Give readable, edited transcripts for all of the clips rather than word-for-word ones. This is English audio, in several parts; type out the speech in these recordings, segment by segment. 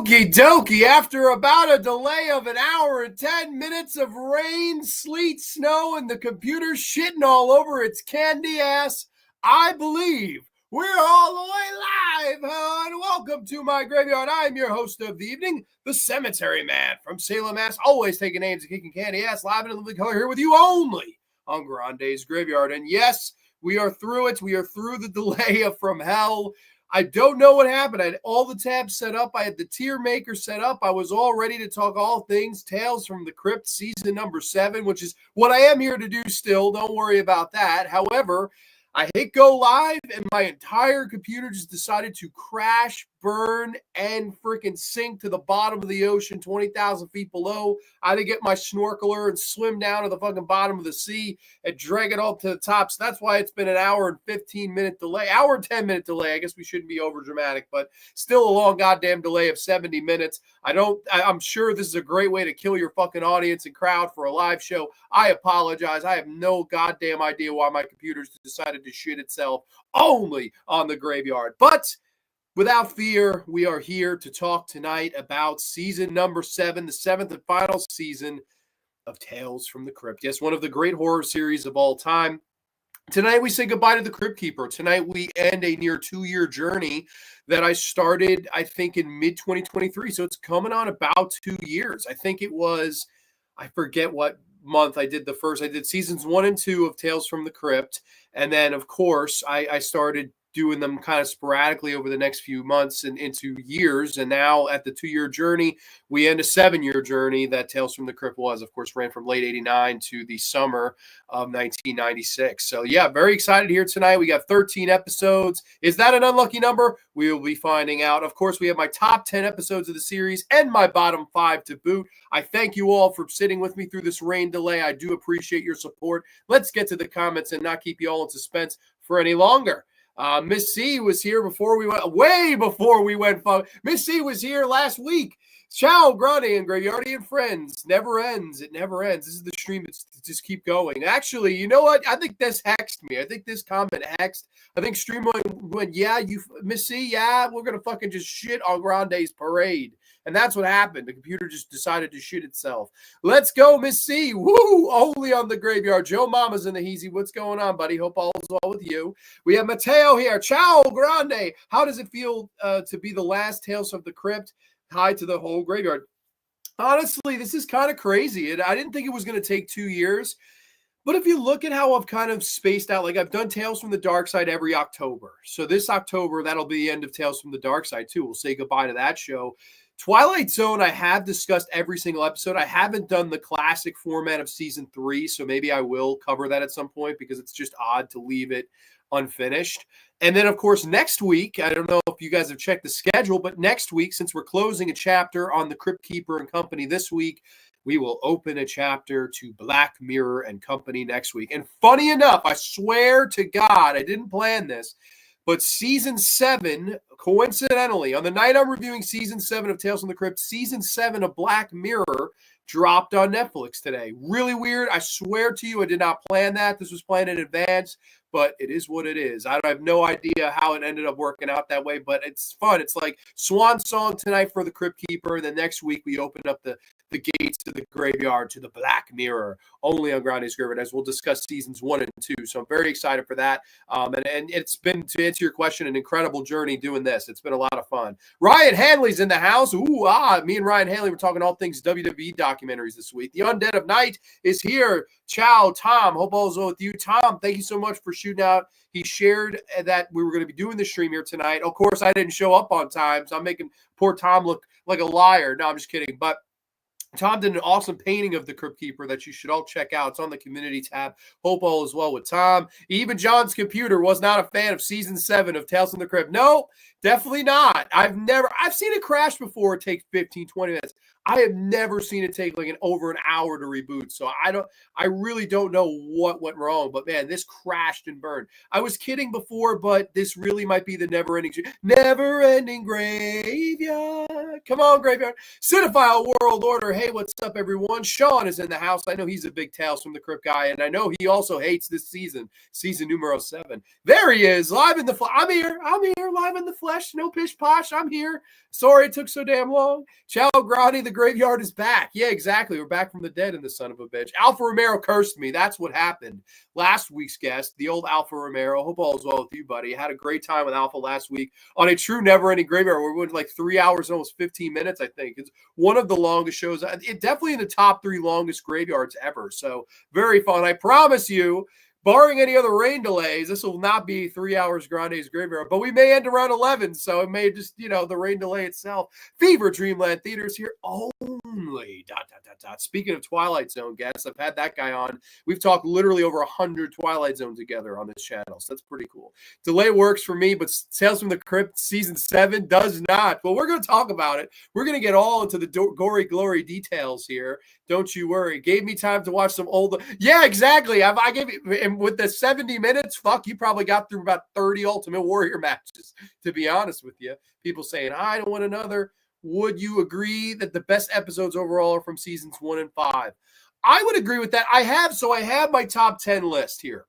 Okie dokie, after about a delay of an hour and 10 minutes of rain, sleet, snow, and the computer shitting all over its candy ass, I believe we're all the way live, and welcome to my graveyard. I'm your host of the evening, the Cemetery Man from Salem, Mass, always taking names and kicking candy ass, live in a living color here with you only on Grande's Graveyard. And yes, we are through it. We are through the delay from hell. I don't know what happened. I had all the tabs set up. I had the tier maker set up. I was all ready to talk all things Tales from the Crypt season number 7, which is what I am here to do still. Don't worry about that. However, I hit go live and my entire computer just decided to crash, burn, and freaking sink to the bottom of the ocean, 20,000 feet below. I had to get my snorkeler and swim down to the fucking bottom of the sea and drag it all to the top. So that's why it's been an hour and 15-minute delay, hour and 10-minute delay. I guess we shouldn't be over dramatic, but still a long goddamn delay of 70 minutes. I'm sure this is a great way to kill your fucking audience and crowd for a live show. I apologize. I have no goddamn idea why my computer's decided to shit itself only on the graveyard. But without fear, we are here to talk tonight about season number 7, the 7th and final season of Tales from the Crypt. Yes, one of the great horror series of all time. Tonight, we say goodbye to the Crypt Keeper. Tonight, we end a near 2-year journey that I started, I think, in mid-2023. So it's coming on about 2 years. I think it was, I forget what month I did the first. I did seasons 1 and 2 of Tales from the Crypt. And then, of course, I started doing them kind of sporadically over the next few months and into years. And now at the 2-year journey, we end a 7-year journey that Tales from the Crypt was, of course, ran from late 89 to the summer of 1996. So yeah, very excited here tonight. We got 13 episodes. Is that an unlucky number? We will be finding out. Of course, we have my top 10 episodes of the series and my bottom 5 to boot. I thank you all for sitting with me through this rain delay. I do appreciate your support. Let's get to the comments and not keep you all in suspense for any longer. Miss C was here way before we went. Miss C was here last week. Ciao, Grande and Graveyardian friends. Never ends. It never ends. This is the stream. It's just keep going. Actually, you know what? I think this hexed me. I think this comment hexed. I think stream went, yeah, you, Miss C, yeah, we're going to fucking just shit on Grande's parade. And that's what happened. The computer just decided to shit itself. Let's go, Miss C. Woo! Only on the graveyard. Joe Mama's in the heezy. What's going on, buddy? Hope all is well with you. We have Mateo here. Ciao, Grande. How does it feel to be the last Tales of the Crypt? Hi to the whole graveyard. Honestly, this is kind of crazy. I didn't think it was going to take 2 years. But if you look at how I've kind of spaced out, like I've done Tales from the Dark Side every October. So this October, that'll be the end of Tales from the Dark Side too. We'll say goodbye to that show. Twilight Zone, I have discussed every single episode. I haven't done the classic format of season 3, so maybe I will cover that at some point because it's just odd to leave it unfinished. And then, of course, next week, I don't know if you guys have checked the schedule, but next week, since we're closing a chapter on the Crypt Keeper and Company this week, we will open a chapter to Black Mirror and Company next week. And funny enough, I swear to God, I didn't plan this, but season 7, coincidentally, on the night I'm reviewing season 7 of Tales from the Crypt, season 7 of Black Mirror dropped on Netflix today. Really weird. I swear to you, I did not plan that. This was planned in advance, but it is what it is. I have no idea how it ended up working out that way, but it's fun. It's like swan song tonight for the Crypt Keeper, and then next week we open up the gates to the graveyard, to the Black Mirror, only on Grande's Graveyard, as we'll discuss seasons 1 and 2. So I'm very excited for that. And it's been, to answer your question, an incredible journey doing this. It's been a lot of fun. Ryan Hanley's in the house. Me and Ryan Hanley were talking all things WWE documentaries this week. The Undead of Night is here. Ciao, Tom. Hope all is well with you. Tom, thank you so much for shooting out. He shared that we were going to be doing the stream here tonight. Of course, I didn't show up on time, so I'm making poor Tom look like a liar. No, I'm just kidding. But Tom did an awesome painting of the Crypt Keeper that you should all check out. It's on the community tab. Hope all is well with Tom. Even John's computer was not a fan of season 7 of Tales from the Crypt. No, definitely not. I've seen it crash before. It takes 15, 20 minutes. I have never seen it take like over an hour to reboot. So I really don't know what went wrong, but man, this crashed and burned. I was kidding before, but this really might be the never ending graveyard. Come on, graveyard. Cinephile World Order. Hey, what's up, everyone? Sean is in the house. I know he's a big Tales from the Crypt guy, and I know he also hates this season numero 7. There he is, live in the flesh. I'm here, live in the flesh. No pish posh. I'm here. Sorry it took so damn long. Ciao, Grande, the graveyard is back. Yeah, exactly. We're back from the dead in the son of a bitch. Alpha Romero cursed me. That's what happened. Last week's guest, the old Alpha Romero. Hope all is well with you, buddy. I had a great time with Alpha last week on a true never-ending graveyard. We went like 3 hours and almost 15 minutes, I think. It's one of the longest shows. It definitely in the top 3 longest graveyards ever. So very fun. I promise you, barring any other rain delays, this will not be 3 hours Grande's graveyard, but we may end around 11, so it may just, the rain delay itself. Fever Dreamland Theaters here only. ... Speaking of Twilight Zone guests, I've had that guy on. We've talked literally over 100 Twilight Zone together on this channel, so that's pretty cool. Delay works for me, but Tales from the Crypt Season 7 does not. Well, we're going to talk about it. We're going to get all into the gory glory details here. Don't you worry. Gave me time to watch some old... Yeah, exactly. I gave you... And with the 70 minutes, fuck, you probably got through about 30 Ultimate Warrior matches, to be honest with you. People saying, I don't want another. Would you agree that the best episodes overall are from seasons 1 and 5? I would agree with that. I have my top 10 list here.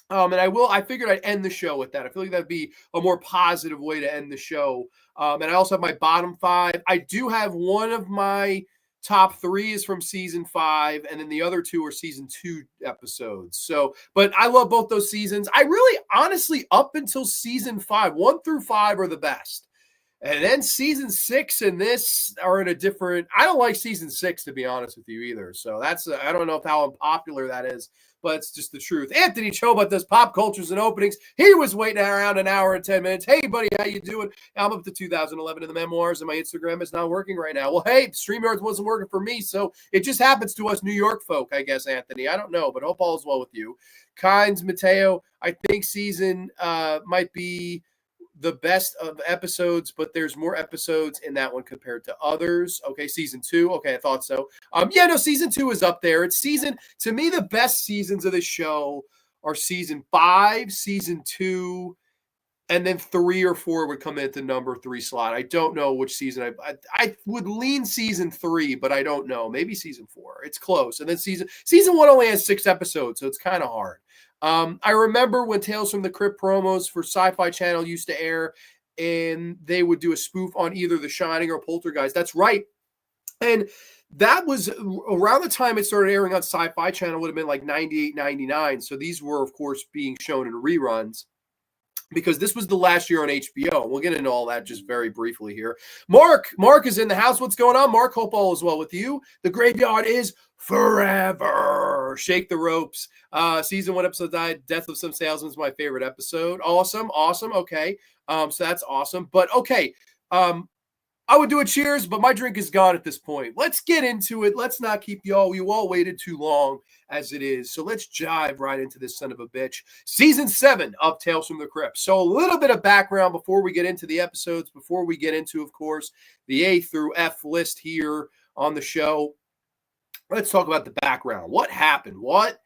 And I figured I'd end the show with that. I feel like that'd be a more positive way to end the show. And I also have my bottom 5. I do have one of my top 3 is from season 5, and then the other 2 are season 2 episodes. So, but I love both those seasons. I really, honestly, up until season 5, 1 through 5 are the best. And then season 6 and this are in a different... I don't like season 6, to be honest with you, either. So that's... I don't know how unpopular that is, but it's just the truth. Anthony Choba does pop cultures and openings. He was waiting around an hour and 10 minutes. Hey, buddy, how you doing? I'm up to 2011 in the memoirs, and my Instagram is not working right now. Well, hey, StreamYards wasn't working for me, so it just happens to us New York folk, I guess, Anthony. I don't know, but hope all is well with you. Kynes, Mateo, I think season might be the best of episodes, but there's more episodes in that one compared to others. Okay, season 2. Okay, I thought so. Season 2 is up there. To me, the best seasons of the show are season 5, season 2, and then 3 or 4 would come into number 3 slot. I don't know which season. I would lean season 3, but I don't know. Maybe season 4. It's close. And then season 1 only has 6 episodes, so it's kind of hard. I remember when Tales from the Crypt promos for Sci-Fi Channel used to air, and they would do a spoof on either The Shining or Poltergeist. That's right. And that was around the time it started airing on Sci-Fi Channel, would have been like 98, 99. So these were, of course, being shown in reruns, because this was the last year on HBO. We'll get into all that just very briefly here. Mark is in the house. What's going on, Mark? Hope all is well with you. The graveyard is forever. Shake the ropes. Season 1 episode died. Death of Some Salesman is my favorite episode. Awesome. Okay. So that's awesome. But okay. I would do a cheers, but my drink is gone at this point. Let's get into it. Let's not keep you all waited too long as it is. So let's jive right into this son of a bitch. Season 7 of Tales from the Crypt. So a little bit of background before we get into the episodes, before we get into, of course, the A through F list here on the show. Let's talk about the background. What happened? What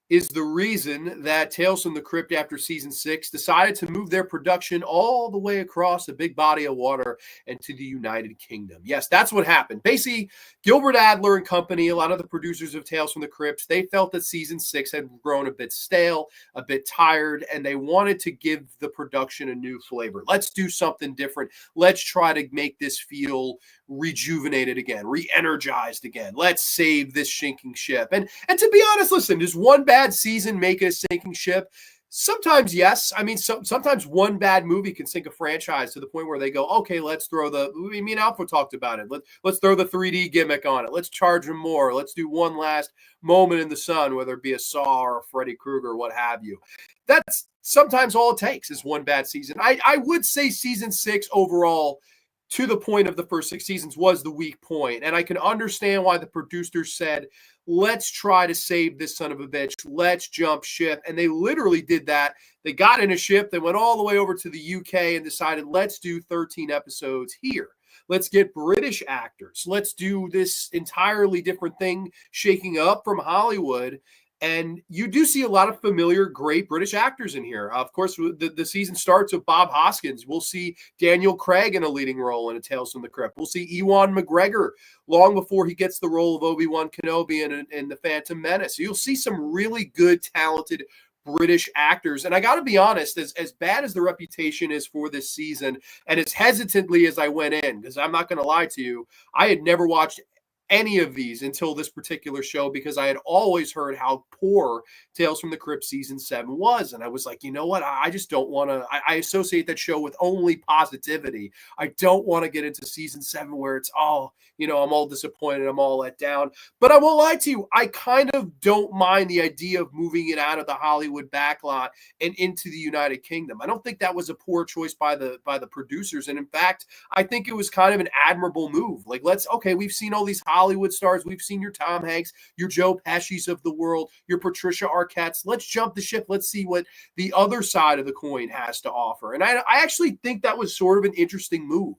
is the reason that Tales from the Crypt after season 6 decided to move their production all the way across a big body of water and to the United Kingdom? Yes, that's what happened. Basically, Gilbert Adler and company, a lot of the producers of Tales from the Crypt, they felt that season 6 had grown a bit stale, a bit tired, and they wanted to give the production a new flavor. Let's do something different. Let's try to make this feel rejuvenated again, re-energized again. Let's save this sinking ship. And to be honest, listen, does one bad season make it a sinking ship? Sometimes, yes. I mean, sometimes one bad movie can sink a franchise to the point where they go, okay, let's throw me and Alpha talked about it. Let's throw the 3D gimmick on it. Let's charge them more. Let's do one last moment in the sun, whether it be a Saw or a Freddy Krueger, what have you. That's sometimes all it takes is one bad season. I would say season 6 overall, to the point of the first 6 seasons, was the weak point. And I can understand why the producers said, let's try to save this son of a bitch. Let's jump ship. And they literally did that. They got in a ship. They went all the way over to the UK and decided, let's do 13 episodes here. Let's get British actors. Let's do this entirely different thing, shaking up from Hollywood. And you do see a lot of familiar, great British actors in here. Of course, the season starts with Bob Hoskins. We'll see Daniel Craig in a leading role in A Tales from the Crypt. We'll see Ewan McGregor long before he gets the role of Obi-Wan Kenobi in The Phantom Menace. So you'll see some really good, talented British actors. And I got to be honest, as bad as the reputation is for this season, and as hesitantly as I went in, because I'm not going to lie to you, I had never watched any of these until this particular show because I had always heard how poor Tales from the Crypt season 7 was. And I was like, you know what? I just don't want to, I associate that show with only positivity. I don't want to get into season 7 where it's all, I'm all disappointed. I'm all let down. But I won't lie to you. I kind of don't mind the idea of moving it out of the Hollywood backlot and into the United Kingdom. I don't think that was a poor choice by the producers. And in fact, I think it was kind of an admirable move. Like, we've seen all these Hollywood stars. We've seen your Tom Hanks, your Joe Pesci's of the world, your Patricia Arquette's. Let's jump the ship. Let's see what the other side of the coin has to offer. And I actually think that was sort of an interesting move.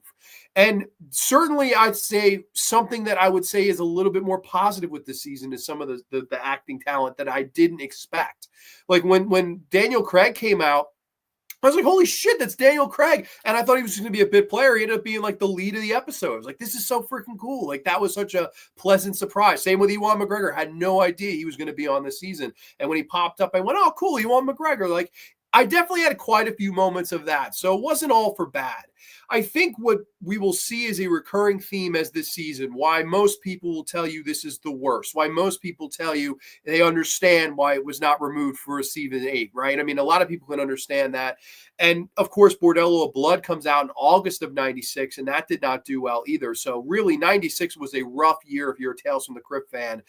And certainly I'd say something that I would say is a little bit more positive with this season is some of the acting talent that I didn't expect. Like when Daniel Craig came out, I was like, holy shit, that's Daniel Craig. And I thought he was going to be a bit player. He ended up being like the lead of the episode. I was like, this is so freaking cool. Like, that was such a pleasant surprise. Same with Ewan McGregor. Had no idea he was going to be on this season. And when he popped up, I went, oh, cool, Ewan McGregor. Like, I definitely had quite a few moments of that. So it wasn't all for bad. I think what we will see is a recurring theme as this season, why most people will tell you this is the worst, why most people tell you they understand why it was not removed for a season 8, right? I mean, a lot of people can understand that. And of course, Bordello of Blood comes out in August of 96, and that did not do well either. So really, 96 was a rough year if you're a Tales from the Crypt fan.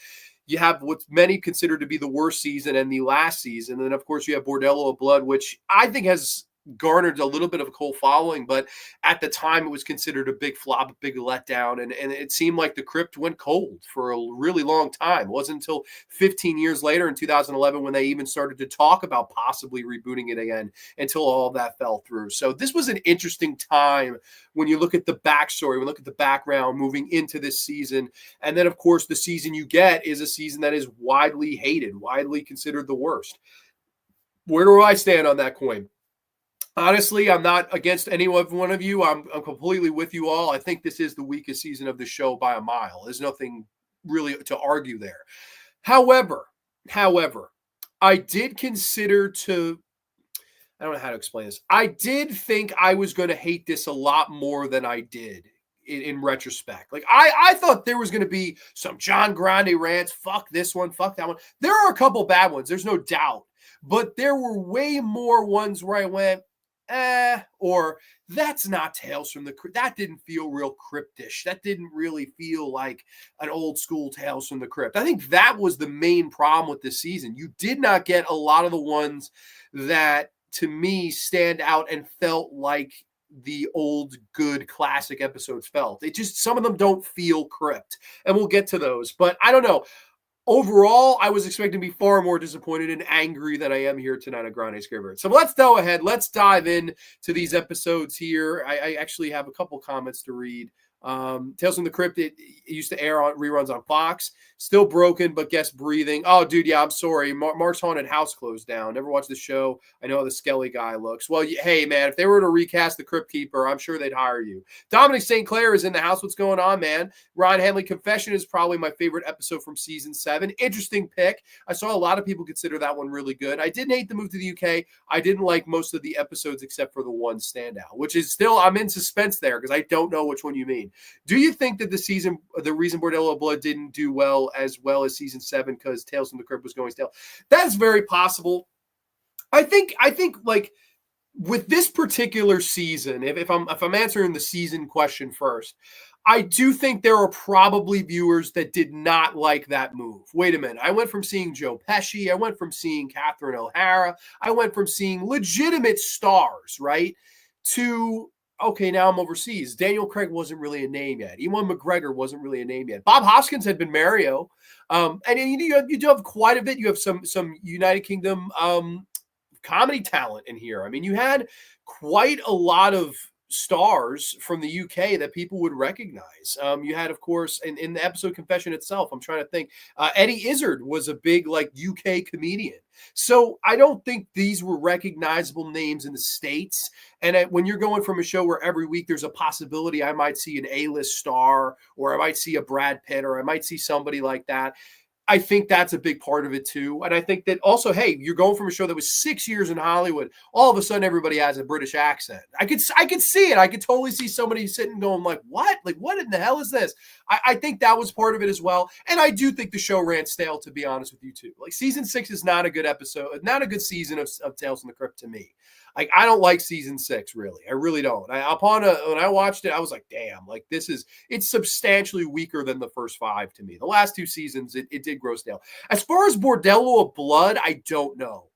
You have what many consider to be the worst season and the last season. And then, of course, you have Bordello of Blood, which I think has garnered a little bit of a cult following, but at the time it was considered a big flop, a big letdown, and it seemed like the Crypt went cold for a really long time. It wasn't until 15 years later in 2011 when they even started to talk about possibly rebooting it again until all of that fell through. So this was an interesting time when you look at the backstory, when you look at the background moving into this season. And then, of course, the season you get is a season that is widely hated, widely considered the worst. Where do I stand on that coin? Honestly, I'm not against any one of you. I'm completely with you all. I think this is the weakest season of the show by a mile. There's nothing really to argue there. However, I did consider I don't know how to explain this. I did think I was going to hate this a lot more than I did in retrospect. Like, I thought there was going to be some John Grande rants. Fuck this one. Fuck that one. There are a couple bad ones. There's no doubt. But there were way more ones where I went, or that's not Tales from the Crypt. That didn't feel real cryptish. That didn't really feel like an old school Tales from the Crypt. I think that was the main problem with this season. You did not get a lot of the ones that, to me, stand out and felt like the old good classic episodes felt. It just, some of them don't feel Crypt, and we'll get to those. But I don't know. Overall, I was expecting to be far more disappointed and angry than I am here tonight on Grande Scarebird. So let's go ahead. Let's dive in to these episodes here. I actually have a couple comments to read. Tales from the Crypt, it used to air on reruns on Fox. Still broken, but guest breathing. Oh, dude, yeah, I'm sorry. Mark's Haunted House closed down. Never watched the show. I know how the Skelly guy looks. Well, hey, man, if they were to recast the Crypt Keeper, I'm sure they'd hire you. Dominic St. Clair is in the house. What's going on, man? Ron Hanley Confession is probably my favorite episode from season 7. Interesting pick. I saw a lot of people consider that one really good. I didn't hate the move to the UK. I didn't like most of the episodes except for the one standout, which is still, I'm in suspense there because I don't know which one you mean. Do you think that the reason Bordello of Blood didn't do well as season 7 because Tales from the Crypt was going stale? That's very possible. I think like with this particular season, if I'm answering the season question first, I do think there are probably viewers that did not like that move. Wait a minute. I went from seeing Joe Pesci. I went from seeing Catherine O'Hara. I went from seeing legitimate stars, right, to, okay, now I'm overseas. Daniel Craig wasn't really a name yet. Ewan McGregor wasn't really a name yet. Bob Hoskins had been Mario. And you do have quite a bit. You have some United Kingdom comedy talent in here. I mean, you had quite a lot of stars from the UK that people would recognize. You had, of course, in the episode Confession itself, I'm trying to think, Eddie Izzard was a big like UK comedian. So I don't think these were recognizable names in the States. And when you're going from a show where every week there's a possibility I might see an A-list star, or I might see a Brad Pitt, or I might see somebody like that, I think that's a big part of it too. And I think that also, hey, you're going from a show that was 6 years in Hollywood. All of a sudden, everybody has a British accent. I could see it. I could totally see somebody sitting going like, what? Like, what in the hell is this? I think that was part of it as well. And I do think the show ran stale, to be honest with you too. Like season 6 is not a good episode, not a good season of Tales from the Crypt to me. Like, I don't like season 6, really. I really don't. When I watched it, I was like, damn, like it's substantially weaker than the first 5 to me. The last 2 seasons, it did grow stale. As far as Bordello of Blood, I don't know.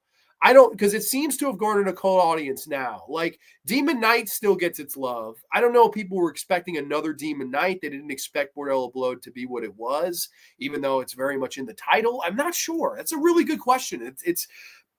Because it seems to have garnered a cult audience now. Like, Demon Knight still gets its love. I don't know if people were expecting another Demon Knight. They didn't expect Bordello of Blood to be what it was, even though it's very much in the title. I'm not sure. That's a really good question.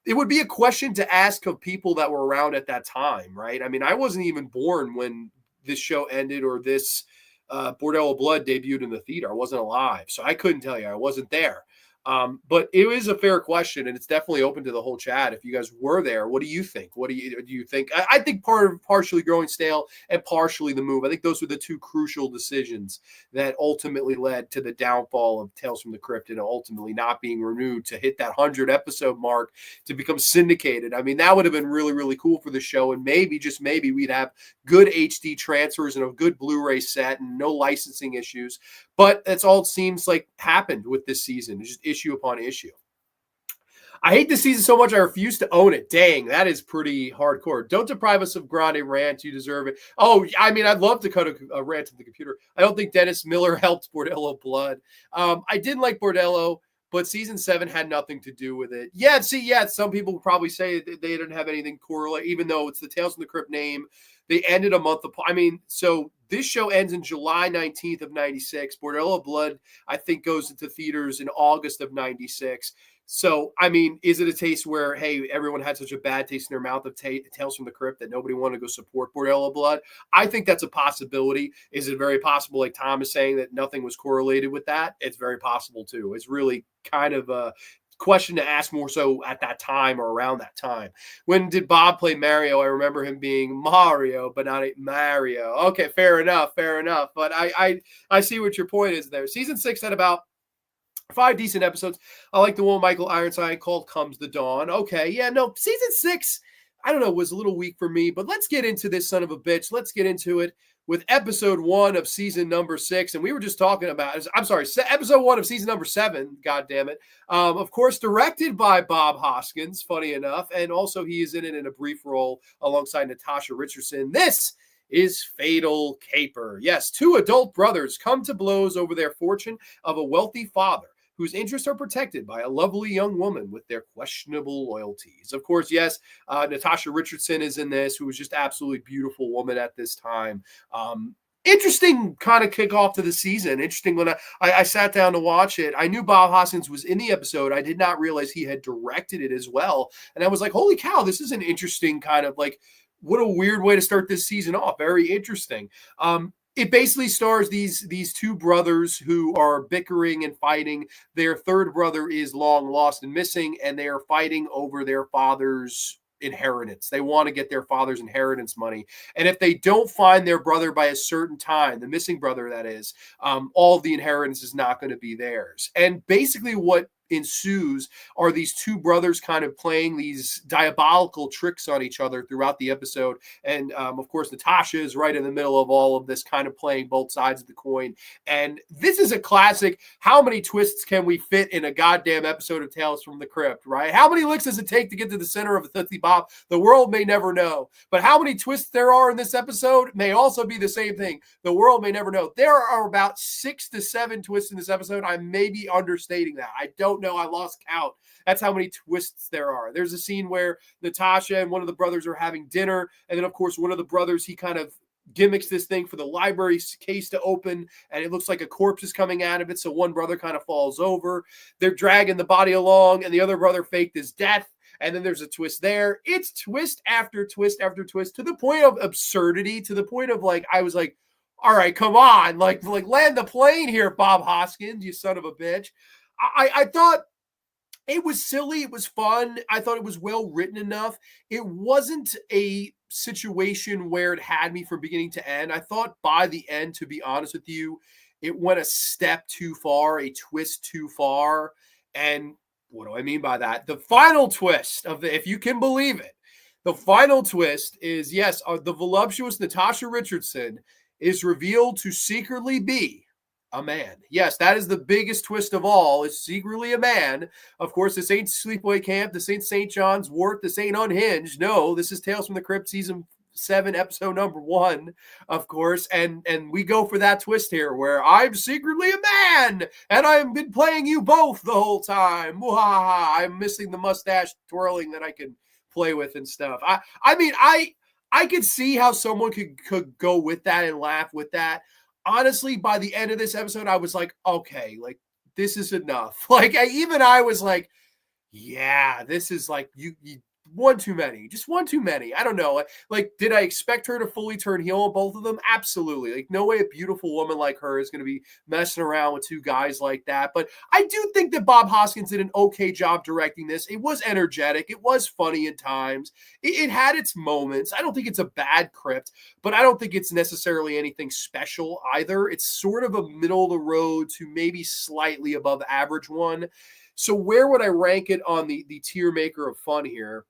It would be a question to ask of people that were around at that time, right? I mean, I wasn't even born when this show ended or this Bordello of Blood debuted in the theater. I wasn't alive, so I couldn't tell you. I wasn't there. But it is a fair question, and it's definitely open to the whole chat. If you guys were there, what do you think? What do you think? I think partially growing stale and partially the move. I think those were the 2 crucial decisions that ultimately led to the downfall of Tales from the Crypt and ultimately not being renewed to hit that 100 episode mark to become syndicated. I mean, that would have been really, really cool for the show, and maybe, just maybe, we'd have good HD transfers and a good Blu-ray set and no licensing issues. But that's all it seems like happened with this season. It's just issue upon issue. I hate this season so much I refuse to own it. Dang, that is pretty hardcore. Don't deprive us of Grande rant. You deserve it. Oh, I mean, I'd love to cut a rant to the computer. I don't think Dennis Miller helped Bordello Blood. I did like Bordello, but season 7 had nothing to do with it. Yeah, some people probably say that they didn't have anything correlate, even though it's the Tales from the Crypt name. They ended a month apart. I mean, so this show ends in July 19th of 96. Bordello Blood, I think, goes into theaters in August of 96. So, I mean, is it a case where, hey, everyone had such a bad taste in their mouth of Tales from the Crypt that nobody wanted to go support Bordello Blood? I think that's a possibility. Is it very possible, like Tom is saying, that nothing was correlated with that? It's very possible, too. It's really kind of a question to ask more so at that time or around that time. When did Bob play Mario? I remember him being Mario, but not Mario. Okay, fair enough. But I see what your point is there. Season 6 had about 5 decent episodes. I like the one Michael Ironside called Comes the Dawn. Okay, yeah, no, season 6, I don't know, was a little weak for me, but let's get into this son of a bitch. Let's get into it with episode 1 of season number 6. And we were just talking about, episode 1 of season number 7, God damn it. Of course, directed by Bob Hoskins, funny enough. And also he is in it in a brief role alongside Natasha Richardson. This is Fatal Caper. Yes, 2 adult brothers come to blows over their fortune of a wealthy father whose interests are protected by a lovely young woman with their questionable loyalties. Of course, yes, Natasha Richardson is in this, who was just absolutely beautiful woman at this time. Interesting kind of kickoff to the season. Interesting when I sat down to watch it. I knew Bob Hoskins was in the episode. I did not realize he had directed it as well. And I was like, holy cow, this is an interesting kind of like, what a weird way to start this season off. Very interesting. It basically stars these 2 brothers who are bickering and fighting. Their third brother is long lost and missing, and they are fighting over their father's inheritance. They want to get their father's inheritance money. And if they don't find their brother by a certain time, the missing brother that is, all of the inheritance is not going to be theirs. And basically what ensues are these 2 brothers kind of playing these diabolical tricks on each other throughout the episode. And of course, Natasha is right in the middle of all of this, kind of playing both sides of the coin. And this is a classic. How many twists can we fit in a goddamn episode of Tales from the Crypt, right? How many licks does it take to get to the center of a Tootsie Bob? The world may never know. But how many twists there are in this episode may also be the same thing. The world may never know. There are about 6 to 7 twists in this episode. I may be understating that. I don't know. I lost count. That's how many twists there are. There's a scene where Natasha and one of the brothers are having dinner. And then, of course, one of the brothers, he kind of gimmicks this thing for the library case to open, and it looks like a corpse is coming out of it. So one brother kind of falls over. They're dragging the body along, and the other brother faked his death. And then there's a twist there. It's twist after twist after twist to the point of absurdity, to the point of like, I was like, all right, come on, like land the plane here, Bob Hoskins, you son of a bitch. I thought it was silly. It was fun. I thought it was well written enough. It wasn't a situation where it had me from beginning to end. I thought by the end, to be honest with you, it went a step too far, a twist too far. And what do I mean by that? The final twist of if you can believe it, the final twist is yes, the voluptuous Natasha Richardson is revealed to secretly be a man. Yes, that is the biggest twist of all. It's secretly a man. Of course, this ain't Sleepaway Camp. This ain't St. John's Wort. This ain't Unhinged. No, this is Tales from the Crypt season 7, episode number 1, of course. And we go for that twist here where I'm secretly a man and I've been playing you both the whole time. I'm missing the mustache twirling that I can play with and stuff. I mean, I could see how someone could go with that and laugh with that. Honestly, by the end of this episode, I was like, okay, like this is enough. Like I was like, yeah, this is like you one too many, just one too many. I don't know. Like, did I expect her to fully turn heel on both of them? Absolutely. Like, no way a beautiful woman like her is going to be messing around with two guys like that. But I do think that Bob Hoskins did an okay job directing this. It was energetic. It was funny at times. It had its moments. I don't think it's a bad Crypt, but I don't think it's necessarily anything special either. It's sort of a middle of the road to maybe slightly above average one. So where would I rank it on the tier maker of fun here?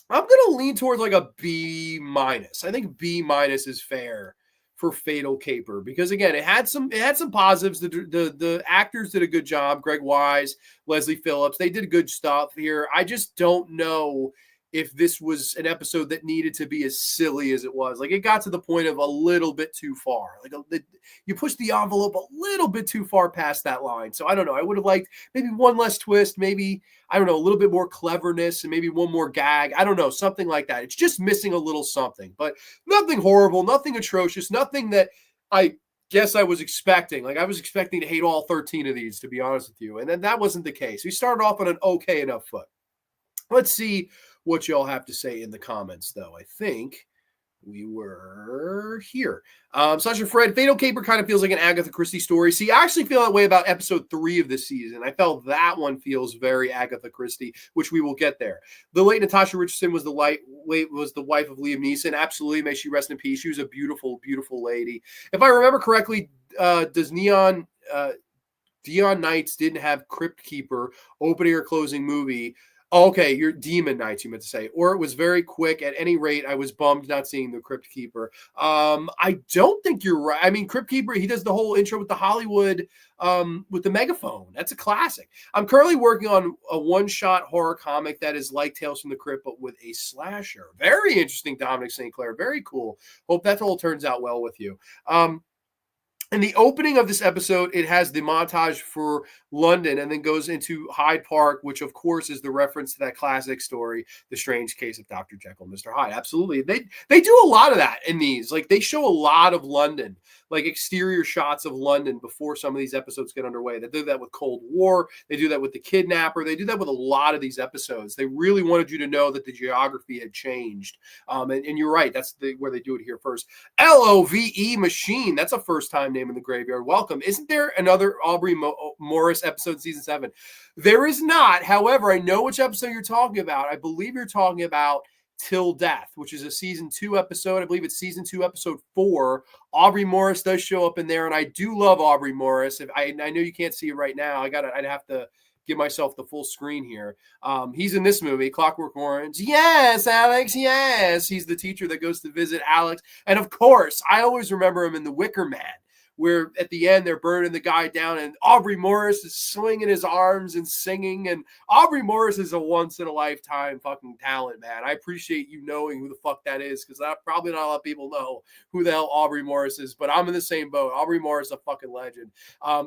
I'm going to lean towards like a B minus. I think B minus is fair for Fatal Caper because again, it had some positives. The actors did a good job. Greg Wise, Leslie Phillips, they did good stuff here. I just don't know if this was an episode that needed to be as silly as it was. Like it got to the point of a little bit too far. Like you pushed the envelope a little bit too far past that line. So I don't know. I would have liked maybe one less twist, maybe, I don't know, a little bit more cleverness and maybe one more gag. I don't know, something like that. It's just missing a little something, but nothing horrible, nothing atrocious, nothing that I guess I was expecting. Like I was expecting to hate all 13 of these, to be honest with you. And then that wasn't the case. We started off on an okay enough foot. Let's see what y'all have to say in the comments, though. I think we were here. Sasha Fred, Fatal Caper kind of feels like an Agatha Christie story. See, I actually feel that way about episode 3 of this season. I felt that one feels very Agatha Christie, which we will get there. The late Natasha Richardson was the wife of Liam Neeson. Absolutely, may she rest in peace. She was a beautiful, beautiful lady. If I remember correctly, does Dion Nights didn't have Crypt Keeper opening or closing movie. Oh, okay, your Demon Knights, you meant to say. Or it was very quick. At any rate, I was bummed not seeing the Crypt Keeper. I don't think you're right. I mean, Crypt Keeper, he does the whole intro with the Hollywood, with the megaphone. That's a classic. I'm currently working on a one-shot horror comic that is like Tales from the Crypt, but with a slasher. Very interesting, Dominic St. Clair. Very cool. Hope that all turns out well with you. In the opening of this episode, it has the montage for London and then goes into Hyde Park, which, of course, is the reference to that classic story, The Strange Case of Dr. Jekyll and Mr. Hyde. Absolutely. They do a lot of that in these. Like, they show a lot of London, like exterior shots of London before some of these episodes get underway. They do that with Cold War. They do that with The Kidnapper. They do that with a lot of these episodes. They really wanted you to know that the geography had changed. And you're right. That's where they do it here first. LOVE Machine. That's a first-time name in the graveyard. Welcome. Isn't there another Aubrey Morris episode, season 7? There is not. However, I know which episode you're talking about. I believe you're talking about Till Death, which is a season 2 episode. I believe it's season 2, episode 4. Aubrey Morris does show up in there, and I do love Aubrey Morris. I know you can't see it right now. I'd have to give myself the full screen here. He's in this movie, Clockwork Orange. Yes, Alex, yes. He's the teacher that goes to visit Alex. And of course, I always remember him in The Wicker Man, where at the end they're burning the guy down and Aubrey Morris is swinging his arms and singing. And Aubrey Morris is a once-in-a-lifetime fucking talent, man. I appreciate you knowing who the fuck that is, because probably not a lot of people know who the hell Aubrey Morris is, but I'm in the same boat. Aubrey Morris is a fucking legend.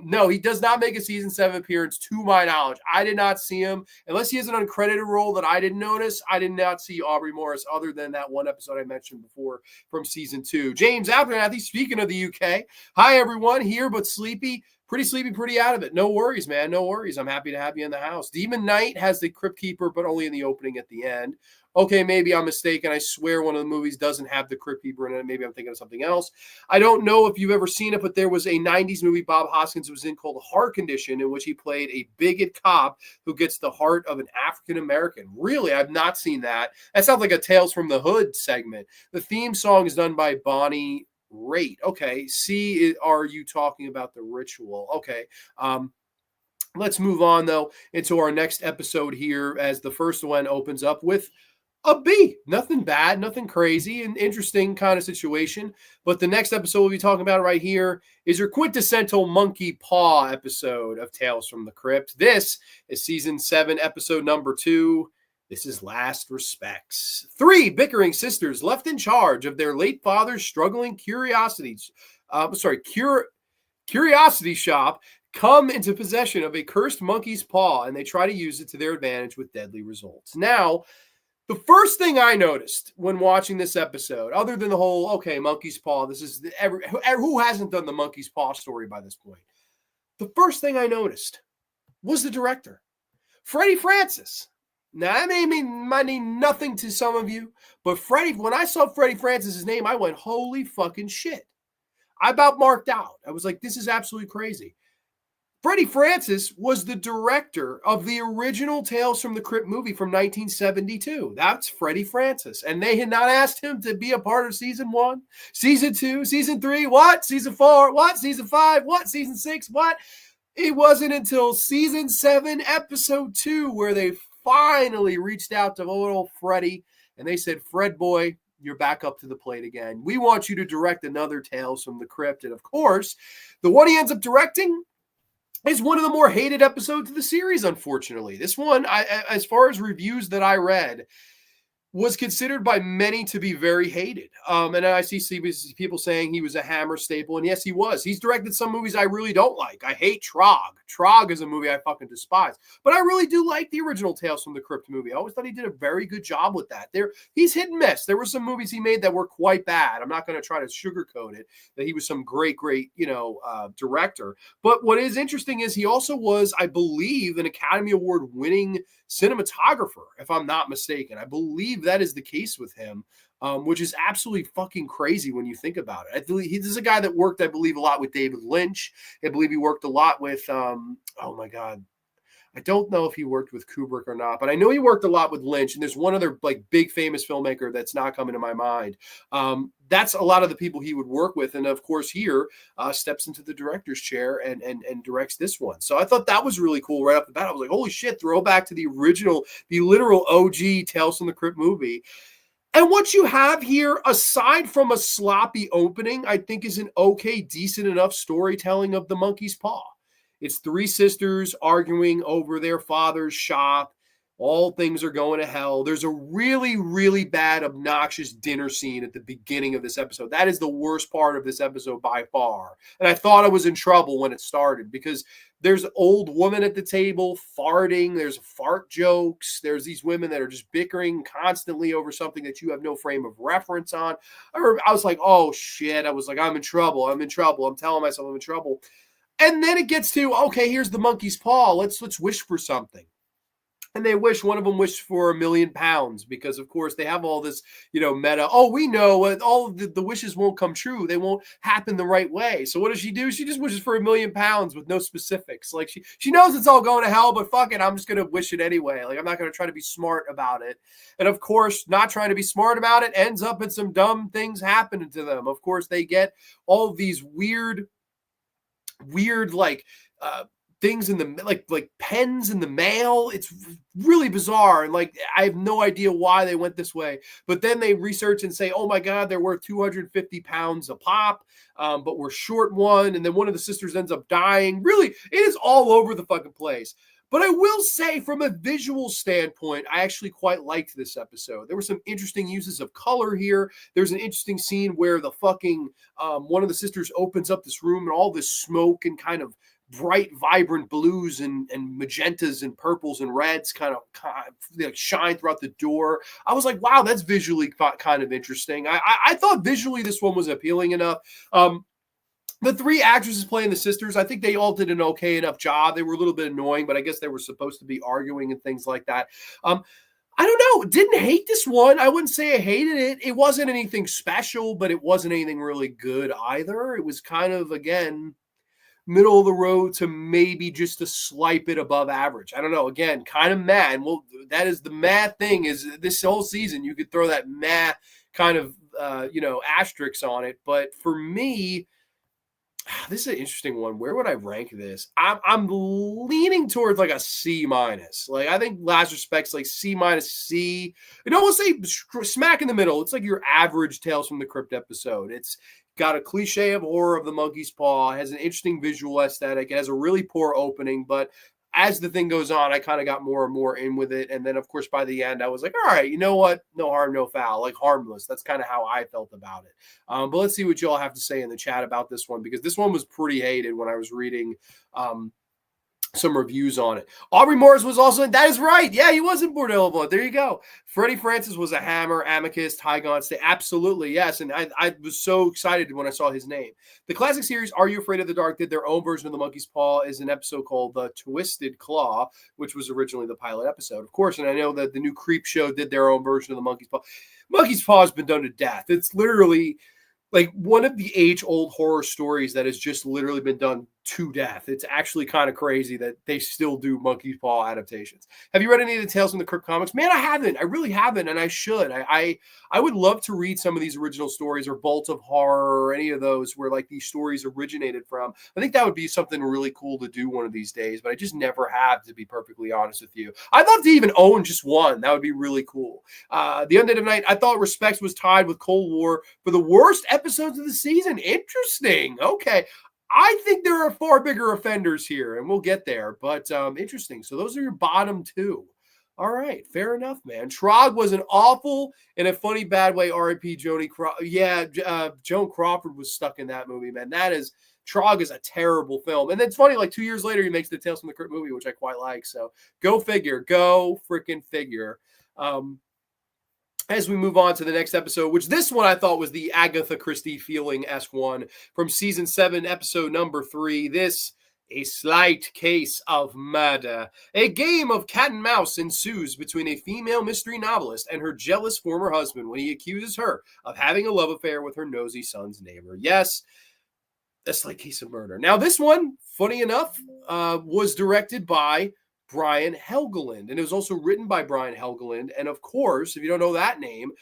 No, he does not make a season 7 appearance to my knowledge. I did not see him. Unless he has an uncredited role that I didn't notice, I did not see Aubrey Morris other than that one episode I mentioned before from season 2. James Abernathy, speaking of the UK. Hi, everyone. Here but sleepy. Pretty sleepy, pretty out of it. No worries, man. No worries. I'm happy to have you in the house. Demon Knight has the Crypt Keeper, but only in the opening at the end. Okay, maybe I'm mistaken. I swear one of the movies doesn't have the Crypt Keeper in it. Maybe I'm thinking of something else. I don't know if you've ever seen it, but there was a 90s movie Bob Hoskins was in called Heart Condition, in which he played a bigot cop who gets the heart of an African American. Really, I've not seen that. That sounds like a Tales from the Hood segment. The theme song is done by Bonnie Raitt. Okay, are you talking about The Ritual? Okay. Let's move on, though, into our next episode here, as the first one opens up with a B. Nothing bad, nothing crazy, an interesting kind of situation. But the next episode we'll be talking about right here is your quintessential monkey paw episode of Tales from the Crypt. This is season 7, episode number 2. This is Last Respects. 3 bickering sisters left in charge of their late father's struggling curiosity shop come into possession of a cursed monkey's paw, and they try to use it to their advantage with deadly results. Now, the first thing I noticed when watching this episode, other than the whole, okay, monkey's paw, this is who hasn't done the monkey's paw story by this point? The first thing I noticed was the director, Freddie Francis. Now, that might mean nothing to some of you, but when I saw Freddie Francis's name, I went, holy fucking shit. I about marked out. I was like, this is absolutely crazy. Freddie Francis was the director of the original Tales from the Crypt movie from 1972. That's Freddie Francis. And they had not asked him to be a part of season 1, season 2, season 3, what? Season 4, what? Season 5, what? Season 6, what? It wasn't until season 7, episode 2, where they finally reached out to little Freddie, and they said, Fred boy, you're back up to the plate again. We want you to direct another Tales from the Crypt. And of course, the one he ends up directing is one of the more hated episodes of the series, unfortunately. This one, as far as reviews that I read, was considered by many to be very hated. And I see people saying he was a Hammer staple, and yes, he was. He's directed some movies I really don't like. I hate Trog. Trog is a movie I fucking despise. But I really do like the original Tales from the Crypt movie. I always thought he did a very good job with that. He's hit and miss. There were some movies he made that were quite bad. I'm not going to try to sugarcoat it, that he was some great, director. But what is interesting is he also was, I believe, an Academy Award winning cinematographer, if I'm not mistaken. I believe that is the case with him, which is absolutely fucking crazy when you think about it. I believe this is a guy that worked, I believe, a lot with David Lynch. I believe he worked a lot with, oh my God, I don't know if he worked with Kubrick or not, but I know he worked a lot with Lynch. And there's one other big famous filmmaker that's not coming to my mind. That's a lot of the people he would work with. And of course, here steps into the director's chair and directs this one. So I thought that was really cool right off the bat. I was like, holy shit, throwback to the original, the literal OG Tales from the Crypt movie. And what you have here, aside from a sloppy opening, I think is an okay, decent enough storytelling of the monkey's paw. It's 3 sisters arguing over their father's shop. All things are going to hell. There's a really, really bad, obnoxious dinner scene at the beginning of this episode. That is the worst part of this episode by far. And I thought I was in trouble when it started, because there's an old woman at the table farting. There's fart jokes. There's these women that are just bickering constantly over something that you have no frame of reference on. I was like, oh shit. I was like, I'm in trouble. I'm in trouble. I'm telling myself I'm in trouble. And then it gets to, okay, here's the monkey's paw. Let's wish for something. And they wish, one of them wished for £1 million, because of course they have all this, meta. Oh, we know all of the wishes won't come true. They won't happen the right way. So what does she do? She just wishes for £1 million with no specifics. Like she knows it's all going to hell, but fuck it, I'm just going to wish it anyway. Like, I'm not going to try to be smart about it. And of course, not trying to be smart about it ends up in some dumb things happening to them. Of course, they get all of these weird things in the like pens in the mail. It's really bizarre, and I have no idea why they went this way. But then they research and say, oh my God, they're worth 250 pounds a pop, but we're short one. And then one of the sisters ends up dying. Really, it is all over the fucking place. But I will say, from a visual standpoint, I actually quite liked this episode. There were some interesting uses of color here. There's an interesting scene where the fucking one of the sisters opens up this room, and all this smoke and kind of bright, vibrant blues and magentas and purples and reds kind of shine throughout the door. I was like, wow, that's visually kind of interesting. I thought visually this one was appealing enough. The three actresses playing the sisters, I think they all did an okay enough job. They were a little bit annoying, but I guess they were supposed to be arguing and things like that. I don't know. Didn't hate this one. I wouldn't say I hated it. It wasn't anything special, but it wasn't anything really good either. It was kind of, again, middle of the road to maybe just a slight bit above average. I don't know. Again, kind of mad. Well, that is the mad thing is this whole season, you could throw that mad kind of, asterisk on it. But for me, this is an interesting one. Where would I rank this? I'm leaning towards like a C minus. Like I think Last Respect's like C minus C. You know, we'll say smack in the middle. It's like your average Tales from the Crypt episode. It's got a cliche of horror of the monkey's paw. It has an interesting visual aesthetic. It has a really poor opening, but as the thing goes on, I kind of got more and more in with it. And then, of course, by the end, I was like, all right, you know what? No harm, no foul, like harmless. That's kind of how I felt about it. But let's see what you all have to say in the chat about this one, because this one was pretty hated when I was reading some reviews on it. Aubrey Morris was also, that is right. Yeah, he was in Bordello Blood. There you go. Freddie Francis was a Hammer, Amicus, Tygon State. Absolutely, yes. And I was so excited when I saw his name. The classic series, Are You Afraid of the Dark, did their own version of The Monkey's Paw, is an episode called The Twisted Claw, which was originally the pilot episode, of course. And I know that the new Creep show did their own version of The Monkey's Paw. Monkey's Paw has been done to death. It's literally like one of the age-old horror stories that has just literally been done to death. It's actually kind of crazy that they still do Monkey's Paw adaptations. Have you read any of the Tales from the Crypt comics? Man, I haven't. I really haven't, and I should. I would love to read some of these original stories or Bolt of Horror or any of those where like these stories originated from. I think that would be something really cool to do one of these days, but I just never have, to be perfectly honest with you. I'd love to even own just one. That would be really cool. The Undead of Night, I thought Respects was tied with Cold War for the worst episodes of the season. Interesting. Okay. I think there are far bigger offenders here, and we'll get there, but interesting. So those are your bottom two. All right, fair enough, man. Trog was an awful, in a funny, bad way, R.I.P. Joan Crawford was stuck in that movie, man. Trog is a terrible film. And it's funny, like 2 years later, he makes the Tales from the Crypt movie, which I quite like. So go figure. Go freaking figure. As we move on to the next episode, which this one I thought was the Agatha Christie feeling-esque one from season 7, episode number 3. This, A Slight Case of Murder. A game of cat and mouse ensues between a female mystery novelist and her jealous former husband when he accuses her of having a love affair with her nosy son's neighbor. Yes, A Slight Case of Murder. Now, this one, funny enough, was directed by Brian Helgeland, and it was also written by Brian Helgeland. And of course, if you don't know that name,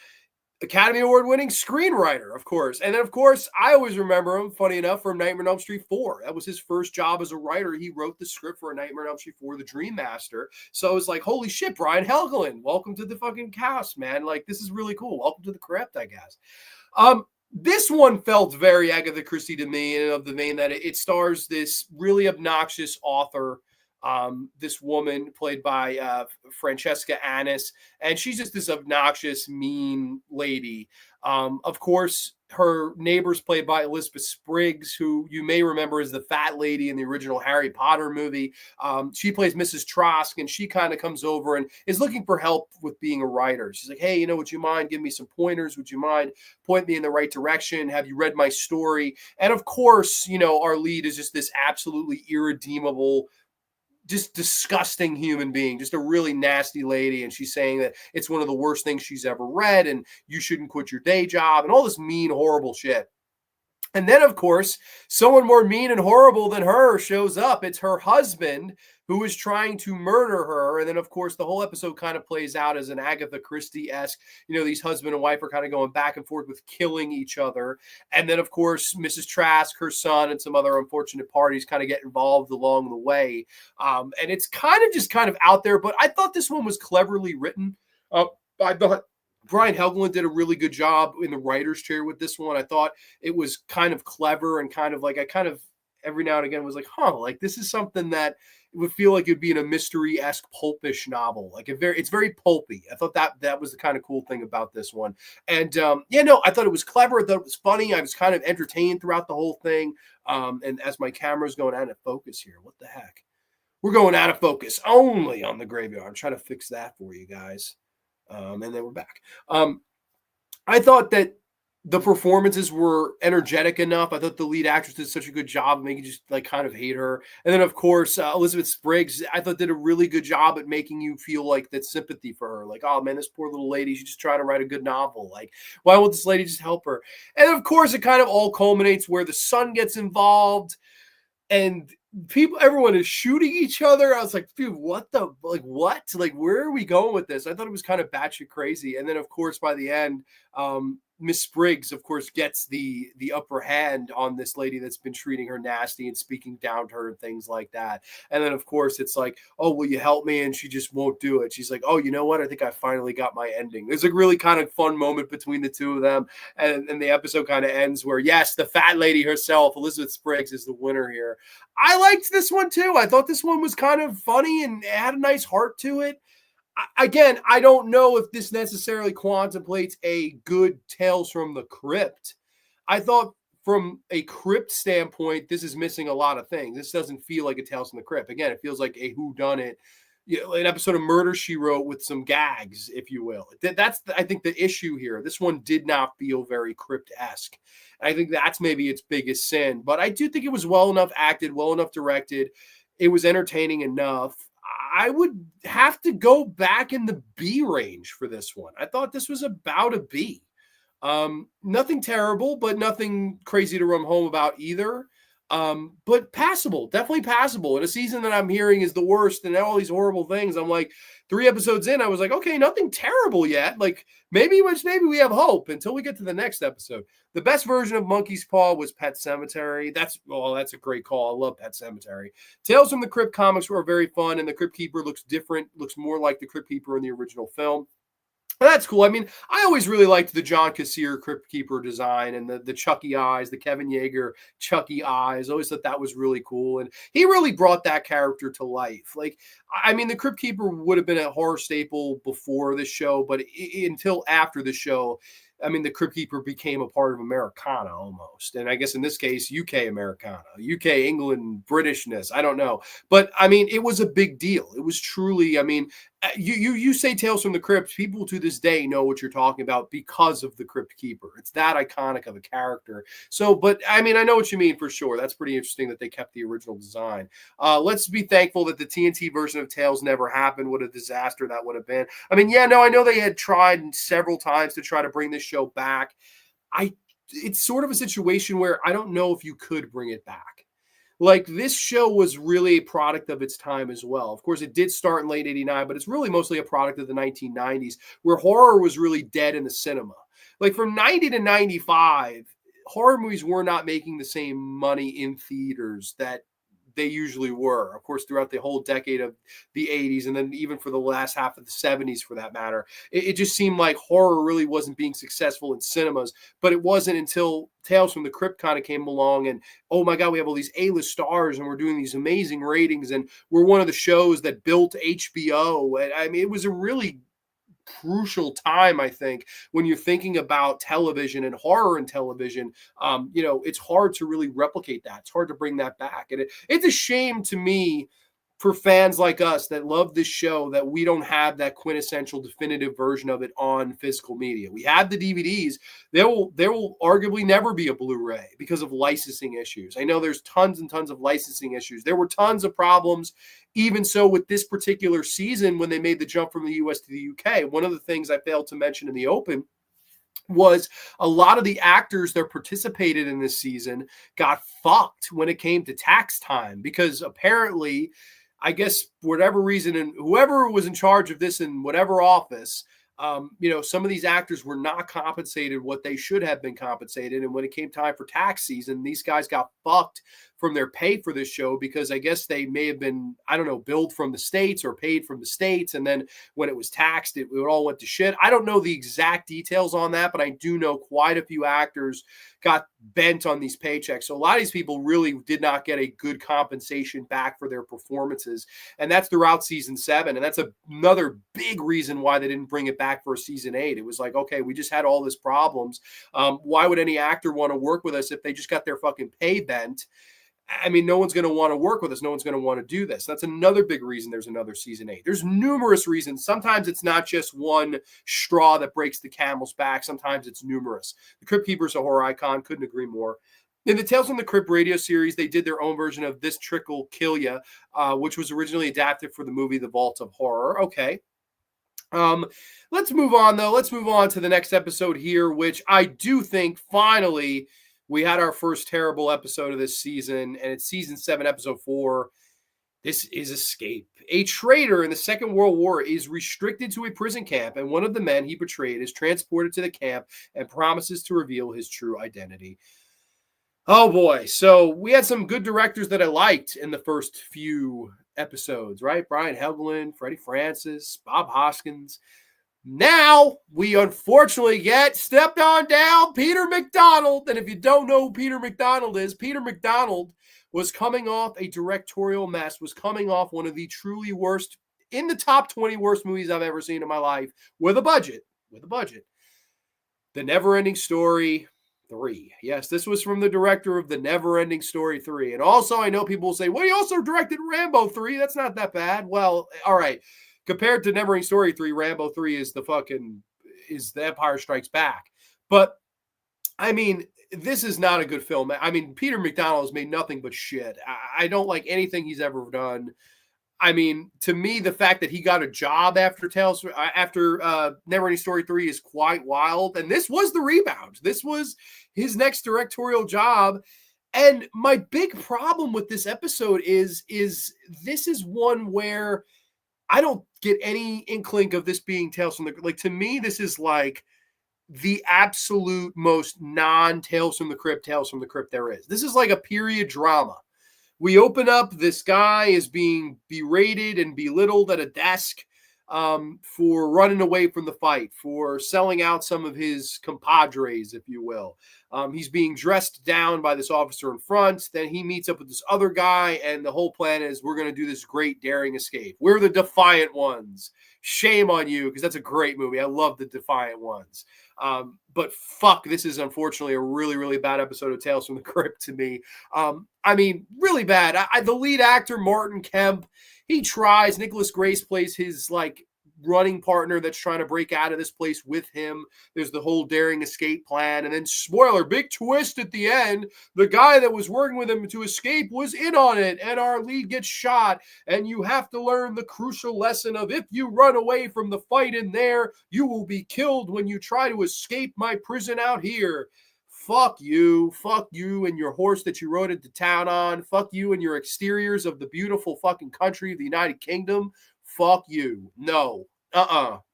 Academy Award winning screenwriter, of course. And then, of course, I always remember him, funny enough, from Nightmare on Elm Street 4. That was his first job as a writer. He wrote the script for A Nightmare on Elm Street 4, The Dream Master. So I was like, holy shit, Brian Helgeland, welcome to the fucking cast, man. Like, this is really cool. Welcome to the Crypt, I guess. This one felt very Agatha Christie to me, and of the vein that it stars this really obnoxious author, this woman played by Francesca Annis, and she's just this obnoxious, mean lady. Of course, her neighbor's played by Elizabeth Spriggs, who you may remember as the fat lady in the original Harry Potter movie. She plays Mrs. Trask, and she kind of comes over and is looking for help with being a writer. She's like, hey, would you mind giving me some pointers? Would you mind point me in the right direction? Have you read my story? And of course, our lead is just this absolutely irredeemable, just disgusting human being, just a really nasty lady. And she's saying that it's one of the worst things she's ever read, and you shouldn't quit your day job, and all this mean, horrible shit. And then, of course, someone more mean and horrible than her shows up. It's her husband, who is trying to murder her. And then, of course, the whole episode kind of plays out as an Agatha Christie-esque. These husband and wife are kind of going back and forth with killing each other. And then, of course, Mrs. Trask, her son, and some other unfortunate parties kind of get involved along the way. And it's kind of out there. But I thought this one was cleverly written. I thought Brian Helgeland did a really good job in the writer's chair with this one. I thought it was kind of clever and kind of like, I kind of every now and again was like, like this is something that it would feel like it'd be in a mystery-esque pulpish novel. Like it's very pulpy. I thought that was the kind of cool thing about this one. And I thought it was clever. I thought it was funny. I was kind of entertained throughout the whole thing. And as my camera's going out of focus here, what the heck? We're going out of focus only on the graveyard. I'm trying to fix that for you guys. And then we're back. I thought that The performances were energetic enough. I thought the lead actress did such a good job of making you just like kind of hate her. And then of course, Elizabeth Spriggs, I thought did a really good job at making you feel like that sympathy for her. Like, oh man, this poor little lady, she's just trying to write a good novel. Like, why won't this lady just help her? And of course, it kind of all culminates where the son gets involved and everyone is shooting each other. I was like, dude, what the, like, what? Like, where are we going with this? I thought it was kind of batshit crazy. And then, of course, by the end, Miss Spriggs, of course, gets the upper hand on this lady that's been treating her nasty and speaking down to her and things like that. And then, of course, it's like, oh, will you help me? And she just won't do it. She's like, oh, you know what? I think I finally got my ending. There's a really kind of fun moment between the two of them. And the episode kind of ends where, yes, the fat lady herself, Elizabeth Spriggs, is the winner here. I liked this one too. I thought this one was kind of funny and it had a nice heart to it. Again, I don't know if this necessarily contemplates a good Tales from the Crypt. I thought from a Crypt standpoint, this is missing a lot of things. This doesn't feel like a Tales from the Crypt. Again, it feels like a whodunit, an episode of Murder, She Wrote with some gags, if you will. That's, I think, the issue here. This one did not feel very Crypt-esque. I think that's maybe its biggest sin. But I do think it was well enough acted, well enough directed. It was entertaining enough. I would have to go back in the B range for this one. I thought this was about a B. Nothing terrible, but nothing crazy to run home about either. But passable, definitely passable. In a season that I'm hearing is the worst and all these horrible things, I'm like 3 episodes in, I was like, okay, nothing terrible yet. Like maybe we have hope until we get to the next episode. The best version of Monkey's Paw was Pet Sematary. That's a great call. I love Pet Sematary. Tales from the Crypt comics were very fun, and the Crypt Keeper looks different, looks more like the Crypt Keeper in the original film. But that's cool. I mean, I always really liked the John Kassir Crypt Keeper design and the Chucky eyes, the Kevin Yeager Chucky eyes. I always thought that was really cool. And he really brought that character to life. Like, I mean, the Crypt Keeper would have been a horror staple before the show, but until after the show, I mean, the Crypt Keeper became a part of Americana almost. And I guess in this case, UK Americana, UK England Britishness. I don't know. But I mean, it was a big deal. It was truly, I mean, you say Tales from the Crypt, people to this day know what you're talking about because of the Crypt Keeper. It's that iconic of a character. So, but I mean, I know what you mean for sure. That's pretty interesting that they kept the original design. Let's be thankful that the TNT version of Tales never happened. What a disaster that would have been. I mean, yeah, no, I know they had tried several times to try to bring this show back. It's sort of a situation where I don't know if you could bring it back. Like, this show was really a product of its time as well. Of course, it did start in late 89, but it's really mostly a product of the 1990s where horror was really dead in the cinema. Like, from 90 to 95, horror movies were not making the same money in theaters that they usually were. Of course, throughout the whole decade of the 80s, and then even for the last half of the 70s, for that matter, it just seemed like horror really wasn't being successful in cinemas. But it wasn't until Tales from the Crypt kind of came along, and oh my God, we have all these A-list stars, and we're doing these amazing ratings, and we're one of the shows that built HBO. And I mean, it was a really crucial time, I think, when you're thinking about television and horror and television. It's hard to really replicate that. It's hard to bring that back. And it's a shame to me for fans like us that love this show that we don't have that quintessential definitive version of it on physical media. We have the DVDs. There will arguably never be a Blu-ray because of licensing issues. I know there's tons and tons of licensing issues. There were tons of problems even so with this particular season when they made the jump from the US to the UK. One of the things I failed to mention in the open was a lot of the actors that participated in this season got fucked when it came to tax time, because apparently, I guess, for whatever reason, and whoever was in charge of this in whatever office, some of these actors were not compensated what they should have been compensated. And when it came time for tax season, these guys got fucked from their pay for this show because I guess they may have been, I don't know, billed from the States or paid from the States. And then when it was taxed, it all went to shit. I don't know the exact details on that, but I do know quite a few actors got bent on these paychecks. So a lot of these people really did not get a good compensation back for their performances. And that's throughout season 7. And that's another big reason why they didn't bring it back for season 8. It was like, okay, we just had all these problems. Why would any actor want to work with us if they just got their fucking pay bent? I mean, no one's going to want to work with us. No one's going to want to do this. That's another big reason there's another season 8. There's numerous reasons. Sometimes it's not just one straw that breaks the camel's back. Sometimes it's numerous. The Crypt Keeper's a horror icon. Couldn't agree more. In the Tales from the Crypt radio series, they did their own version of This Trick'll Kill Ya, which was originally adapted for the movie The Vault of Horror. Okay. Let's move on, though. Let's move on to the next episode here, which I do think finally we had our first terrible episode of this season, and it's season 7, episode 4. This is Escape. A traitor in the Second World War is restricted to a prison camp, and one of the men he betrayed is transported to the camp and promises to reveal his true identity. Oh boy. So we had some good directors that I liked in the first few episodes, right? Brian Helgeland, Freddie Francis, Bob Hoskins. Now we unfortunately get stepped on down Peter McDonald. And if you don't know who Peter McDonald is, Peter McDonald was coming off a directorial mess, was coming off one of the truly worst, in the top 20 worst movies I've ever seen in my life, with a budget. The Never-Ending Story 3. Yes, this was from the director of The Never-Ending Story 3. And also, I know people will say, well, he also directed Rambo 3. That's not that bad. Well, all right. Compared to Never-Ending Story 3, Rambo 3 is The Empire Strikes Back. But, I mean, this is not a good film. I mean, Peter McDonald has made nothing but shit. I don't like anything he's ever done. I mean, to me, the fact that he got a job after Never-Ending Story 3 is quite wild. And this was the rebound. This was his next directorial job. And my big problem with this episode is this is one where I don't get any inkling of this being Tales from the Crypt. Like, to me, this is like the absolute most non-Tales from the Crypt there is. This is like a period drama. We open up, this guy is being berated and belittled at a desk for running away from the fight, for selling out some of his compadres, if you will. He's being dressed down by this officer in front. Then he meets up with this other guy, and the whole plan is we're going to do this great daring escape. We're the Defiant Ones. Shame on you, because that's a great movie. I love the Defiant Ones. But fuck, this is unfortunately a really, really bad episode of Tales from the Crypt to me. I mean, really bad. The lead actor, Martin Kemp, he tries. Nicholas Grace plays his like running partner that's trying to break out of this place with him. There's the whole daring escape plan. And then, spoiler, big twist at the end. The guy that was working with him to escape was in on it. And our lead gets shot. And you have to learn the crucial lesson of if you run away from the fight in there, you will be killed when you try to escape my prison out here. Fuck you and your horse that you rode into town on. Fuck you and your exteriors of the beautiful fucking country of the United Kingdom. Fuck you. No.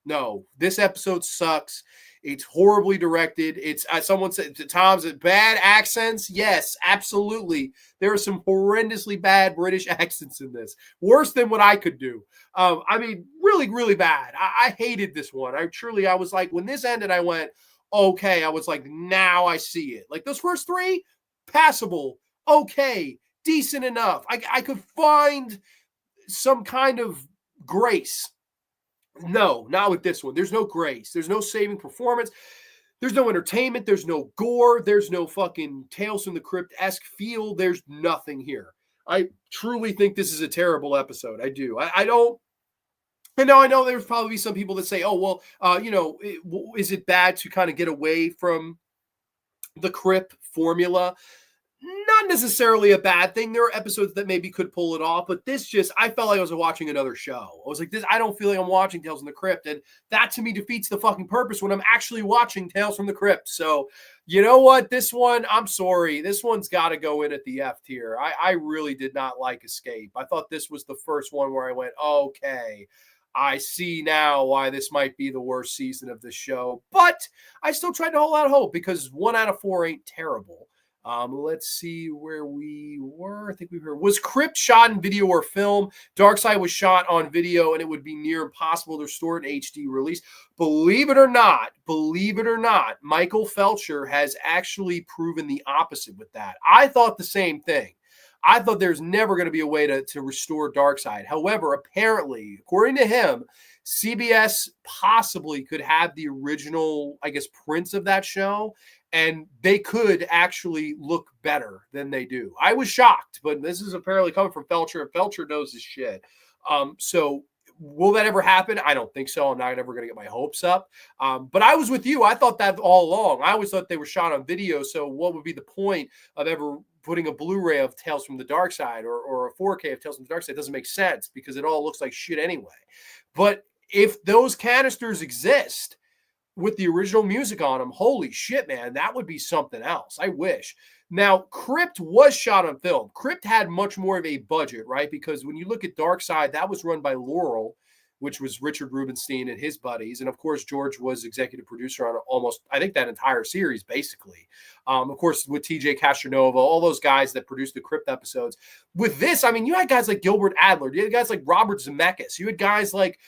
No. This episode sucks. It's horribly directed. It's someone said to Tom's bad accents. Yes, absolutely. There are some horrendously bad British accents in this. Worse than what I could do. I mean, really, really bad. I hated this one. I was like, when this ended, I went, okay. I was like, now I see it. Like those first 3, passable, okay, decent enough. I could find some kind of grace. No, not with this one. There's no grace. There's no saving performance. There's no entertainment. There's no gore. There's no fucking Tales from the Crypt-esque feel. There's nothing here. I truly think this is a terrible episode. I do. I don't. And now I know there's probably some people that say, oh, well, is it bad to kind of get away from the Crypt formula? Not necessarily a bad thing. There are episodes that maybe could pull it off, but I felt like I was watching another show. I was like, I don't feel like I'm watching Tales from the Crypt, and that to me defeats the fucking purpose when I'm actually watching Tales from the Crypt. So, you know what? This one, I'm sorry. This one's got to go in at the F tier. I really did not like Escape. I thought this was the first one where I went, okay, I see now why this might be the worst season of the show, but I still tried to hold out hope because 1 out of 4 ain't terrible. Let's see where we were. I think we were. Was Crypt shot in video or film? Darkside was shot on video, and it would be near impossible to restore an HD release. Believe it or not, Michael Felcher has actually proven the opposite with that. I thought the same thing. I thought there's never going to be a way to restore Darkside. However, apparently, according to him, CBS possibly could have the original, I guess, prints of that show and they could actually look better than they do. I was shocked, but this is apparently coming from Felcher, and Felcher knows his shit. So will that ever happen? I don't think so. I'm not ever going to get my hopes up. But I was with you. I thought that all along. I always thought they were shot on video. So what would be the point of ever putting a Blu-ray of Tales from the Dark Side or a 4K of Tales from the Dark Side? It doesn't make sense because it all looks like shit anyway. But if those canisters exist with the original music on them, holy shit, man, that would be something else. I wish. Now, Crypt was shot on film. Crypt had much more of a budget, right? Because when you look at Dark Side, that was run by Laurel, which was Richard Rubenstein and his buddies. And of course, George was executive producer on almost, I think, that entire series, basically. Of course, with TJ Castronova, all those guys that produced the Crypt episodes. With this, I mean, you had guys like Gilbert Adler. You had guys like Robert Zemeckis. You had guys like,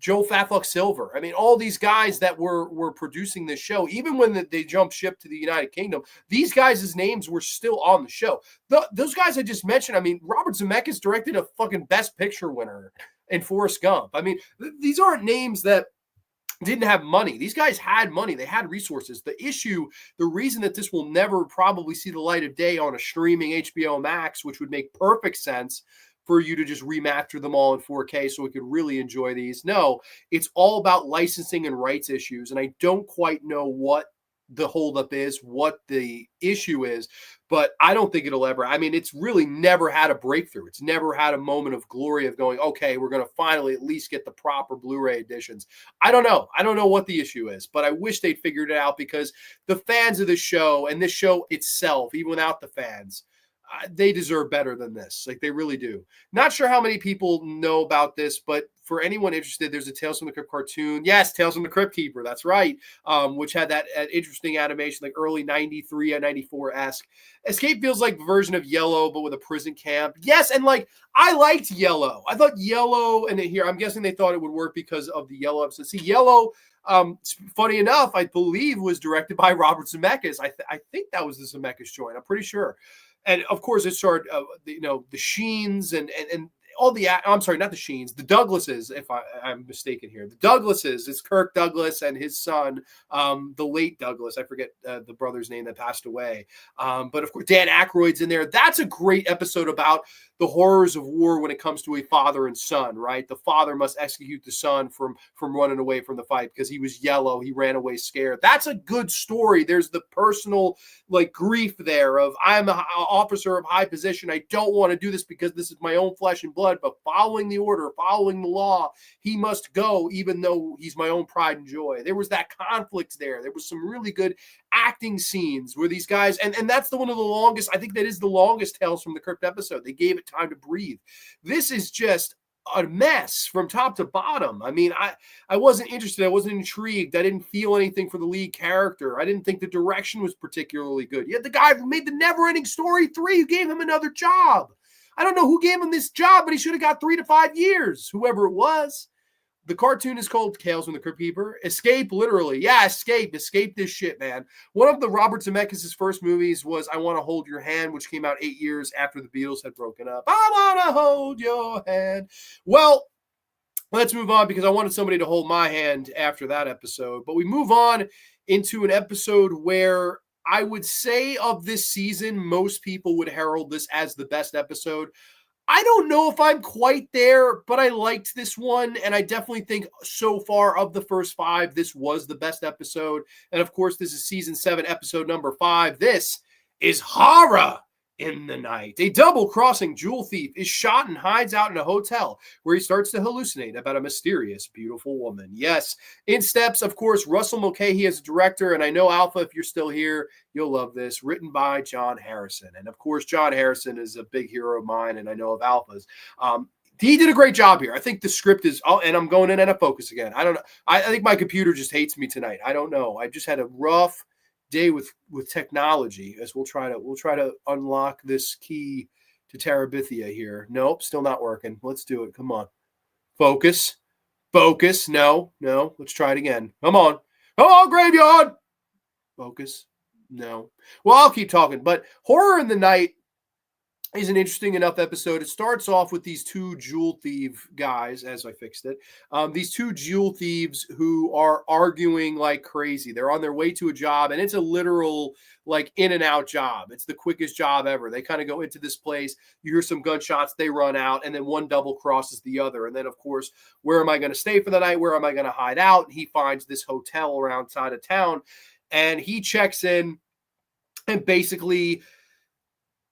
Joe Fatluck Silver. I mean, all these guys that were producing this show, even when they jumped ship to the United Kingdom, these guys' names were still on the show. Those guys I just mentioned, I mean, Robert Zemeckis directed a fucking Best Picture winner in Forrest Gump. I mean, these aren't names that didn't have money. These guys had money. They had resources. The reason that this will never probably see the light of day on a streaming HBO Max, which would make perfect sense for you to just remaster them all in 4K so we could really enjoy these. No, it's all about licensing and rights issues. And I don't quite know what the holdup is, what the issue is, but I don't think it'll ever. I mean, it's really never had a breakthrough. It's never had a moment of glory of going, okay, we're going to finally at least get the proper Blu-ray editions. I don't know. I don't know what the issue is, but I wish they'd figured it out because the fans of this show and this show itself, even without the fans, they deserve better than this. Like, they really do. Not sure how many people know about this, but for anyone interested, there's a Tales from the Crypt cartoon. Yes, Tales from the Crypt Keeper. That's right. Which had that interesting animation, like early 93 and 94-esque. Escape feels like a version of Yellow, but with a prison camp. Yes, and like, I liked Yellow. I thought Yellow, and here, I'm guessing they thought it would work because of the Yellow episode. See, Yellow, funny enough, I believe was directed by Robert Zemeckis. I think that was the Zemeckis joint. I'm pretty sure. And of course, it started, the Sheens and all the, I'm sorry, not the Sheens, the Douglases, if I'm mistaken here. The Douglases, it's Kirk Douglas and his son, the late Douglas. I forget the brother's name that passed away. But of course, Dan Aykroyd's in there. That's a great episode about the horrors of war when it comes to a father and son, right? The father must execute the son from running away from the fight because he was yellow. He ran away scared. That's a good story. There's the personal like grief there of I'm an officer of high position. I don't want to do this because this is my own flesh and blood, but following the order, following the law, he must go even though he's my own pride and joy. There was that conflict there. There was some really good acting scenes where these guys, and that's one of the longest, I think that is the longest Tales from the Crypt episode. They gave it time to breathe. This is just a mess from top to bottom. I mean, I wasn't interested. I wasn't intrigued. I didn't feel anything for the lead character. I didn't think the direction was particularly good. You had the guy who made the Never-Ending Story 3 who gave him another job. I don't know who gave him this job, but he should have got 3 to 5 years, whoever it was. The cartoon is called Tales from the Crypt Keeper. Escape, literally. Yeah, escape this shit, man. One of the Robert Zemeckis' first movies was I Want to Hold Your Hand, which came out 8 years after the Beatles had broken up. I want to hold your hand. Well, let's move on because I wanted somebody to hold my hand after that episode. But we move on into an episode where I would say of this season, most people would herald this as the best episode. I don't know if I'm quite there, but I liked this one, and I definitely think so far of the first 5, this was the best episode. And of course, this is season 7, episode number 5. This is Horror in the Night. A double-crossing jewel thief is shot and hides out in a hotel where he starts to hallucinate about a mysterious, beautiful woman. Yes, in steps, of course, Russell Mulcahy as director, and I know, Alpha, if you're still here, you'll love this, written by John Harrison. And of course, John Harrison is a big hero of mine, and I know of Alpha's. He did a great job here. I think the script is, and I'm going in out of focus again. I don't know. I think my computer just hates me tonight. I don't know. I just had a rough day with technology, as we'll try to unlock this key to Terabithia here. Nope, still not working. Let's do it. Come on. Focus. No. Let's try it again. Come on, Graveyard. Focus. No. Well, I'll keep talking. But Horror in the Night is an interesting enough episode. It starts off with these two jewel thief guys, as I fixed it. These two jewel thieves who are arguing like crazy. They're on their way to a job, and it's a literal like in and out job. It's the quickest job ever. They kind of go into this place. You hear some gunshots, they run out, and then one double crosses the other. And then, of course, where am I going to stay for the night? Where am I going to hide out? And he finds this hotel around side of town, and he checks in, and basically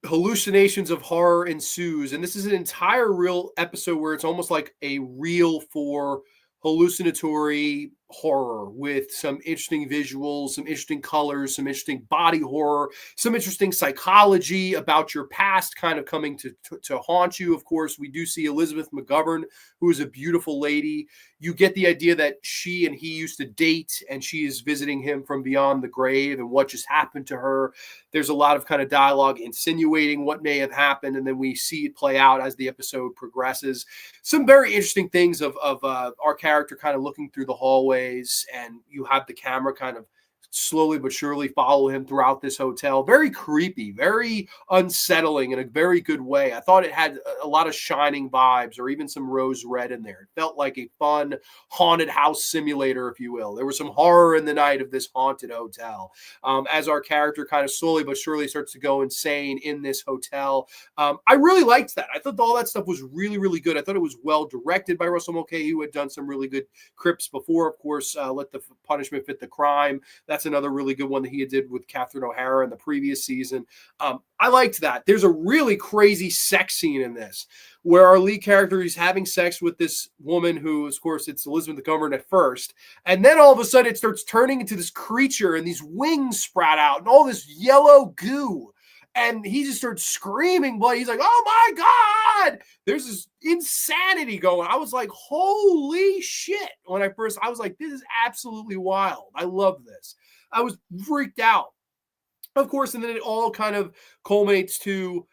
hallucinations of horror ensues. And this is an entire real episode where it's almost like a reel for hallucinatory horror with some interesting visuals, some interesting colors, some interesting body horror, some interesting psychology about your past kind of coming to haunt you. Of course, we do see Elizabeth McGovern, who is a beautiful lady. You get the idea that she and he used to date, and she is visiting him from beyond the grave and what just happened to her. There's a lot of kind of dialogue insinuating what may have happened, and then we see it play out as the episode progresses. Some very interesting things of our character kind of looking through the hallways, and you have the camera kind of slowly but surely follow him throughout this hotel. Very creepy, very unsettling in a very good way. I thought it had a lot of Shining vibes, or even some Rose Red in there. It felt like a fun haunted house simulator, if you will. There was some horror in the night of this haunted hotel. As our character kind of slowly but surely starts to go insane in this hotel. I really liked that. I thought all that stuff was really, really good. I thought it was well directed by Russell Mulcahy, who had done some really good Crypts before. Of course, Let the Punishment Fit the Crime. That's another really good one that he did with Catherine O'Hara in the previous season. I liked that. There's a really crazy sex scene in this where our lead character is having sex with this woman who, of course, it's Elizabeth McGovern at first. And then all of a sudden it starts turning into this creature, and these wings sprout out and all this yellow goo. And he just starts screaming blood. He's like, oh my God, there's this insanity going. I was like, holy shit. When I was like, this is absolutely wild. I love this. I was freaked out. Of course, and then it all kind of culminates to,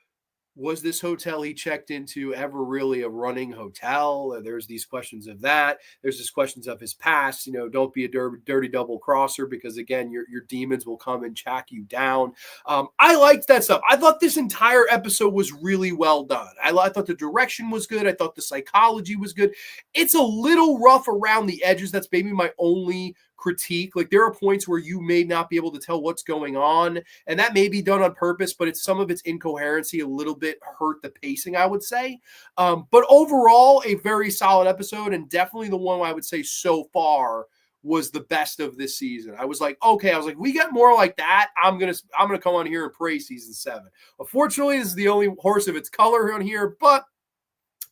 was this hotel he checked into ever really a running hotel? There's these questions of that. There's these questions of his past. You know, don't be a dirty double crosser, because again, your demons will come and track you down. I liked that stuff. I thought this entire episode was really well done. I thought the direction was good. I thought the psychology was good. It's a little rough around the edges. That's maybe my only critique. Like, there are points where you may not be able to tell what's going on, and that may be done on purpose, but it's some of its incoherency a little bit hurt the pacing, I would say. But overall, a very solid episode, and definitely the one I would say so far was the best of this season. I was like, we get more like that, I'm gonna come on here and praise season 7. Unfortunately, this is the only horse of its color on here, but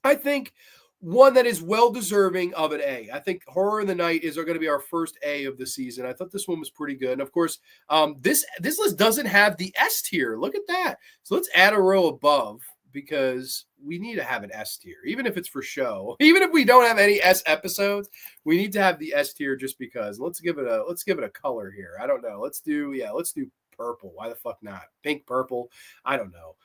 I think one that is well deserving of an A. I think Horror in the Night is going to be our first A of the season. I thought this one was pretty good. And of course, this list doesn't have the S tier. Look at that. So let's add a row above, because we need to have an S tier, even if it's for show. Even if we don't have any S episodes, we need to have the S tier just because. Let's give it a color here. I don't know. Let's do purple. Why the fuck not? Pink, purple. I don't know.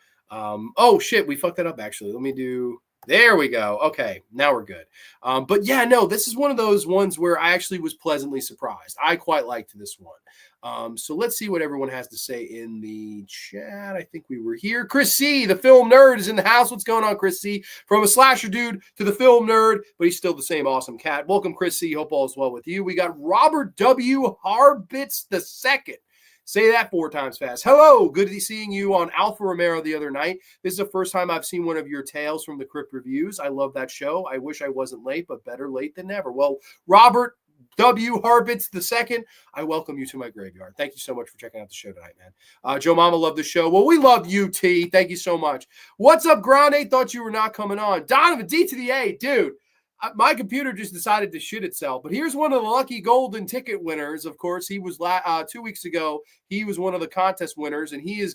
Oh shit, we fucked that up actually. Let me do. There we go. Okay, now we're good. But yeah, no, this is one of those ones where I actually was pleasantly surprised. I quite liked this one. So let's see what everyone has to say in the chat. I think we were here. Chris C., the film nerd, is in the house. What's going on, Chris C.? From a slasher dude to the film nerd, but he's still the same awesome cat. Welcome, Chris C. Hope all is well with you. We got Robert W. Harbitz II. Say that 4 times fast. Hello, good to be seeing you on Alpha Romero the other night. This is the first time I've seen one of your tales from the Crypt reviews. I love that show. I wish I wasn't late, but better late than never. Well, Robert W. Harbitz II, I welcome you to my graveyard. Thank you so much for checking out the show tonight, man. Joe Mama loved the show. Well, we love you, T. Thank you so much. What's up, Grande? Thought you were not coming on. Donovan, D to the A, dude. My computer just decided to shit itself, but here's one of the lucky golden ticket winners. Of course, he was 2 weeks ago. He was one of the contest winners, and he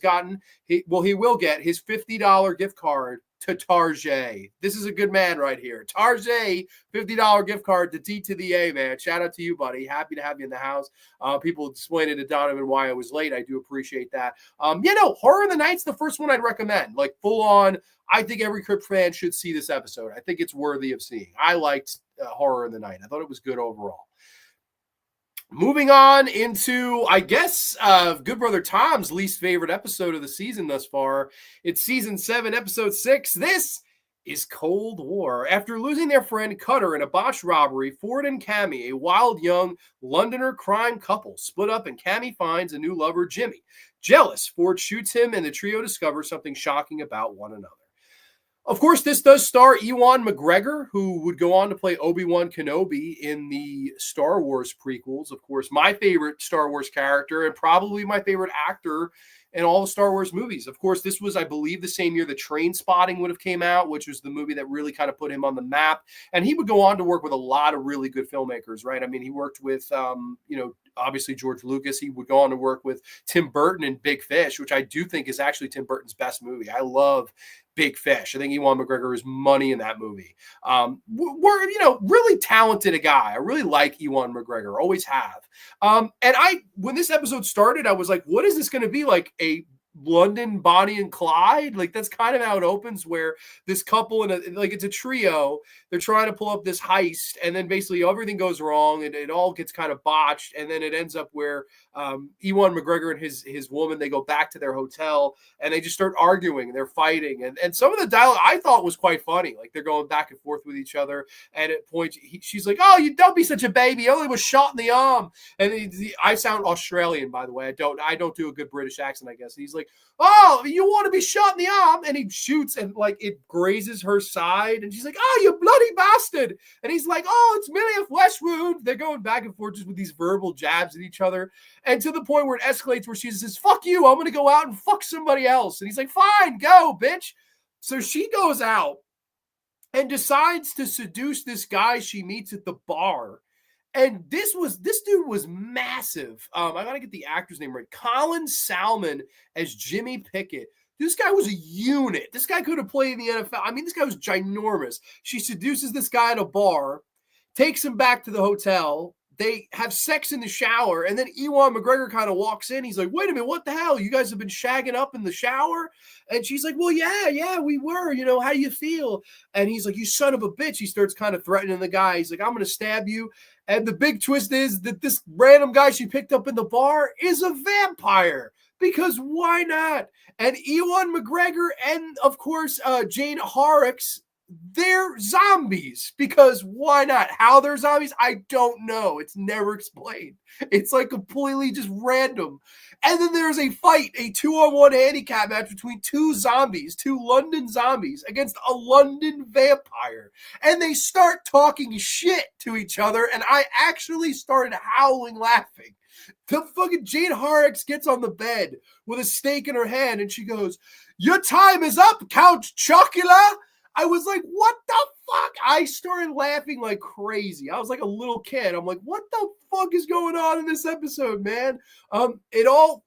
will get his $50 gift card to Tarjay. This is a good man right here. Tarjay, $50 gift card to T to the A, man. Shout out to you, buddy. Happy to have you in the house. People explaining to Donovan why I was late. I do appreciate that. Horror in the Night's the first one I'd recommend. Like, full on. I think every Crypt fan should see this episode. I think it's worthy of seeing. I liked Horror in the Night. I thought it was good overall. Moving on into, I guess, Good Brother Tom's least favorite episode of the season thus far. It's season 7, episode 6. This is Cold War. After losing their friend Cutter in a botched robbery, Ford and Cammy, a wild young Londoner crime couple, split up and Cammy finds a new lover, Jimmy. Jealous, Ford shoots him and the trio discovers something shocking about one another. Of course, this does star Ewan McGregor, who would go on to play Obi-Wan Kenobi in the Star Wars prequels. Of course, my favorite Star Wars character and probably my favorite actor in all the Star Wars movies. Of course, this was, I believe, the same year the Train Spotting would have came out, which was the movie that really kind of put him on the map. And he would go on to work with a lot of really good filmmakers, right? I mean, he worked with, obviously George Lucas. He would go on to work with Tim Burton in Big Fish, which I do think is actually Tim Burton's best movie. I love Big Fish. I think Ewan McGregor is money in that movie. We're, really talented a guy. I really like Ewan McGregor, always have. And when this episode started, I was like, what is this going to be, like a London Bonnie and Clyde? Like, that's kind of how it opens, where this couple it's a trio. They're trying to pull up this heist, and then basically everything goes wrong, and it all gets kind of botched, and then it ends up where Ewan McGregor and his woman, they go back to their hotel, and they just start arguing, and they're fighting, and some of the dialogue I thought was quite funny. Like, they're going back and forth with each other, and at points she's like, "Oh, you don't be such a baby. I only was shot in the arm." And I sound Australian, by the way. I don't do a good British accent, I guess. And he's like, "Oh, you want to be shot in the arm?" And he shoots, and like it grazes her side, and she's like, "Oh, you bloody bastard!" And he's like, "Oh, it's merely a flesh wound." They're going back and forth just with these verbal jabs at each other, and to the point where it escalates, where she says, "Fuck you! I'm gonna go out and fuck somebody else." And he's like, "Fine, go, bitch." So she goes out and decides to seduce this guy she meets at the bar. And this dude was massive. I gotta get the actor's name right. Colin Salmon as Jimmy Pickett. This guy was a unit. This guy could have played in the NFL. I mean, this guy was ginormous. She seduces this guy at a bar, takes him back to the hotel. They have sex in the shower, and then Ewan McGregor kind of walks in. He's like, "Wait a minute, what the hell? You guys have been shagging up in the shower?" And she's like, "Well, yeah, we were. How do you feel?" And he's like, "You son of a bitch." He starts kind of threatening the guy. He's like, "I'm going to stab you." And the big twist is that this random guy she picked up in the bar is a vampire, because why not? And Ewan McGregor and, of course, Jane Horrocks, they're zombies, because why not? How they're zombies, I don't know. It's never explained. It's like completely just random. And then there's a fight, a 2-on-1 handicap match between two London zombies against a London vampire. And they start talking shit to each other, and I actually started howling laughing. The fucking Jane Horrocks gets on the bed with a steak in her hand, and she goes, "Your time is up, Count Chocula." I was like, what the fuck? I started laughing like crazy. I was like a little kid. I'm like, what the fuck is going on in this episode, man? All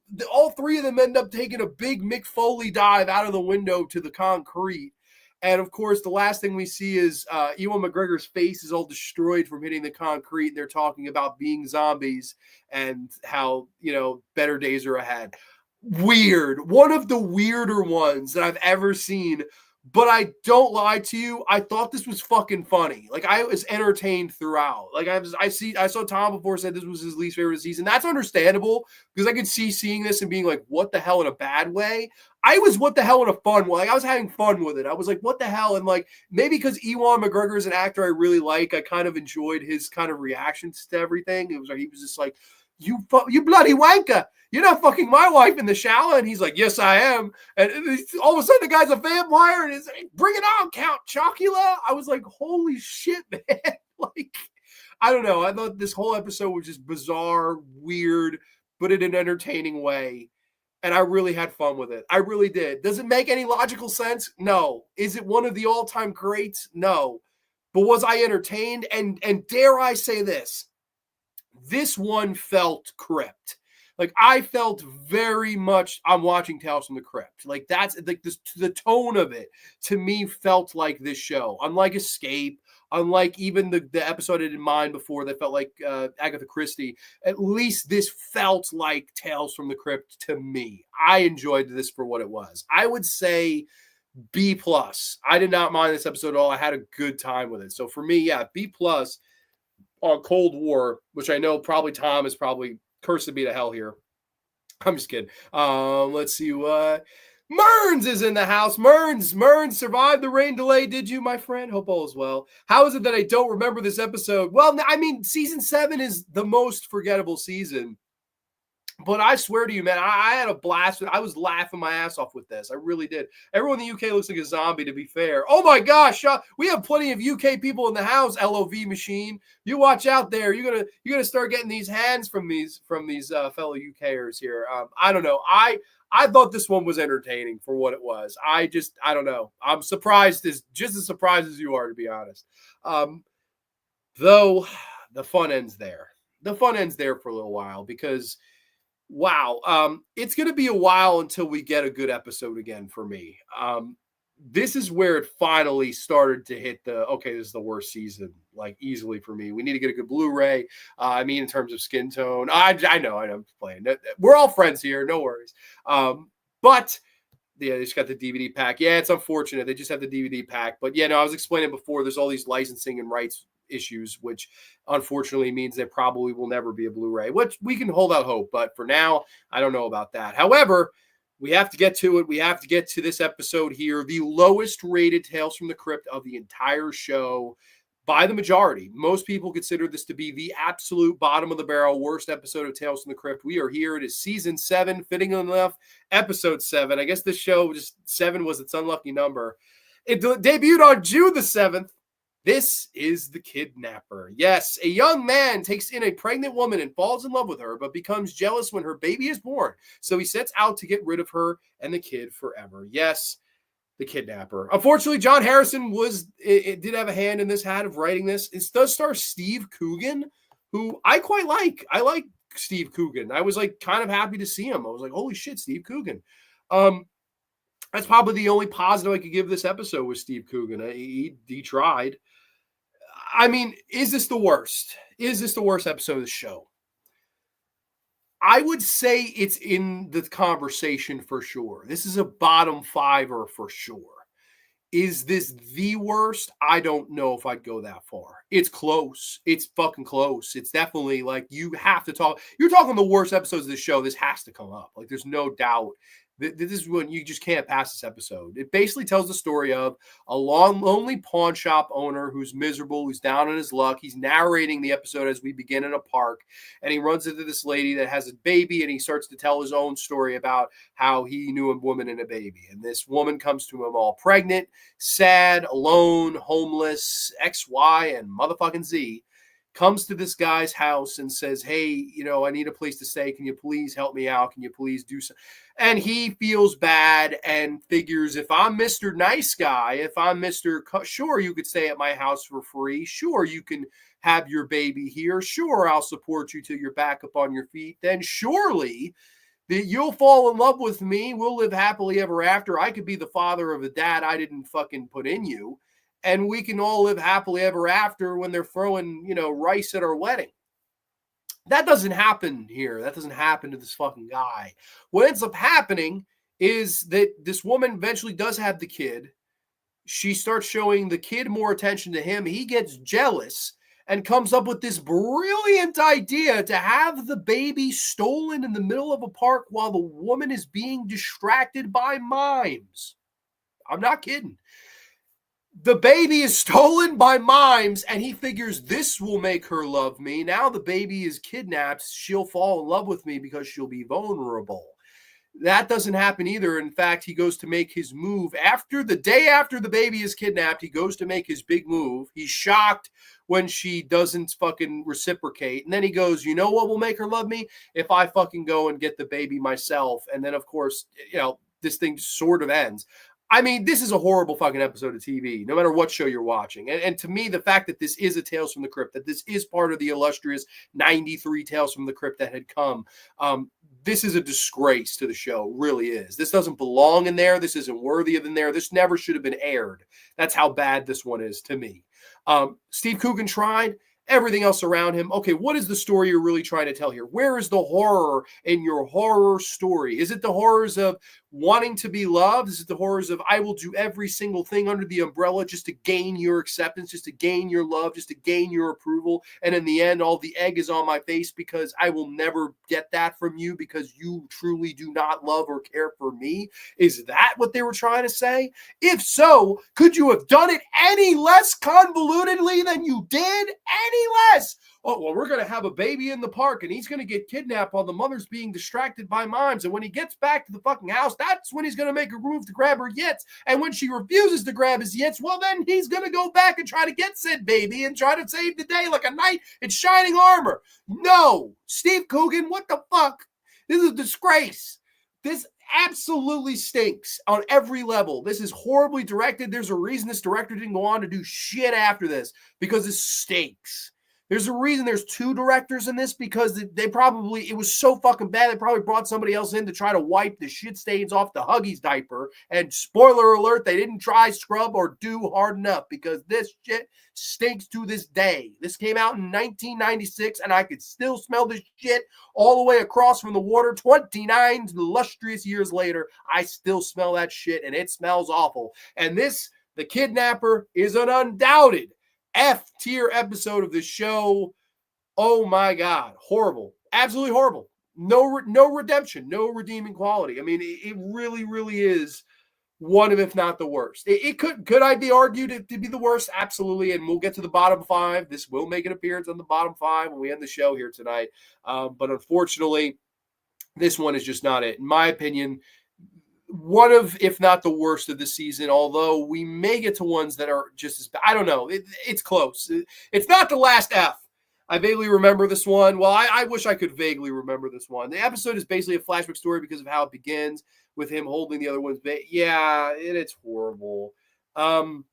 three of them end up taking a big Mick Foley dive out of the window to the concrete. And of course, the last thing we see is Ewan McGregor's face is all destroyed from hitting the concrete. They're talking about being zombies and how, better days are ahead. Weird. One of the weirder ones that I've ever seen. But I don't lie to you, I thought this was fucking funny. Like, I was entertained throughout. Like, I saw Tom before said this was his least favorite season. That's understandable, because I could see seeing this and being like, what the hell, in a bad way. I was what the hell in a fun way. Like, I was having fun with it. I was like, what the hell? And like, maybe because Ewan McGregor is an actor I really like, I kind of enjoyed his kind of reactions to everything. It was like, he was just like, you bloody wanker. You're not fucking my wife in the shower. And he's like, yes, I am. And all of a sudden the guy's a vampire, and he's like, bring it on, Count Chocula. I was like, holy shit, man. Like, I don't know. I thought this whole episode was just bizarre, weird, but in an entertaining way. And I really had fun with it. I really did. Does it make any logical sense? No. Is it one of the all-time greats? No. But was I entertained? And dare I say this? This one felt Crypt. Like, I felt very much I'm watching Tales from the Crypt. Like, that's like this, the tone of it to me felt like this show. Unlike Escape, unlike even the episode I did in mind before that felt like Agatha Christie, at least this felt like Tales from the Crypt to me. I enjoyed this for what it was. I would say B+. I did not mind this episode at all. I had a good time with it. So for me, yeah, B+. on Cold War, which I know probably Tom is probably cursed to be to hell here. I'm just kidding. Let's see what. Mearns is in the house. Mearns survived the rain delay. Did you, my friend? Hope all is well. How is it that I don't remember this episode? Well, I mean, season 7 is the most forgettable season. But I swear to you, man, I had a blast. I was laughing my ass off with this. I really did. Everyone in the UK looks like a zombie, to be fair. Oh my gosh, we have plenty of UK people in the house. LOV machine, you watch out there. You're gonna start getting these hands from these fellow UKers here. I don't know. I thought this one was entertaining for what it was. I don't know. I'm surprised, just as surprised as you are, to be honest. Though the fun ends there. The fun ends there for a little while because. Wow. It's going to be a while until we get a good episode again for me. This is where it finally started to hit okay, this is the worst season, like easily for me. We need to get a good Blu-ray. I mean, in terms of skin tone, I know I'm playing. We're all friends here. No worries. But yeah, they just got the DVD pack. Yeah, it's unfortunate. They just have the DVD pack. But yeah, no, I was explaining before, there's all these licensing and rights issues, which unfortunately means there probably will never be a Blu-ray, which we can hold out hope. But for now, I don't know about that. However, we have to get to it. We have to get to this episode here, the lowest rated Tales from the Crypt of the entire show by the majority. Most people consider this to be the absolute bottom of the barrel worst episode of Tales from the Crypt. We are here. It is season 7, fitting enough, episode 7. I guess this show, just 7 was its unlucky number. It debuted on June the 7th. This is The Kidnapper. Yes, a young man takes in a pregnant woman and falls in love with her, but becomes jealous when her baby is born. So he sets out to get rid of her and the kid forever. Yes, The Kidnapper. Unfortunately, John Harrison did have a hand in this, hat of writing this. It does star Steve Coogan, who I quite like. I like Steve Coogan. I was like kind of happy to see him. I was like, holy shit, Steve Coogan. That's probably the only positive I could give this episode was Steve Coogan. He tried. I mean, is this the worst? Is this the worst episode of the show? I would say it's in the conversation for sure. This is a bottom fiver for sure. Is this the worst? I don't know if I'd go that far. It's close. It's fucking close. It's definitely like you have to talk. You're talking the worst episodes of the show. This has to come up. Like there's no doubt. This is when you just can't pass this episode. It basically tells the story of a lonely pawn shop owner who's miserable, who's down on his luck. He's narrating the episode as we begin in a park, and he runs into this lady that has a baby, and he starts to tell his own story about how he knew a woman and a baby. And this woman comes to him all pregnant, sad, alone, homeless, X, Y, and motherfucking Z. Comes to this guy's house and says, hey, I need a place to stay. Can you please help me out? Can you please do so? And he feels bad and figures, if I'm Mr. Nice Guy, if I'm Mr. Sure, you could stay at my house for free. Sure, you can have your baby here. Sure, I'll support you till you're back up on your feet. Then surely that you'll fall in love with me. We'll live happily ever after. I could be the father of a dad I didn't fucking put in you. And we can all live happily ever after when they're throwing, rice at our wedding. That doesn't happen here. That doesn't happen to this fucking guy. What ends up happening is that this woman eventually does have the kid. She starts showing the kid more attention to him. He gets jealous and comes up with this brilliant idea to have the baby stolen in the middle of a park while the woman is being distracted by mimes. I'm not kidding. The baby is stolen by mimes, and he figures this will make her love me. Now the baby is kidnapped. She'll fall in love with me because she'll be vulnerable. That doesn't happen either. In fact, he goes to make his move the day after the baby is kidnapped. He goes to make his big move. He's shocked when she doesn't fucking reciprocate. And then he goes, you know what will make her love me? If I fucking go and get the baby myself. And then, of course, this thing sort of ends. I mean, this is a horrible fucking episode of TV, no matter what show you're watching. And to me, the fact that this is a Tales from the Crypt, that this is part of the illustrious 93 Tales from the Crypt that had come, this is a disgrace to the show, really is. This doesn't belong in there. This isn't worthy of in there. This never should have been aired. That's how bad this one is to me. Steve Coogan tried. everything else around him. Okay, what is the story you're really trying to tell here? Where is the horror in your horror story? Is it the horrors of wanting to be loved? Is it the horrors of I will do every single thing under the umbrella just to gain your acceptance, just to gain your love, just to gain your approval? And in the end, all the egg is on my face because I will never get that from you because you truly do not love or care for me. Is that what they were trying to say? If so, could you have done it any less convolutedly than you did? Any less? Oh, well, we're going to have a baby in the park and he's going to get kidnapped while the mother's being distracted by moms. And when he gets back to the fucking house, that's when he's going to make a move to grab her yits. And when she refuses to grab his yits, well, then he's going to go back and try to get said baby and try to save the day like a knight in shining armor. No, Steve Coogan, what the fuck? This is a disgrace. This absolutely stinks on every level. This is horribly directed. There's a reason this director didn't go on to do shit after this because it stinks. There's a reason there's two directors in this because it was so fucking bad. They probably brought somebody else in to try to wipe the shit stains off the Huggies diaper. And spoiler alert, they didn't try scrub or do hard enough because this shit stinks to this day. This came out in 1996 and I could still smell this shit all the way across from the water. 29 illustrious years later, I still smell that shit and it smells awful. And this, The Kidnapper, is an undoubted F-tier episode of the show. Oh my God. Horrible. Absolutely horrible. No redemption, no redeeming quality. I mean, it really, really is one of, if not the worst. It could I be argued to be the worst? Absolutely. And we'll get to the bottom five. This will make an appearance on the bottom five when we end the show here tonight. But unfortunately, this one is just not it. In my opinion, one of, if not the worst of the season, although we may get to ones that are just as bad. I don't know. It's close. It's not the last F. I vaguely remember this one. Well, I wish I could vaguely remember this one. The episode is basically a flashback story because of how it begins with him holding the other one's yeah, it's horrible. I know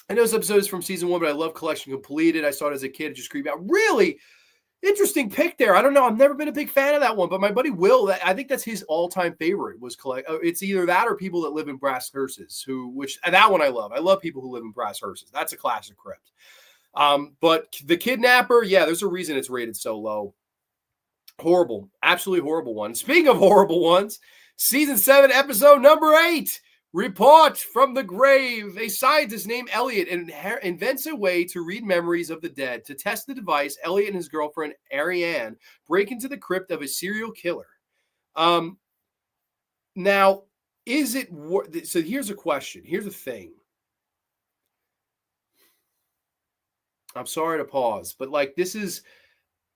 this episode is from season 1, but I love Collection Completed. I saw it as a kid. It just creeped out. Really? Interesting pick there. I don't know. I've never been a big fan of that one, but my buddy Will, I think that's his all-time favorite. Was it's either that or People That Live in Brass Hearses, which that one I love. I love People Who Live in Brass Hearses. That's a classic Crypt. But The Kidnapper, yeah, there's a reason it's rated so low. Horrible, absolutely horrible one. Speaking of horrible ones, season 7, episode number 8. Report from the grave. A scientist named Elliot invents a way to read memories of the dead. To test the device, Elliot and his girlfriend, Ariane, break into the crypt of a serial killer. Now, is it... So here's a question. Here's a thing. I'm sorry to pause, but like this is...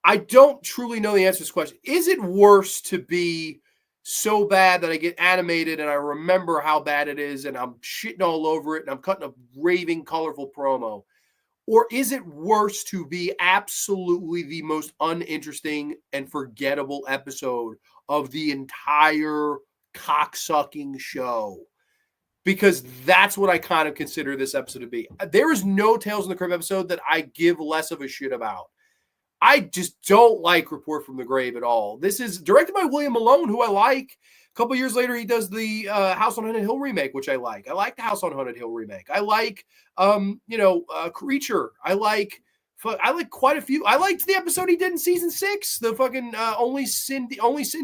I don't truly know the answer to this question. Is it worse to be so bad that I get animated and I remember how bad it is and I'm shitting all over it and I'm cutting a raving colorful promo? Or is it worse to be absolutely the most uninteresting and forgettable episode of the entire cocksucking show? Because that's what I kind of consider this episode to be. There is no Tales from the Crypt episode that I give less of a shit about. I just don't like Report from the Grave at all. This is directed by William Malone, who I like. A couple years later, he does the House on Haunted Hill remake, which I like. I like the House on Haunted Hill remake. I like, Creature. I like quite a few. I liked the episode he did in season 6, the fucking Only Sin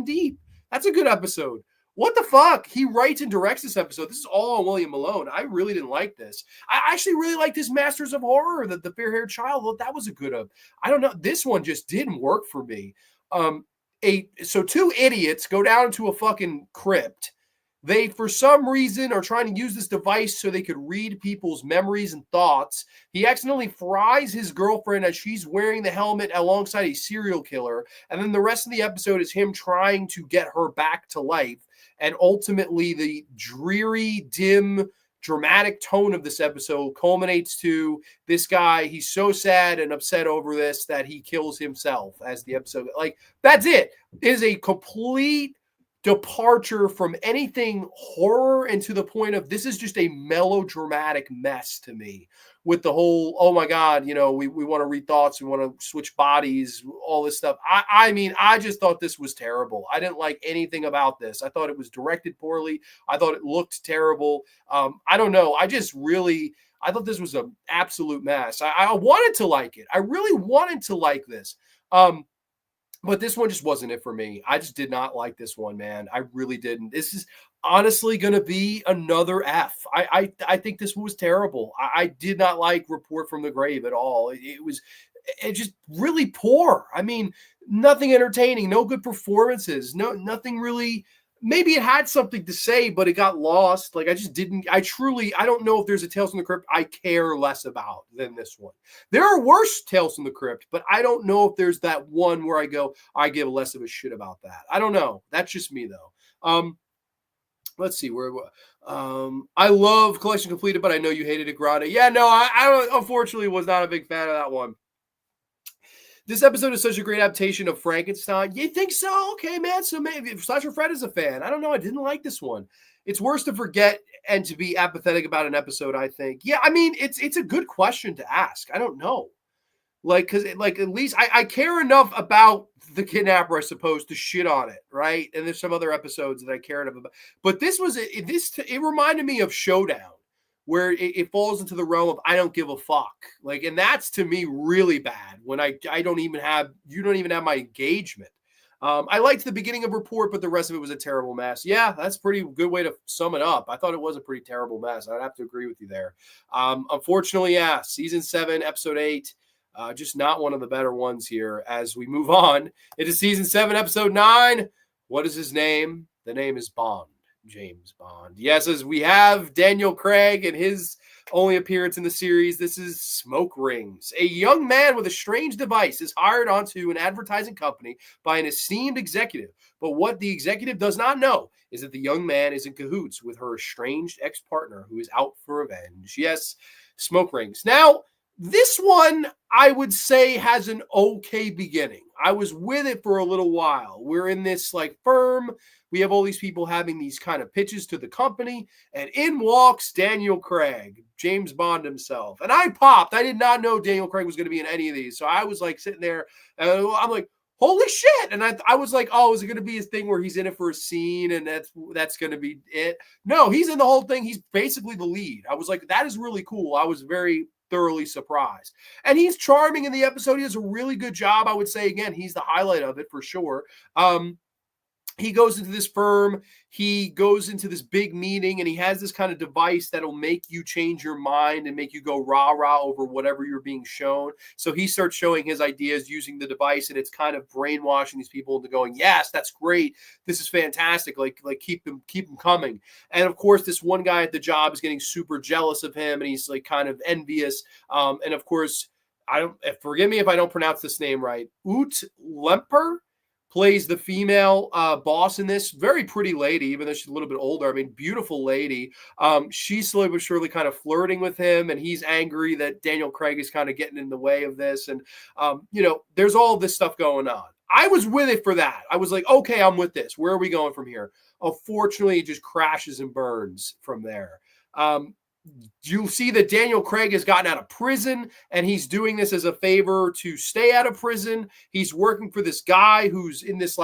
Deep. That's a good episode. What the fuck? He writes and directs this episode. This is all on William Malone. I really didn't like this. I actually really liked his Masters of Horror, the fair-haired child. That was a good I don't know. This one just didn't work for me. So two idiots go down into a fucking crypt. They, for some reason, are trying to use this device so they could read people's memories and thoughts. He accidentally fries his girlfriend as she's wearing the helmet alongside a serial killer. And then the rest of the episode is him trying to get her back to life. And ultimately, the dreary, dim, dramatic tone of this episode culminates to this guy. He's so sad and upset over this that he kills himself as the episode. Like, that's it. It is a complete departure from anything horror, and to the point of this is just a melodramatic mess to me, with the whole, oh my God, we want to read thoughts, we want to switch bodies, all this stuff. I mean, I just thought this was terrible. I didn't like anything about this. I thought it was directed poorly. I thought it looked terrible. I don't know. I thought this was an absolute mess. I wanted to like it. I really wanted to like this. But this one just wasn't it for me. I just did not like this one, man. I really didn't. This is honestly going to be another F. I think this one was terrible. I did not like Report from the Grave at all. It was just really poor. I mean, nothing entertaining, no good performances, nothing really. Maybe it had something to say, but it got lost. Like, I don't know if there's a Tales from the Crypt I care less about than this one. There are worse Tales from the Crypt, but I don't know if there's that one where I give less of a shit about that. I don't know. That's just me, though. Let's see where. I love Collection Completed, but I know you hated it, Grande. Yeah, no, I unfortunately was not a big fan of that one. This episode is such a great adaptation of Frankenstein. You think so? Okay, man. So maybe Slasher Fred is a fan. I don't know. I didn't like this one. It's worse to forget and to be apathetic about an episode, I think. Yeah, I mean, it's a good question to ask. I don't know. Because at least I care enough about the kidnapper, I suppose, to shit on it, right? And there's some other episodes that I care enough about. But it reminded me of Showdown, where it falls into the realm of I don't give a fuck. And that's to me really bad when you don't even have my engagement. I liked the beginning of Report, but the rest of it was a terrible mess. Yeah, that's a pretty good way to sum it up. I thought it was a pretty terrible mess. I'd have to agree with you there. Unfortunately, yeah, season 7, episode 8, just not one of the better ones here. As we move on into season 7, episode 9, what is his name? The name is Bond. James Bond. Yes, as we have Daniel Craig and his only appearance in the series. This is Smoke Rings. A young man with a strange device is hired onto an advertising company by an esteemed executive. But what the executive does not know is that the young man is in cahoots with her estranged ex-partner who is out for revenge. Yes, Smoke Rings. Now, this one, I would say, has an okay beginning. I was with it for a little while. We're in this firm. We have all these people having these kind of pitches to the company, and in walks Daniel Craig, James Bond himself. And I popped. I did not know Daniel Craig was going to be in any of these. So I was sitting there, and I'm like, holy shit. And I was like, oh, is it going to be his thing where he's in it for a scene and that's going to be it? No, he's in the whole thing. He's basically the lead. I was like, that is really cool. I was very thoroughly surprised. And he's charming in the episode. He does a really good job. I would say, again, he's the highlight of it for sure. He goes into this firm, he goes into this big meeting, and he has this kind of device that'll make you change your mind and make you go rah-rah over whatever you're being shown. So he starts showing his ideas using the device, and it's kind of brainwashing these people into going, yes, that's great. This is fantastic. Keep them coming. And of course, this one guy at the job is getting super jealous of him, and he's kind of envious. And of course, forgive me if I don't pronounce this name right. Ute Lemper plays the female boss in this. Very pretty lady, even though she's a little bit older. I mean, beautiful lady. She's slowly but surely kind of flirting with him, and he's angry that Daniel Craig is kind of getting in the way of this. And, there's all this stuff going on. I was with it for that. I was like, okay, I'm with this. Where are we going from here? Unfortunately, it just crashes and burns from there. You see that Daniel Craig has gotten out of prison, and he's doing this as a favor to stay out of prison. He's working for this guy who's in this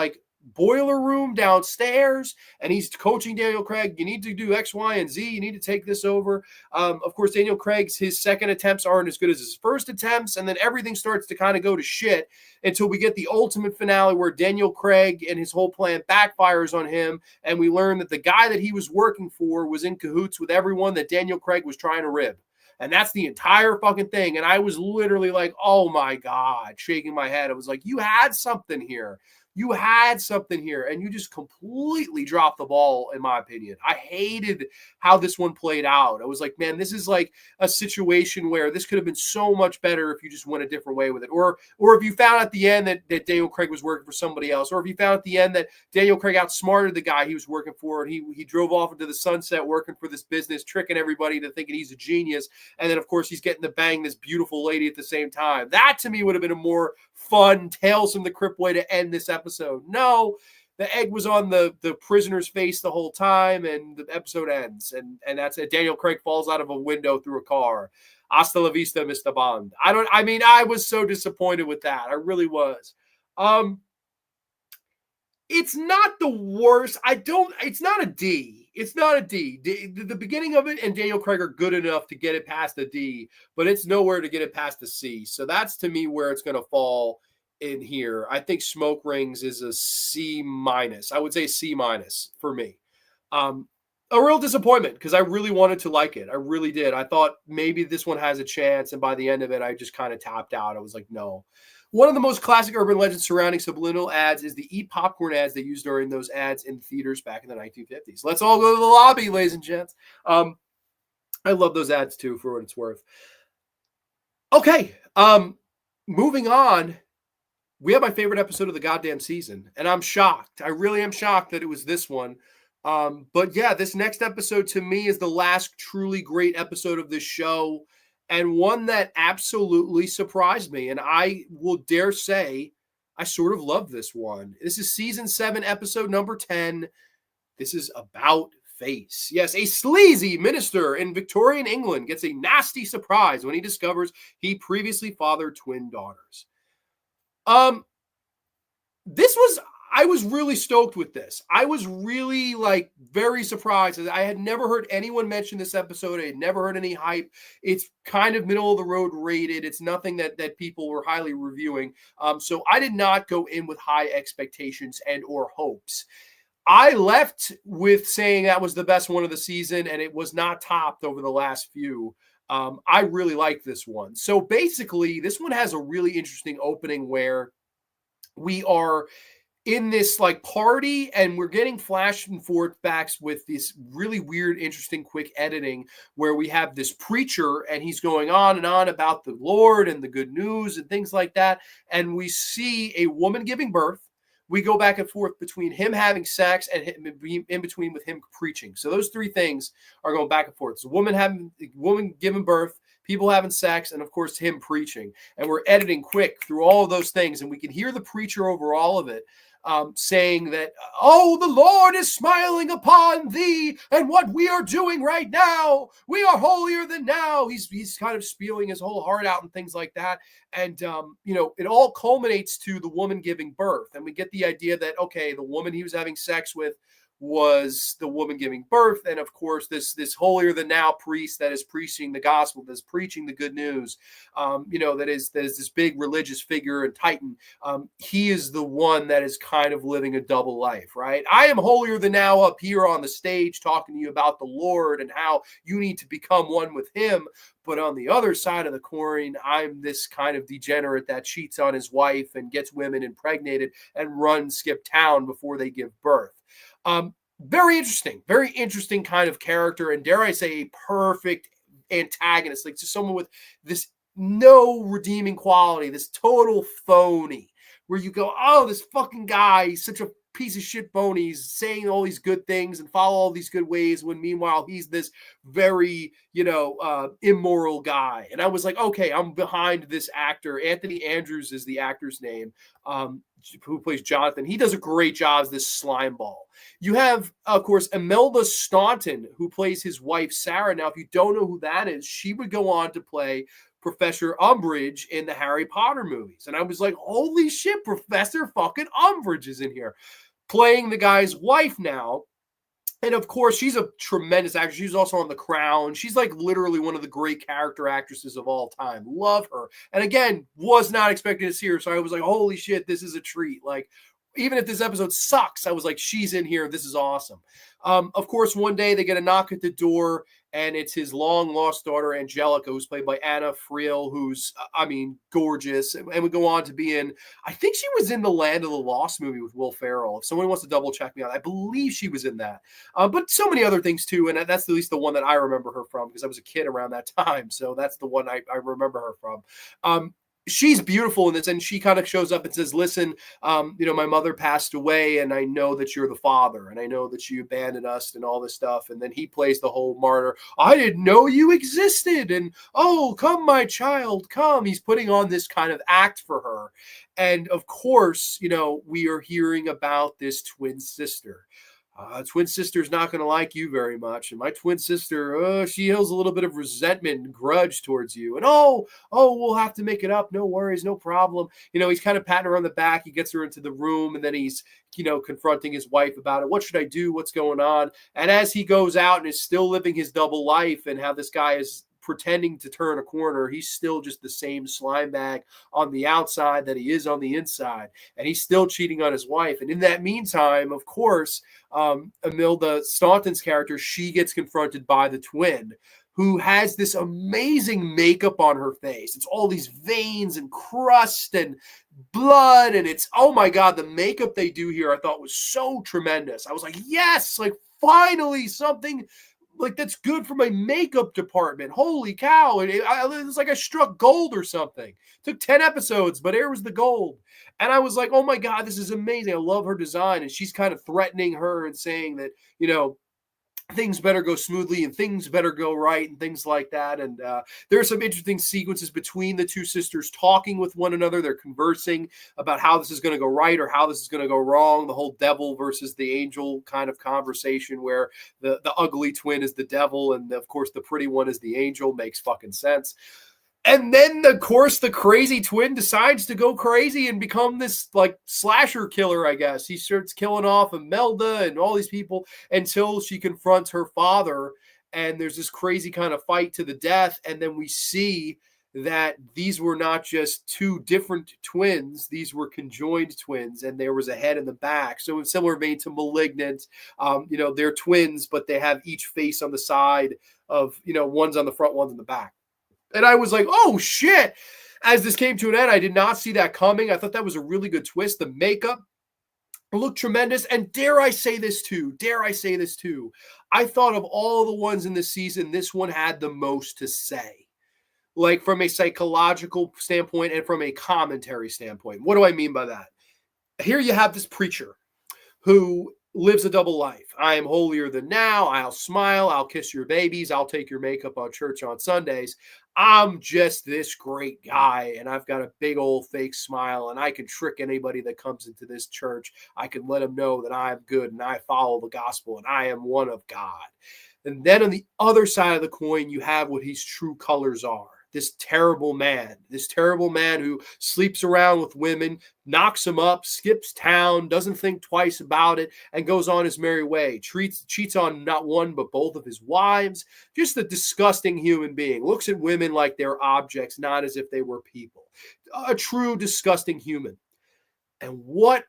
boiler room downstairs, and he's coaching Daniel Craig. You need to do X, Y, and Z. You need to take this over. Of course, Daniel Craig's his second attempts aren't as good as his first attempts, and then everything starts to kind of go to shit until we get the ultimate finale where Daniel Craig and his whole plan backfires on him, and we learn that the guy that he was working for was in cahoots with everyone that Daniel Craig was trying to rib. And that's the entire fucking thing. And I was literally like, oh my God, shaking my head. I was like, you had something here. You had something here, and you just completely dropped the ball, in my opinion. I hated how this one played out. I was like, man, this is a situation where this could have been so much better if you just went a different way with it. Or if you found at the end that Daniel Craig was working for somebody else. Or if you found at the end that Daniel Craig outsmarted the guy he was working for, and he drove off into the sunset working for this business, tricking everybody to thinking he's a genius. And then, of course, he's getting to bang this beautiful lady at the same time. That, to me, would have been a more fun Tales from the Crypt way to end this episode. No, the egg was on the prisoner's face the whole time, and the episode ends, and that's it. Daniel Craig falls out of a window through a car. Hasta la vista, Mr. Bond. I was so disappointed with that. I really was. It's not the worst. It's not a D. It's not a D. The beginning of it and Daniel Craig are good enough to get it past the D, but it's nowhere to get it past the C. So that's to me where it's going to fall in here. I think Smoke Rings is a C minus. I would say C minus for me. A real disappointment because I really wanted to like it. I really did. I thought maybe this one has a chance, and by the end of it, I just kind of tapped out. I was like, no. One of the most classic urban legends surrounding subliminal ads is the eat popcorn ads they used during those ads in theaters back in the 1950s. Let's all go to the lobby, ladies and gents. I love those ads too, for what it's worth. Okay, moving on. We have my favorite episode of the goddamn season, and I'm shocked. I really am shocked that it was this one. But yeah, this next episode to me is the last truly great episode of this show, and one that absolutely surprised me. And I will dare say I sort of love this one. This is season 7, episode number 10. This is About Face. Yes, a sleazy minister in Victorian England gets a nasty surprise when he discovers he previously fathered twin daughters. I was really stoked with this. I was really very surprised. I had never heard anyone mention this episode. I had never heard any hype. It's kind of middle of the road rated. It's nothing that people were highly reviewing. So I did not go in with high expectations and or hopes. I left with saying that was the best one of the season, and it was not topped over the last few. I really like this one. So basically, this one has a really interesting opening where we are in this party, and we're getting flash and forth backs with this really weird, interesting, quick editing where we have this preacher and he's going on and on about the Lord and the good news and things like that. And we see a woman giving birth. We go back and forth between him having sex and in between with him preaching. So those three things are going back and forth. So woman giving birth, people having sex, and of course him preaching. And we're editing quick through all of those things, and we can hear the preacher over all of it saying that, oh, the Lord is smiling upon thee, and what we are doing right now, we are holier than now. He's kind of spewing his whole heart out and things like that. And, it all culminates to the woman giving birth. And we get the idea that, okay, the woman he was having sex with was the woman giving birth. And of course, this holier than now priest that is preaching the gospel, that's preaching the good news, that is this big religious figure and titan. He is the one that is kind of living a double life, right? I am holier than now up here on the stage talking to you about the Lord and how you need to become one with him. But on the other side of the coin, I'm this kind of degenerate that cheats on his wife and gets women impregnated and skip town before they give birth. Very interesting kind of character, and dare I say, a perfect antagonist, just someone with this no redeeming quality, this total phony, where you go, oh, this fucking guy, he's such a piece of shit bone. He's saying all these good things and follow all these good ways, when meanwhile he's this very, immoral guy. And I was like, okay, I'm behind this actor. Anthony Andrews is the actor's name, who plays Jonathan. He does a great job as this slime ball. You have, of course, Imelda Staunton, who plays his wife, Sarah. Now, if you don't know who that is, she would go on to play Professor Umbridge in the Harry Potter movies. And I was like, holy shit, Professor fucking Umbridge is in here, playing the guy's wife now. And of course, she's a tremendous actress. She's also on The Crown. She's literally one of the great character actresses of all time. Love her. And again, was not expecting to see her. So I was like, holy shit, this is a treat. Even if this episode sucks, I was like, she's in here. This is awesome. Of course, one day they get a knock at the door, and it's his long-lost daughter, Angelica, who's played by Anna Friel, who's, gorgeous, and would go on to be in, I think she was in the Land of the Lost movie with Will Ferrell. If someone wants to double-check me on that, I believe she was in that. But so many other things, too, and that's at least the one that I remember her from, because I was a kid around that time, so that's the one I remember her from. she's beautiful in this, and she kind of shows up and says, listen, my mother passed away, and I know that you're the father, and I know that you abandoned us and all this stuff. And then he plays the whole martyr. I didn't know you existed. And, oh, come, my child, come. He's putting on this kind of act for her. And of course, we are hearing about this twin sister. Twin sister's not going to like you very much. And my twin sister, she feels a little bit of resentment and grudge towards you. And we'll have to make it up. No worries, no problem. He's kind of patting her on the back. He gets her into the room, and then he's, confronting his wife about it. What should I do? What's going on? And as he goes out and is still living his double life, and how this guy is pretending to turn a corner, he's still just the same slime bag on the outside that he is on the inside, and he's still cheating on his wife. And in that meantime, of course, Imelda Staunton's character, she gets confronted by the twin, who has this amazing makeup on her face. It's all these veins and crust and blood, and it's, oh my God, the makeup they do here I thought was so tremendous. I was like, yes, like finally something like that's good for my makeup department. Holy cow. It was like I struck gold or something. Took 10 episodes, but here was the gold. And I was like, oh my God, this is amazing. I love her design. And she's kind of threatening her and saying that, things better go smoothly and things better go right and things like that. And there are some interesting sequences between the two sisters talking with one another. They're conversing about how this is going to go right or how this is going to go wrong. The whole devil versus the angel kind of conversation, where the ugly twin is the devil and of course the pretty one is the angel, makes fucking sense. And then, of course, the crazy twin decides to go crazy and become this like slasher killer, I guess. He starts killing off Imelda and all these people until she confronts her father. And there's this crazy kind of fight to the death. And then we see that these were not just two different twins. These were conjoined twins, and there was a head in the back. So in similar vein to Malignant, they're twins, but they have each face on the side of, one's on the front, one's in the back. And I was like, oh, shit. As this came to an end, I did not see that coming. I thought that was a really good twist. The makeup looked tremendous. And dare I say this too, I thought of all the ones in the season, this one had the most to say. Like from a psychological standpoint and from a commentary standpoint. What do I mean by that? Here you have this preacher who lives a double life. I am holier than now. I'll smile. I'll kiss your babies. I'll take your makeup on church on Sundays. I'm just this great guy, and I've got a big old fake smile, and I can trick anybody that comes into this church. I can let them know that I'm good, and I follow the gospel, and I am one of God. And then on the other side of the coin, you have what his true colors are. This terrible man who sleeps around with women, knocks them up, skips town, doesn't think twice about it, and goes on his merry way. Cheats on not one, but both of his wives. Just a disgusting human being. Looks at women like they're objects, not as if they were people. A true disgusting human. And what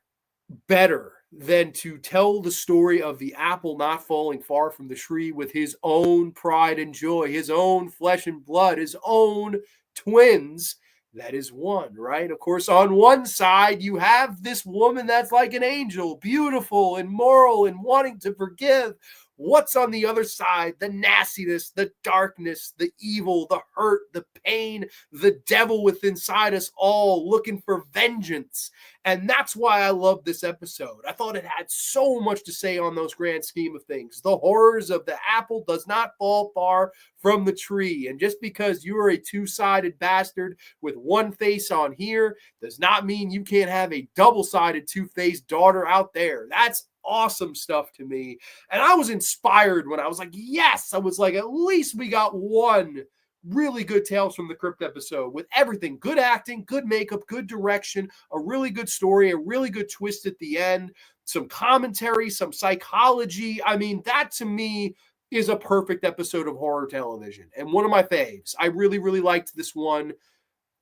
better than to tell the story of the apple not falling far from the tree with his own pride and joy, his own flesh and blood, his own twins. That is one, right? Of course, on one side, you have this woman that's like an angel, beautiful and moral and wanting to forgive. What's on the other side? The nastiness, the darkness, the evil, the hurt, the pain, the devil within inside us all looking for vengeance. And that's why I love this episode. I thought it had so much to say on those grand scheme of things. The horrors of the apple does not fall far from the tree. And just because you are a two-sided bastard with one face on here does not mean you can't have a double-sided two-faced daughter out there. That's awesome stuff to me. And I was inspired when I was like, yes, I was like, at least we got one really good Tales from the Crypt episode with everything. Good acting, good makeup, good direction, a really good story, a really good twist at the end, some commentary, some psychology. I mean, that to me is a perfect episode of horror television and one of my faves. I really, really liked this one.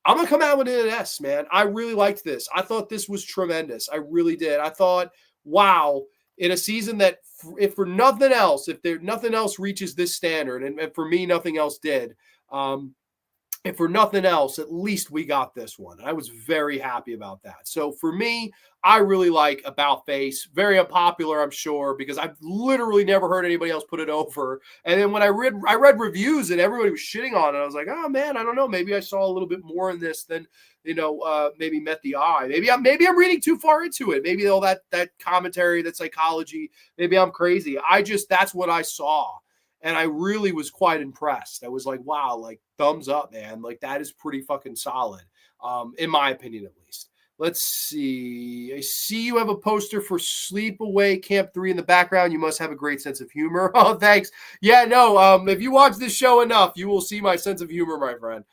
I'm going to come out with an S, man. I really liked this. I thought this was tremendous. I really did. I thought, wow, in a season that, if nothing else reaches this standard, and for me, nothing else did, if for nothing else, at least we got this one. I was very happy about that. So for me, I really like About Face. Very unpopular, I'm sure, because I've literally never heard anybody else put it over. And then when I read reviews and everybody was shitting on it, I was like, oh man, I don't know. Maybe I saw a little bit more in this than maybe met the eye. Maybe I'm reading too far into it. Maybe all that commentary, that psychology. Maybe I'm crazy. That's what I saw. And I really was quite impressed. I was like, wow, like thumbs up, man. Like that is pretty fucking solid, in my opinion, at least. Let's see. I see you have a poster for Sleepaway Camp 3 in the background. You must have a great sense of humor. Oh, thanks. Yeah, no, if you watch this show enough, you will see my sense of humor, my friend.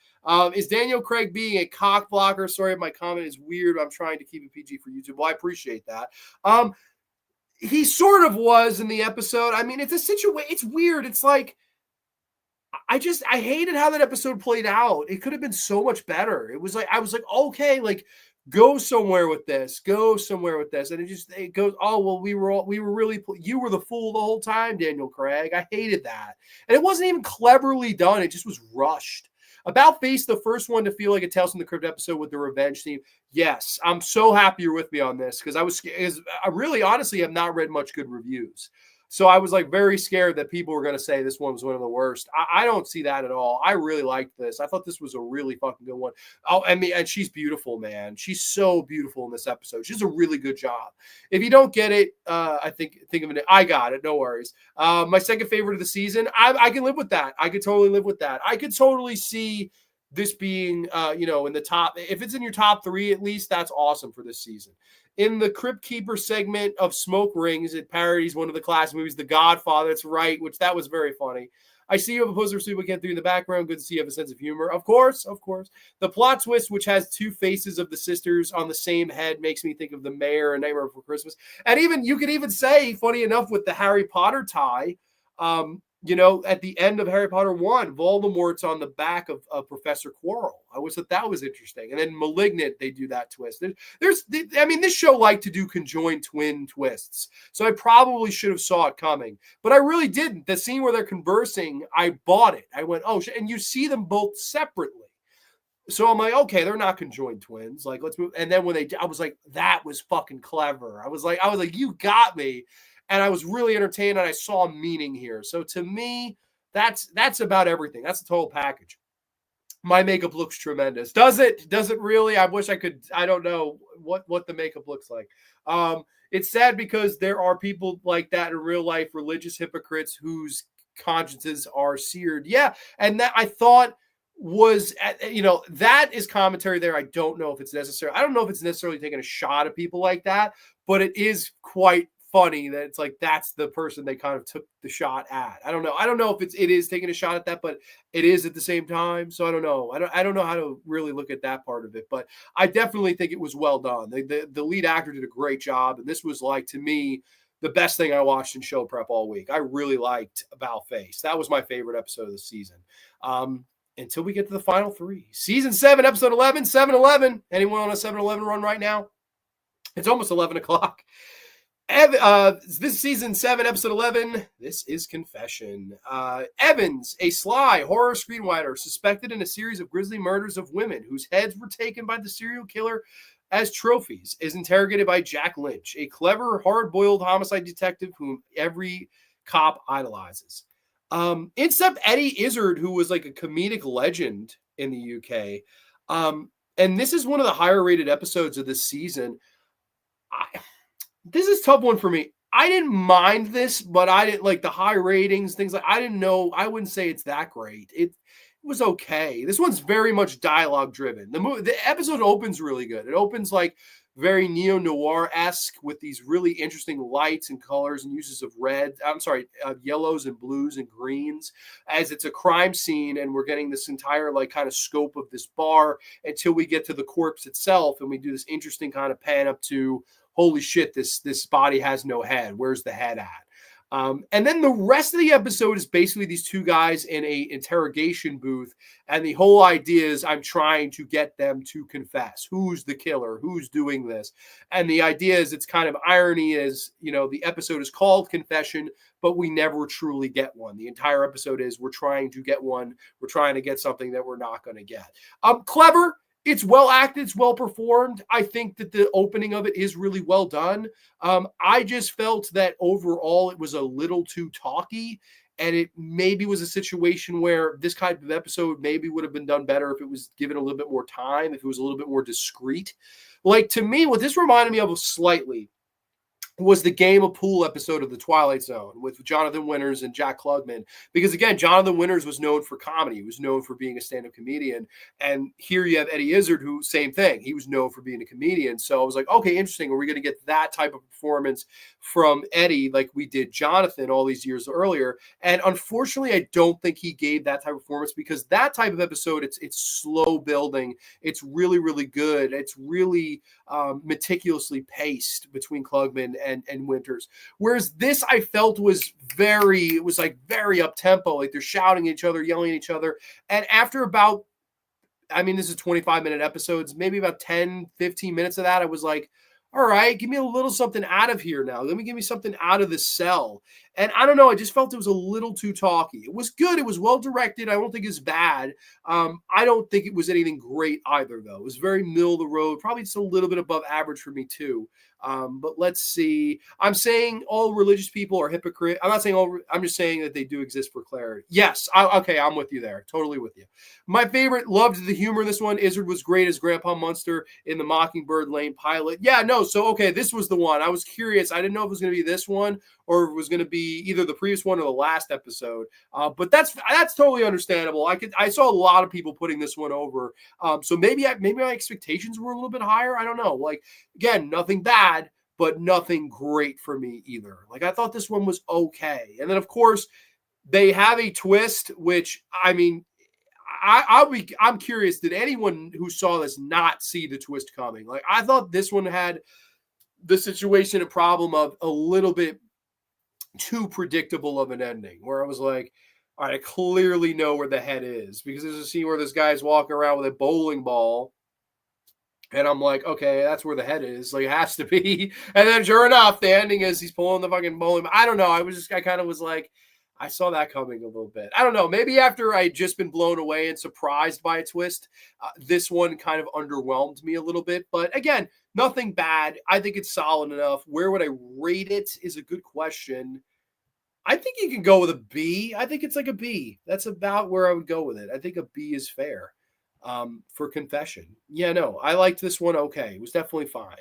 Is Daniel Craig being a cock blocker? Sorry, my comment is weird. I'm trying to keep it PG for YouTube. Well, I appreciate that. He sort of was in the episode. I mean, it's a situation. It's weird. It's like, I hated how that episode played out. It could have been so much better. It was like, I was like, okay, like go somewhere with this. And it goes, oh, well, we were really, you were the fool the whole time, Daniel Craig. I hated that. And it wasn't even cleverly done. It just was rushed. About Face, the first one to feel like a Tales from the Crypt episode with the revenge theme. Yes, I'm so happy you're with me on this because I really honestly have not read much good reviews. So I was like very scared that people were going to say this one was one of the worst. I don't see that at all. I really liked this. I thought this was a really fucking good one. Oh, I mean, and she's beautiful, man. She's so beautiful in this episode. She does a really good job. If you don't get it, I think of it. I got it. No worries. My second favorite of the season. I can live with that. I could totally live with that. I could totally see this being, in the top. If it's in your top 3, at least, that's awesome for this season. In the Crypt Keeper segment of Smoke Rings, it parodies one of the classic movies, The Godfather. That's right, which that was very funny. I see you have a poster of Sleepaway Camp 3 in the background. Good to see you have a sense of humor. Of course. The plot twist, which has 2 faces of the sisters on the same head, makes me think of The Mayor and Nightmare Before Christmas. And even you could even say, funny enough, with the Harry Potter tie, at the end of Harry Potter 1, Voldemort's on the back of Professor Quirrell. I always thought that was interesting. And then Malignant, they do that twist. This show liked to do conjoined twin twists. So I probably should have saw it coming. But I really didn't. The scene where they're conversing, I bought it. I went, oh, and you see them both separately. So I'm like, okay, they're not conjoined twins. Like, let's move. And then when I was like, that was fucking clever. I was like, you got me. And I was really entertained, and I saw meaning here. So to me, that's about everything. That's the total package. My makeup looks tremendous. Does it? Does it really? I wish I could. I don't know what the makeup looks like. It's sad because there are people like that in real life, religious hypocrites whose consciences are seared. Yeah, and that I thought was, that is commentary there. I don't know if it's necessary. I don't know if it's necessarily taking a shot at people like that, but it is quite funny that it's like that's the person they kind of took the shot at. I don't know if it is taking a shot at that, but it is at the same time. So I don't know. I don't know how to really look at that part of it, but I definitely think it was well done. The lead actor did a great job, and this was, like, to me, the best thing I watched in show prep all week. I really liked About Face. That was my favorite episode of the season. Until we get to the final 3. Season 7, episode 11, 7-Eleven. Anyone on a 7-Eleven run right now? It's almost 11 o'clock. This season 7, episode 11, this is Confession. Evans, a sly horror screenwriter suspected in a series of grisly murders of women whose heads were taken by the serial killer as trophies, is interrogated by Jack Lynch, a clever, hard-boiled homicide detective whom every cop idolizes. Except Eddie Izzard, who was like a comedic legend in the UK. And this is one of the higher-rated episodes of this season. This is a tough one for me. I didn't mind this, but I didn't like the high ratings, things like I didn't know. I wouldn't say it's that great. It was okay. This one's very much dialogue driven. The episode opens really good. It opens like very neo-noir-esque with these really interesting lights and colors and uses of yellows and blues and greens, as it's a crime scene and we're getting this entire like kind of scope of this bar until we get to the corpse itself, and we do this interesting kind of pan up to, holy shit, this body has no head. Where's the head at? And then the rest of the episode is basically these two guys in a interrogation booth. And the whole idea is I'm trying to get them to confess. Who's the killer? Who's doing this? And the idea is it's kind of irony is, the episode is called Confession, but we never truly get one. The entire episode is we're trying to get one. We're trying to get something that we're not going to get. Clever. It's well acted. It's well performed. I think that the opening of it is really well done. I just felt that overall it was a little too talky, and it maybe was a situation where this kind of episode maybe would have been done better if it was given a little bit more time, if it was a little bit more discreet. Like, to me, what this reminded me of slightly was the Game of Pool episode of The Twilight Zone with Jonathan Winters and Jack Klugman. Because, again, Jonathan Winters was known for comedy. He was known for being a stand-up comedian. And here you have Eddie Izzard, who, same thing. He was known for being a comedian. So I was like, okay, interesting. Are we going to get that type of performance from Eddie like we did Jonathan all these years earlier? And unfortunately, I don't think he gave that type of performance, because that type of episode, it's slow building. It's really, really good. It's really meticulously paced between Klugman and Winters. Whereas this, I felt was very up tempo. Like, they're shouting at each other, yelling at each other. And after about, this is 25-minute episodes, maybe about 10, 15 minutes of that, I was like, all right, give me a little something out of here now. Give me something out of the cell. And I don't know, I just felt it was a little too talky. It was good. It was well directed. I don't think it's bad. I don't think it was anything great either, though. It was very middle of the road, probably just a little bit above average for me, too. But let's see. I'm saying all religious people are hypocrite. I'm not saying I'm just saying that they do exist for clarity. Yes. Okay. I'm with you there. Totally with you. My favorite, loved the humor in this one. Izzard was great as Grandpa Munster in the Mockingbird Lane pilot. Yeah, no. So, okay, this was the one. I was curious. I didn't know if it was going to be this one or if it was going to be either the previous one or the last episode. But that's totally understandable. I saw a lot of people putting this one over. So maybe my expectations were a little bit higher. I don't know. Like, again, nothing bad, but nothing great for me either. Like, I thought this one was okay. And then, of course, they have a twist, which, I'm curious, did anyone who saw this not see the twist coming? Like, I thought this one had the situation and problem of a little bit too predictable of an ending, where I was like, all right, I clearly know where the head is, because there's a scene where this guy's walking around with a bowling ball. And I'm like, okay, that's where the head is. Like, it has to be. And then sure enough, the ending is he's pulling the fucking bowling. I don't know. I kind of was like, I saw that coming a little bit. I don't know. Maybe after I had just been blown away and surprised by a twist, this one kind of underwhelmed me a little bit. But again, nothing bad. I think it's solid enough. Where would I rate it is a good question. I think you can go with a B. I think it's like a B. That's about where I would go with it. I think a B is fair for Confession. Yeah, no, I liked this one okay. It was definitely fine.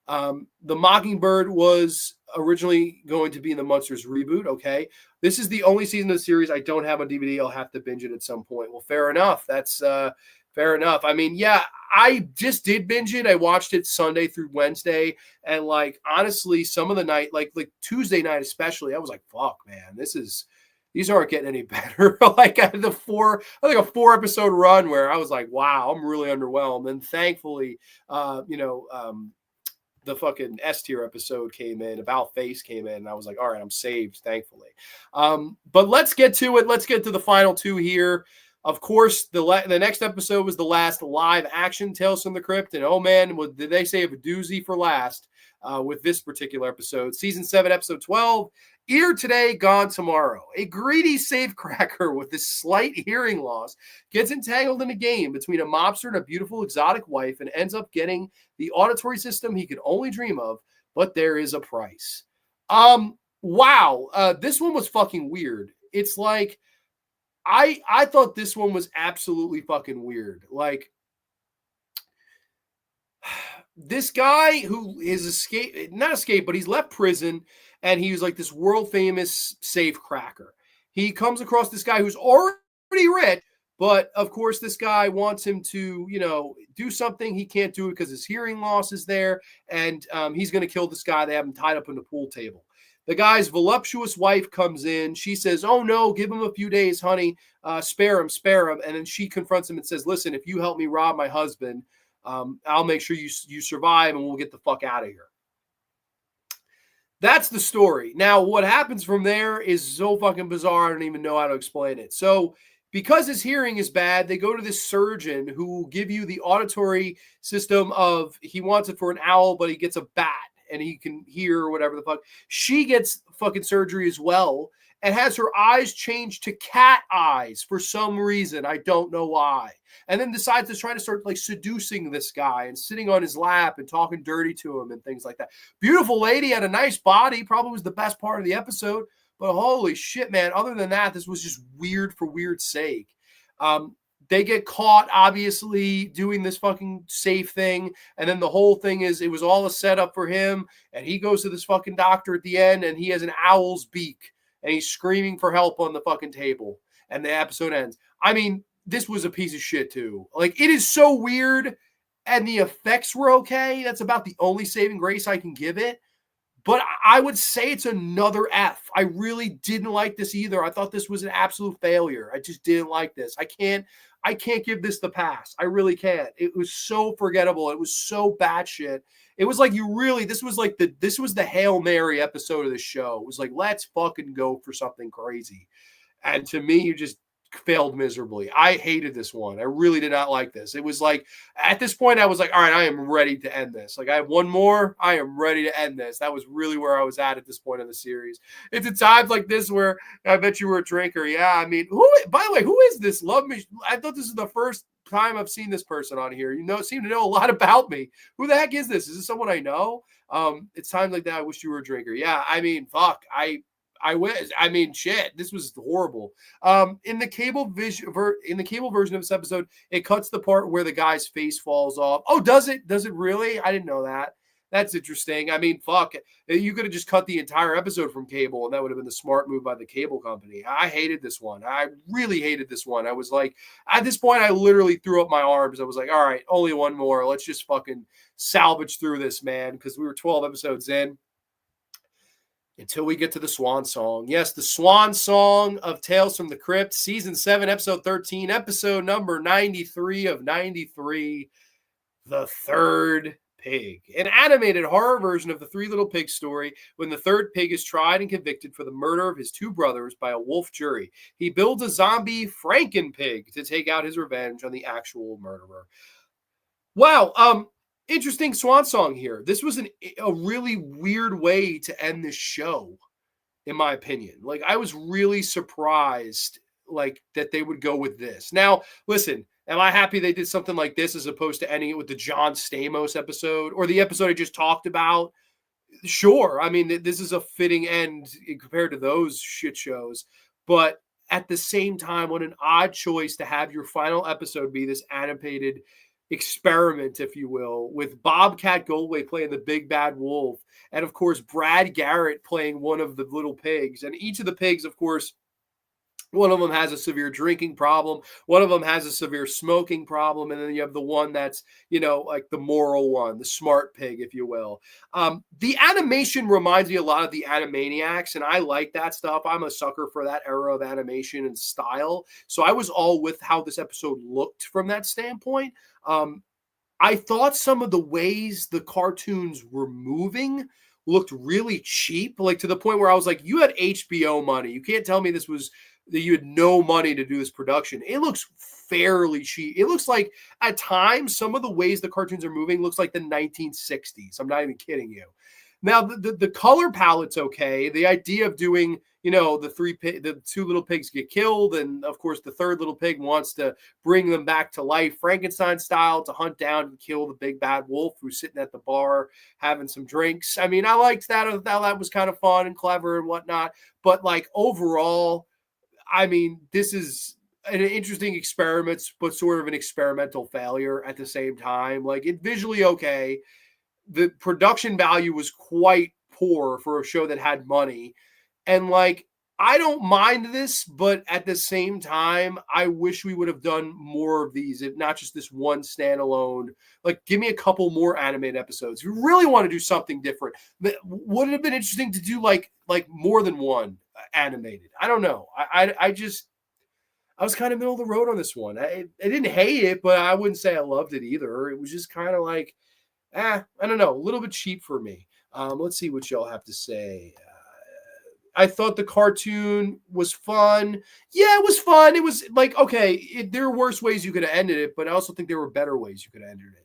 The Mockingbird was originally going to be in the Munsters reboot. Okay. This is the only season of the series I don't have on DVD. I'll have to binge it at some point. Well, fair enough. That's fair enough. Yeah, I just did binge it. I watched it Sunday through Wednesday. And like, honestly, some of the night, like Tuesday night, especially, I was like, fuck, man, these aren't getting any better. Like, I had a 4-episode run where I was like, wow, I'm really underwhelmed. And thankfully, the fucking S tier episode came in, About Face came in, and I was like, all right, I'm saved, thankfully. But let's get to it. Let's get to the final two here. Of course, the next episode was the last live action Tales from the Crypt. And oh man, did they save a doozy for last with this particular episode. Season 7, episode 12, Here Today, Gone Tomorrow. A greedy safecracker with a slight hearing loss gets entangled in a game between a mobster and a beautiful exotic wife and ends up getting the auditory system he could only dream of, but there is a price. Wow. This one was fucking weird. It's like, I thought this one was absolutely fucking weird. Like, this guy who is not escaped, but he's left prison, and he was like this world famous safe cracker. He comes across this guy who's already rich, but of course this guy wants him to, do something. He can't do it because his hearing loss is there, and he's going to kill this guy. They have him tied up in the pool table. The guy's voluptuous wife comes in. She says, oh, no, give him a few days, honey. Spare him. And then she confronts him and says, listen, if you help me rob my husband, I'll make sure you survive and we'll get the fuck out of here. That's the story. Now, what happens from there is so fucking bizarre. I don't even know how to explain it. So, because his hearing is bad, they go to this surgeon who will give you the auditory system of he wants it for an owl, but he gets a bat and he can hear or whatever the fuck. She gets fucking surgery as well and has her eyes changed to cat eyes for some reason. I don't know why. And then decides to try to start like seducing this guy and sitting on his lap and talking dirty to him and things like that. Beautiful lady, had a nice body, probably was the best part of the episode. But holy shit, man. Other than that, this was just weird for weird's sake. They get caught, obviously, doing this fucking safe thing. And then the whole thing is it was all a setup for him. And he goes to this fucking doctor at the end and he has an owl's beak and he's screaming for help on the fucking table. And the episode ends. I mean, this was a piece of shit too. Like, it is so weird. And the effects were okay. That's about the only saving grace I can give it. But I would say it's another F. I really didn't like this either. I thought this was an absolute failure. I just didn't like this. I can't give this the pass. I really can't. It was so forgettable. It was so batshit. It was like this was the Hail Mary episode of the show. It was like, let's fucking go for something crazy. And to me, you just failed miserably. I hated this one. I really did not like this. It was like, at this point, I was like, all right, I am ready to end this. Like, I have one more. I am ready to end this. That was really where I was at this point in the series. It's at times like this where I bet you were a drinker. Yeah, I mean, by the way, who is this? Love me. I thought this is the first time I've seen this person on here. Seem to know a lot about me. Who the heck is this? Is this someone I know? It's times like that. I wish you were a drinker. Yeah, I mean, fuck. I wish. I mean, shit. This was horrible. In the cable version of this episode, it cuts the part where the guy's face falls off. Oh, does it? Does it really? I didn't know that. That's interesting. I mean, fuck. You could have just cut the entire episode from cable, and that would have been the smart move by the cable company. I hated this one. I really hated this one. I was like, at this point, I literally threw up my arms. I was like, all right, only one more. Let's just fucking salvage through this, man, because we were 12 episodes in. Until we get to the swan song. Yes, the swan song of Tales from the Crypt, season 7, episode 13, episode number 93 of 93, The Third Pig. An animated horror version of the Three Little Pigs story when the third pig is tried and convicted for the murder of his two brothers by a wolf jury. He builds a zombie Frankenpig to take out his revenge on the actual murderer. Wow, interesting swan song here. This was a really weird way to end this show, in my opinion. Like, I was really surprised, like, that they would go with this. Now, listen, am I happy they did something like this as opposed to ending it with the John Stamos episode or the episode I just talked about? Sure. I mean, this is a fitting end compared to those shit shows. But at the same time, what an odd choice to have your final episode be this animated experiment, if you will, with Bobcat Goldthwait playing the big bad wolf, and of course Brad Garrett playing one of the little pigs. And each of the pigs, of course, one of them has a severe drinking problem, one of them has a severe smoking problem, and then you have the one that's, like the moral one, the smart pig, if you will. The animation reminds me a lot of the Animaniacs, and I like that stuff. I'm a sucker for that era of animation and style, so I was all with how this episode looked from that standpoint. I thought some of the ways the cartoons were moving looked really cheap, like to the point where I was like, you had HBO money. You can't tell me that you had no money to do this production. It looks fairly cheap. It looks like at times some of the ways the cartoons are moving looks like the 1960s. I'm not even kidding you. Now the color palette's okay. The idea of doing, the two little pigs get killed, and of course the third little pig wants to bring them back to life, Frankenstein style, to hunt down and kill the big bad wolf who's sitting at the bar having some drinks. I mean, I liked that. That was kind of fun and clever and whatnot. But like overall, I mean, this is an interesting experiment, but sort of an experimental failure at the same time. Like, it visually okay. The production value was quite poor for a show that had money. And like, I don't mind this, but at the same time, I wish we would have done more of these, if not just this one standalone. Like, give me a couple more animated episodes. If you really want to do something different, would it have been interesting to do like more than one animated? I don't know. I was kind of middle of the road on this one. I didn't hate it, but I wouldn't say I loved it either. It was just kind of like, I don't know, a little bit cheap for me. Let's see what y'all have to say. I thought the cartoon was fun. Yeah, it was fun. It was like, okay, there are worse ways you could have ended it, but I also think there were better ways you could have ended it.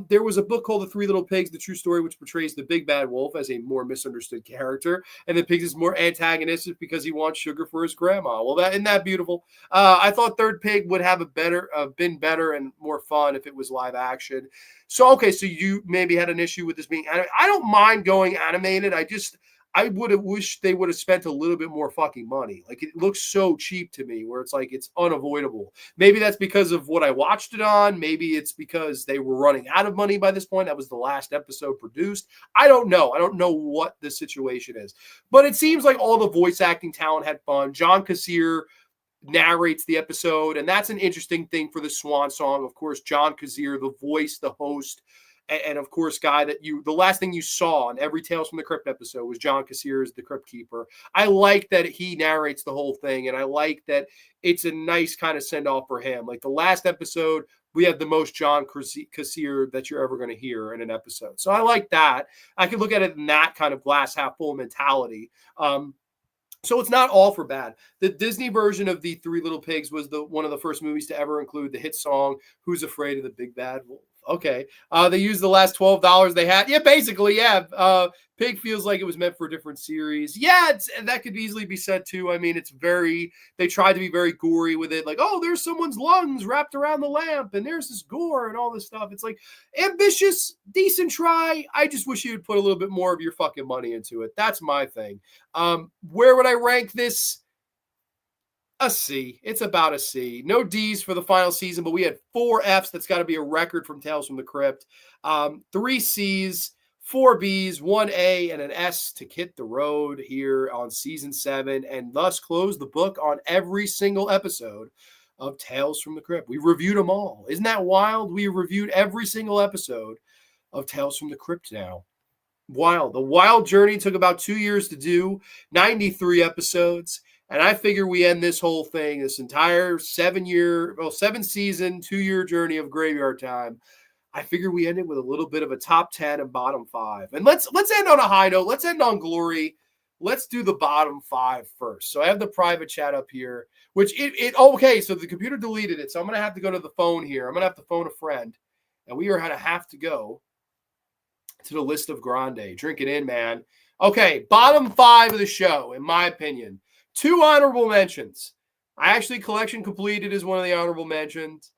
There was a book called The Three Little Pigs, The True Story, which portrays the big bad wolf as a more misunderstood character. And the pig is more antagonistic because he wants sugar for his grandma. Well, isn't that beautiful? I thought Third Pig would have been better and more fun if it was live action. So, okay, so you maybe had an issue with this being animated. I don't mind going animated. I would have wished they would have spent a little bit more fucking money. Like, it looks so cheap to me where it's like it's unavoidable. Maybe that's because of what I watched it on. Maybe it's because they were running out of money by this point. That was the last episode produced. I don't know. I don't know what the situation is. But it seems like all the voice acting talent had fun. John Kassir narrates the episode, and that's an interesting thing for the Swan Song. Of course, John Kassir, the voice, the host, and of course, guy that the last thing you saw in every Tales from the Crypt episode was John Kassir as the Crypt Keeper. I like that he narrates the whole thing, and I like that it's a nice kind of send off for him. Like the last episode, we have the most John Kassir that you're ever going to hear in an episode. So I like that. I could look at it in that kind of glass half full mentality. So it's not all for bad. The Disney version of The Three Little Pigs was one of the first movies to ever include the hit song, Who's Afraid of the Big Bad Wolf? Okay. They used the last $12 they had. Yeah, basically, yeah. Pig feels like it was meant for a different series. Yeah, that could easily be said too. I mean, they tried to be very gory with it. Like, oh, there's someone's lungs wrapped around the lamp and there's this gore and all this stuff. It's like ambitious, decent try. I just wish you would put a little bit more of your fucking money into it. That's my thing. Where would I rank this? A C. It's about a C. No D's for the final season, but we had 4 F's. That's got to be a record from Tales from the Crypt. 3 C's, 4 B's, 1 A, and an S to hit the road here on season 7, and thus close the book on every single episode of Tales from the Crypt. We reviewed them all. Isn't that wild? We reviewed every single episode of Tales from the Crypt now. Wild. The wild journey took about 2 years to do, 93 episodes. And I figure we end this whole thing, this entire 7 season, 2-year journey of Graveyard Time. I figure we end it with a little bit of a top 10 and bottom 5. And let's end on a high note. Let's end on glory. Let's do the bottom 5 first. So I have the private chat up here, which okay, so the computer deleted it. So I'm going to have to go to the phone here. I'm going to have to phone a friend. And we are going to have to go to the list of Grande. Drink it in, man. Okay, bottom 5 of the show, in my opinion. 2 honorable mentions. I actually collection completed as one of the honorable mentions,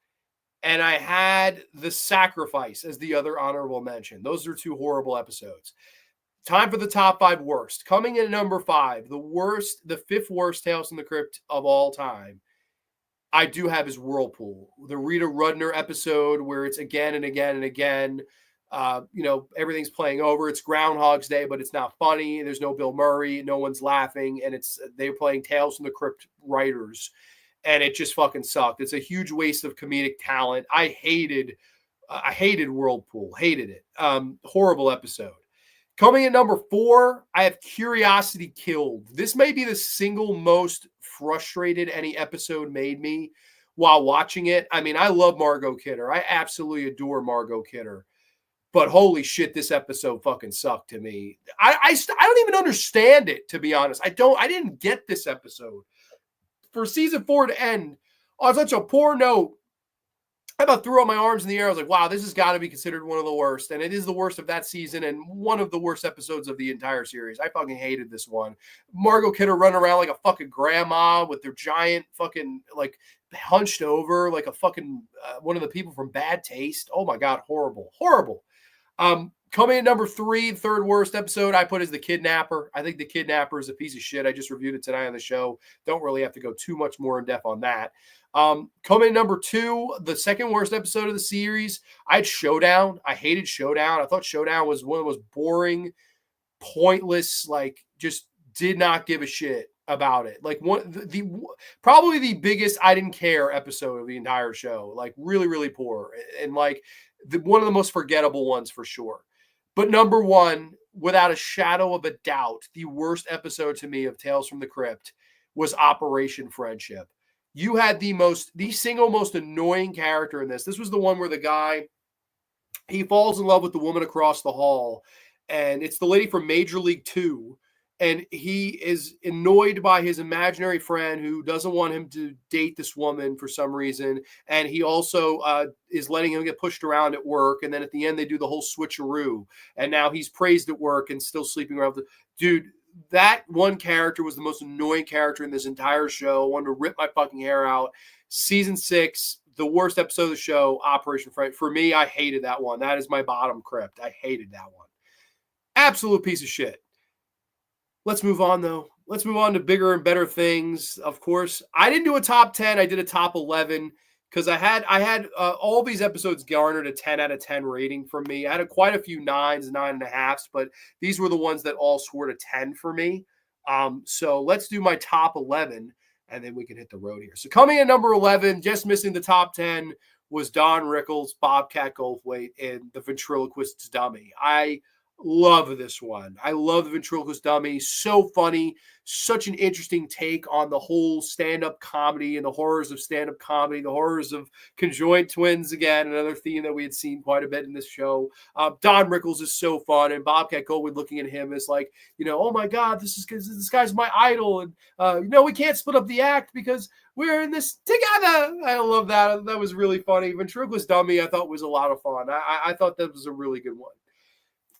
and I had The Sacrifice as the other honorable mention. Those are 2 horrible episodes. Time for the top 5 worst. Coming in at number 5, the 5th worst Tales from the Crypt of all time, I do have is Whirlpool. The Rita Rudner episode where it's again and again and again. Everything's playing over. It's Groundhog's Day, but it's not funny. There's no Bill Murray. No one's laughing. And they're playing Tales from the Crypt writers. And it just fucking sucked. It's a huge waste of comedic talent. I hated Whirlpool. Hated it. Horrible episode. Coming at number 4, I have Curiosity Killed. This may be the single most frustrated any episode made me while watching it. I mean, I love Margot Kidder. I absolutely adore Margot Kidder. But holy shit, this episode fucking sucked to me. I don't even understand it, to be honest. I didn't get this episode. For season 4 to end on such a poor note, I about threw up my arms in the air. I was like, wow, this has got to be considered one of the worst. And it is the worst of that season and one of the worst episodes of the entire series. I fucking hated this one. Margot Kidder running around like a fucking grandma with their giant fucking, like, hunched over like a fucking one of the people from Bad Taste. Oh my God, horrible. Horrible. Coming in number 3, third worst episode, I put as The Kidnapper. I think The Kidnapper is a piece of shit. I just reviewed it tonight on the show. Don't really have to go too much more in depth on that. Coming in number 2, the second worst episode of the series, I had Showdown. I hated Showdown. I thought Showdown was one of the most boring, pointless, like, just did not give a shit about it. Like, probably the biggest I didn't care episode of the entire show. Like, really, really poor. And like, one of the most forgettable ones for sure. But number 1, without a shadow of a doubt, the worst episode to me of Tales from the Crypt was Operation Friendship. You had the single most annoying character in this. This was the one where the guy, he falls in love with the woman across the hall, and it's the lady from Major League 2. And he is annoyed by his imaginary friend who doesn't want him to date this woman for some reason. And he also is letting him get pushed around at work. And then at the end, they do the whole switcheroo. And now he's praised at work and still sleeping around. Dude, that one character was the most annoying character in this entire show. I wanted to rip my fucking hair out. Season 6, the worst episode of the show, Operation Fright. For me, I hated that one. That is my bottom Crypt. I hated that one. Absolute piece of shit. Let's move on, though. Let's move on to bigger and better things. Of course, I didn't do a top 10. I did a top 11 because I had all these episodes garnered a 10 out of 10 rating from me. I had quite a few 9s, 9.5s, but these were the ones that all scored a 10 for me. So let's do my top 11, and then we can hit the road here. So coming in number 11, just missing the top 10, was Don Rickles, Bobcat Goldthwait, and the Ventriloquist's Dummy. I love this one. I love the Ventriloquist Dummy. So funny. Such an interesting take on the whole stand-up comedy and the horrors of stand-up comedy, the horrors of conjoined twins, again, another theme that we had seen quite a bit in this show. Don Rickles is so fun, and Bobcat Goldthwait looking at him is like, oh my God, this guy's my idol, and we can't split up the act because we're in this together. I love that. That was really funny. Ventriloquist Dummy, I thought was a lot of fun. I thought that was a really good one.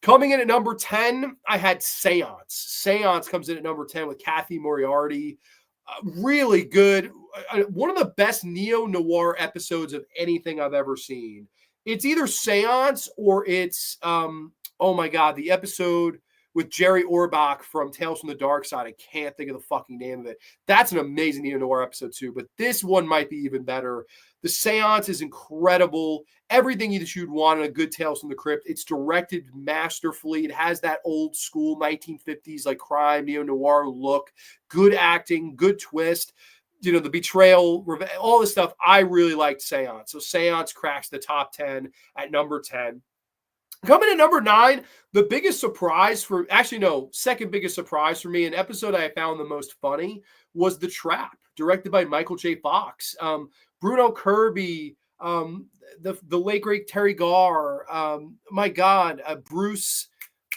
Coming in at number 10, I had Seance. Seance comes in at number 10 with Kathy Moriarty. Really good. One of the best neo-noir episodes of anything I've ever seen. It's either Seance or it's, oh my God, the episode with Jerry Orbach from Tales from the Dark Side. I can't think of the fucking name of it. That's an amazing neo-noir episode too, but this one might be even better. The Seance is incredible. Everything that you'd want in a good Tales from the Crypt. It's directed masterfully. It has that old school 1950s like crime, neo-noir look. Good acting, good twist. The betrayal, all this stuff. I really liked Seance. So Seance cracks the top 10 at number 10. Coming in number 9, the biggest surprise second biggest surprise for me, an episode I found the most funny, was The Trap, directed by Michael J. Fox. Bruno Kirby, the late great Terry Garr, Bruce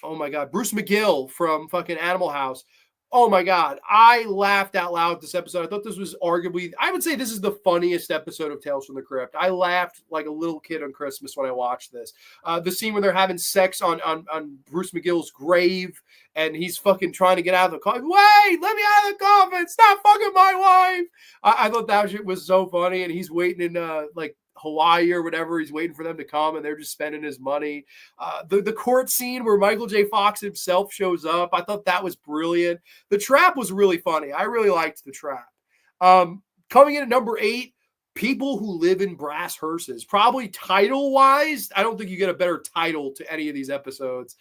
McGill from fucking Animal House. Oh my God, I laughed out loud at this episode. I thought this was arguably, I would say this is the funniest episode of Tales from the Crypt. I laughed like a little kid on Christmas when I watched this. The scene where they're having sex on Bruce McGill's grave, and he's fucking trying to get out of the coffin. Wait, let me out of the coffin. Stop fucking my wife. I thought that shit was so funny, and he's waiting in Hawaii or whatever. He's waiting for them to come, and they're just spending his money. The court scene where Michael J. Fox himself shows up, I thought that was brilliant. The Trap was really funny. I really liked The Trap. Coming in at number 8, People Who Live in Brass Hearses. Probably title-wise, I don't think you get a better title to any of these episodes.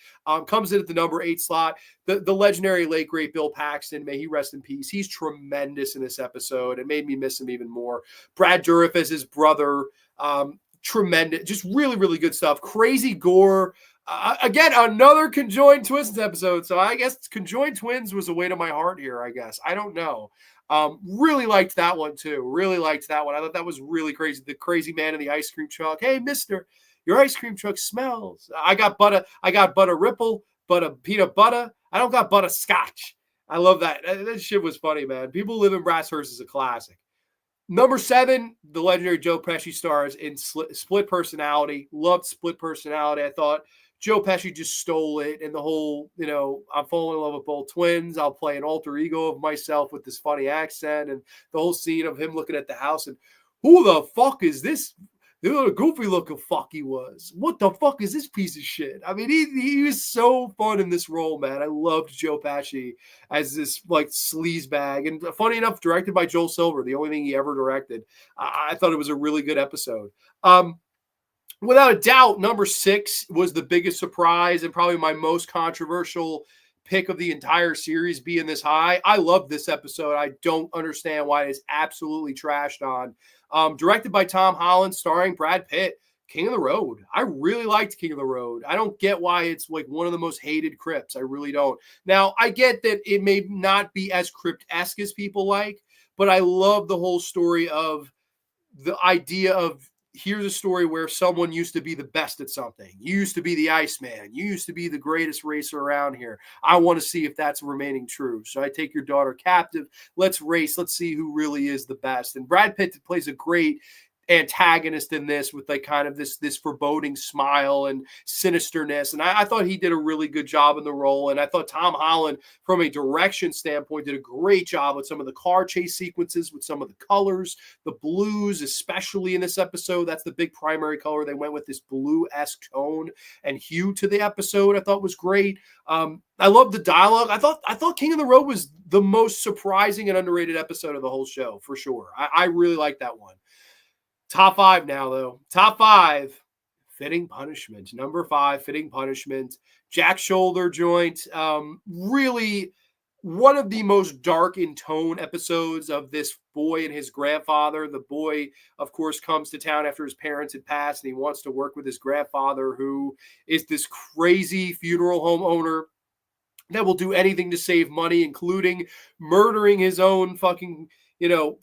Comes in at the number 8 slot. The legendary late, great Bill Paxton, may he rest in peace. He's tremendous in this episode. It made me miss him even more. Brad Dourif as his brother. Tremendous. Just really, really good stuff. Crazy gore. Again, another Conjoined Twins episode. So I guess Conjoined Twins was a weight on my heart here, I guess. I don't know. Really liked that one too. Really liked that one. I thought that was really crazy. The crazy man in the ice cream truck. Hey, mister, your ice cream truck smells. I got butter ripple, butter peanut butter. I don't got butter scotch. I love that. That shit was funny, man. People Live in Brass Hearses is a classic. Number 7, the legendary Joe Pesci stars in Split Personality. Loved Split Personality. I thought Joe Pesci just stole it, and the whole, I'm falling in love with both twins. I'll play an alter ego of myself with this funny accent, and the whole scene of him looking at the house and who the fuck is this? The goofy looking fuck he was. What the fuck is this piece of shit? I mean, he was so fun in this role, man. I loved Joe Pesci as this like sleazebag, and funny enough, directed by Joel Silver, the only thing he ever directed. I thought it was a really good episode. Without a doubt, number 6 was the biggest surprise and probably my most controversial pick of the entire series being this high. I love this episode. I don't understand why it's absolutely trashed on. Directed by Tom Holland, starring Brad Pitt, King of the Road. I really liked King of the Road. I don't get why it's like one of the most hated Crypts. I really don't. Now, I get that it may not be as Crypt-esque as people like, but I love the whole story of the idea of here's a story where someone used to be the best at something. You used to be the Iceman. You used to be the greatest racer around here. I want to see if that's remaining true. So I take your daughter captive. Let's race. Let's see who really is the best. And Brad Pitt plays a great antagonist in this with like kind of this foreboding smile and sinisterness, and I thought he did a really good job in the role. And I thought Tom Holland, from a direction standpoint, did a great job with some of the car chase sequences, with some of the colors, the blues, especially in this episode. That's the big primary color they went with, this blue-esque tone and hue to the episode. I thought was great. I love the dialogue. I thought King of the Road was the most surprising and underrated episode of the whole show, for sure. I really like that one. Top 5 now, though. Top 5, Fitting Punishment. Number 5, Fitting Punishment. Jack Shoulder joint. Really one of the most dark in tone episodes of this boy and his grandfather. The boy, of course, comes to town after his parents had passed, and he wants to work with his grandfather, who is this crazy funeral home owner that will do anything to save money, including murdering his own fucking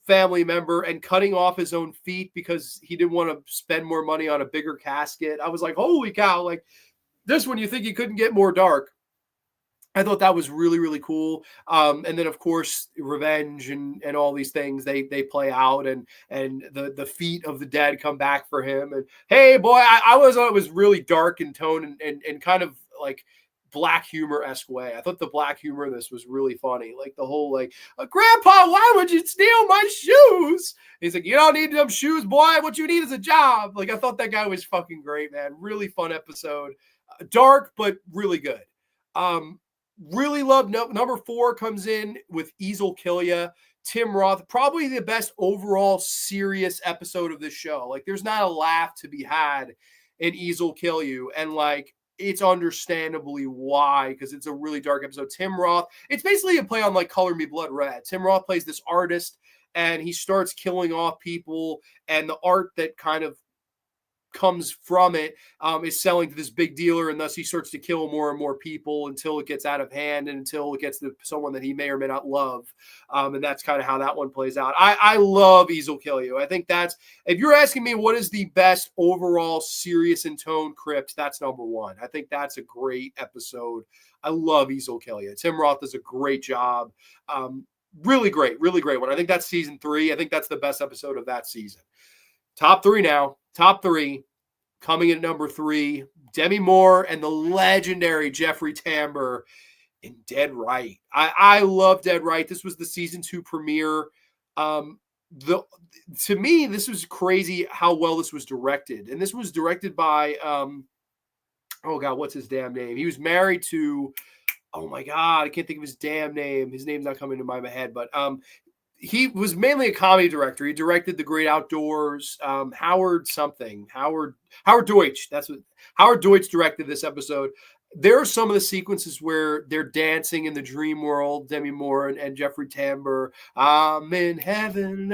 family member and cutting off his own feet because he didn't want to spend more money on a bigger casket. I was like, holy cow, like this one, you think you couldn't get more dark. I thought that was really, really cool. And then, of course, revenge and all these things, they play out, and the feet of the dead come back for him. And hey, boy, I thought it was really dark in tone and kind of like black humor-esque way. I thought the black humor in this was really funny. Like the whole Grandpa, why would you steal my shoes? He's like, you don't need them shoes, boy. What you need is a job. Like, I thought that guy was fucking great, man. Really fun episode. Dark, but really good. Really love number 4 comes in with Easel Kill Ya. Tim Roth, probably the best overall serious episode of this show. Like, there's not a laugh to be had in Easel Kill You. And like, it's understandably why, because it's a really dark episode. Tim Roth, it's basically a play on like Color Me Blood Red. Tim Roth plays this artist, and he starts killing off people, and the art that kind of comes from it is selling to this big dealer, and thus he starts to kill more and more people until it gets out of hand and until it gets to someone that he may or may not love. And that's kind of how that one plays out. I love Easel Kill You. I think that's, if you're asking me what is the best overall serious in tone Crypt, that's number 1. I think that's a great episode. I love Easel Kill You. Tim Roth does a great job. Really great one. I think that's season 3. I think that's the best episode of that season. Top 3 now. Top 3. Coming in at number 3, Demi Moore and the legendary Jeffrey Tambor in Dead Right. I love Dead Right. This was the season 2 premiere. To me, this was crazy how well this was directed. And this was directed by, oh God, what's his damn name? He was married to, oh my God, I can't think of his damn name. His name's not coming to my head, but he was mainly a comedy director. He directed The Great Outdoors. Howard Deutsch. That's what Howard Deutsch directed this episode. There are some of the sequences where they're dancing in the dream world, Demi Moore and Jeffrey Tambor. I'm in heaven,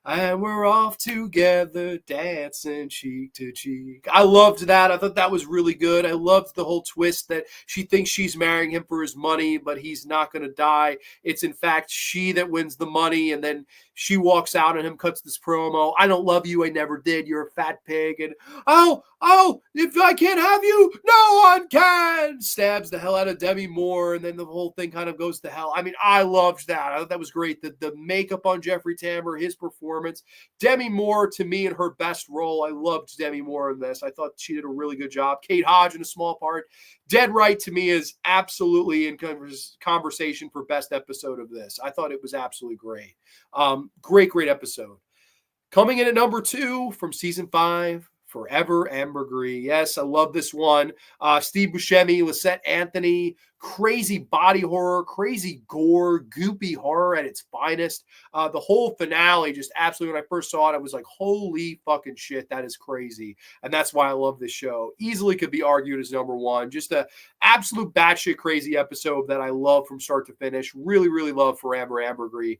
and we're off together, dancing cheek to cheek. I loved that. I thought that was really good. I loved the whole twist that she thinks she's marrying him for his money, but he's not going to die. It's in fact she that wins the money, and then she walks out and him cuts this promo. I don't love you. I never did. You're a fat pig. And oh, if I can't have you, no one can. Stabs the hell out of Demi Moore, and then the whole thing kind of goes to hell. I mean, I loved that. I thought that was great. The makeup on Jeffrey Tambor, his performance. Demi Moore, to me, in her best role. I loved Demi Moore in this. I thought she did a really good job. Kate Hodge in a small part. Dead Right, to me, is absolutely in conversation for best episode of this. I thought it was absolutely great. Great episode. Coming in at number 2 from season 5, Forever Ambergris. Yes, I love this one. Steve Buscemi, Lisette Anthony, crazy body horror, crazy gore, goopy horror at its finest. The whole finale, just absolutely, when I first saw it, I was like, holy fucking shit, that is crazy. And that's why I love this show. Easily could be argued as number 1. Just a absolute batshit crazy episode that I love from start to finish. Really love Forever Ambergris.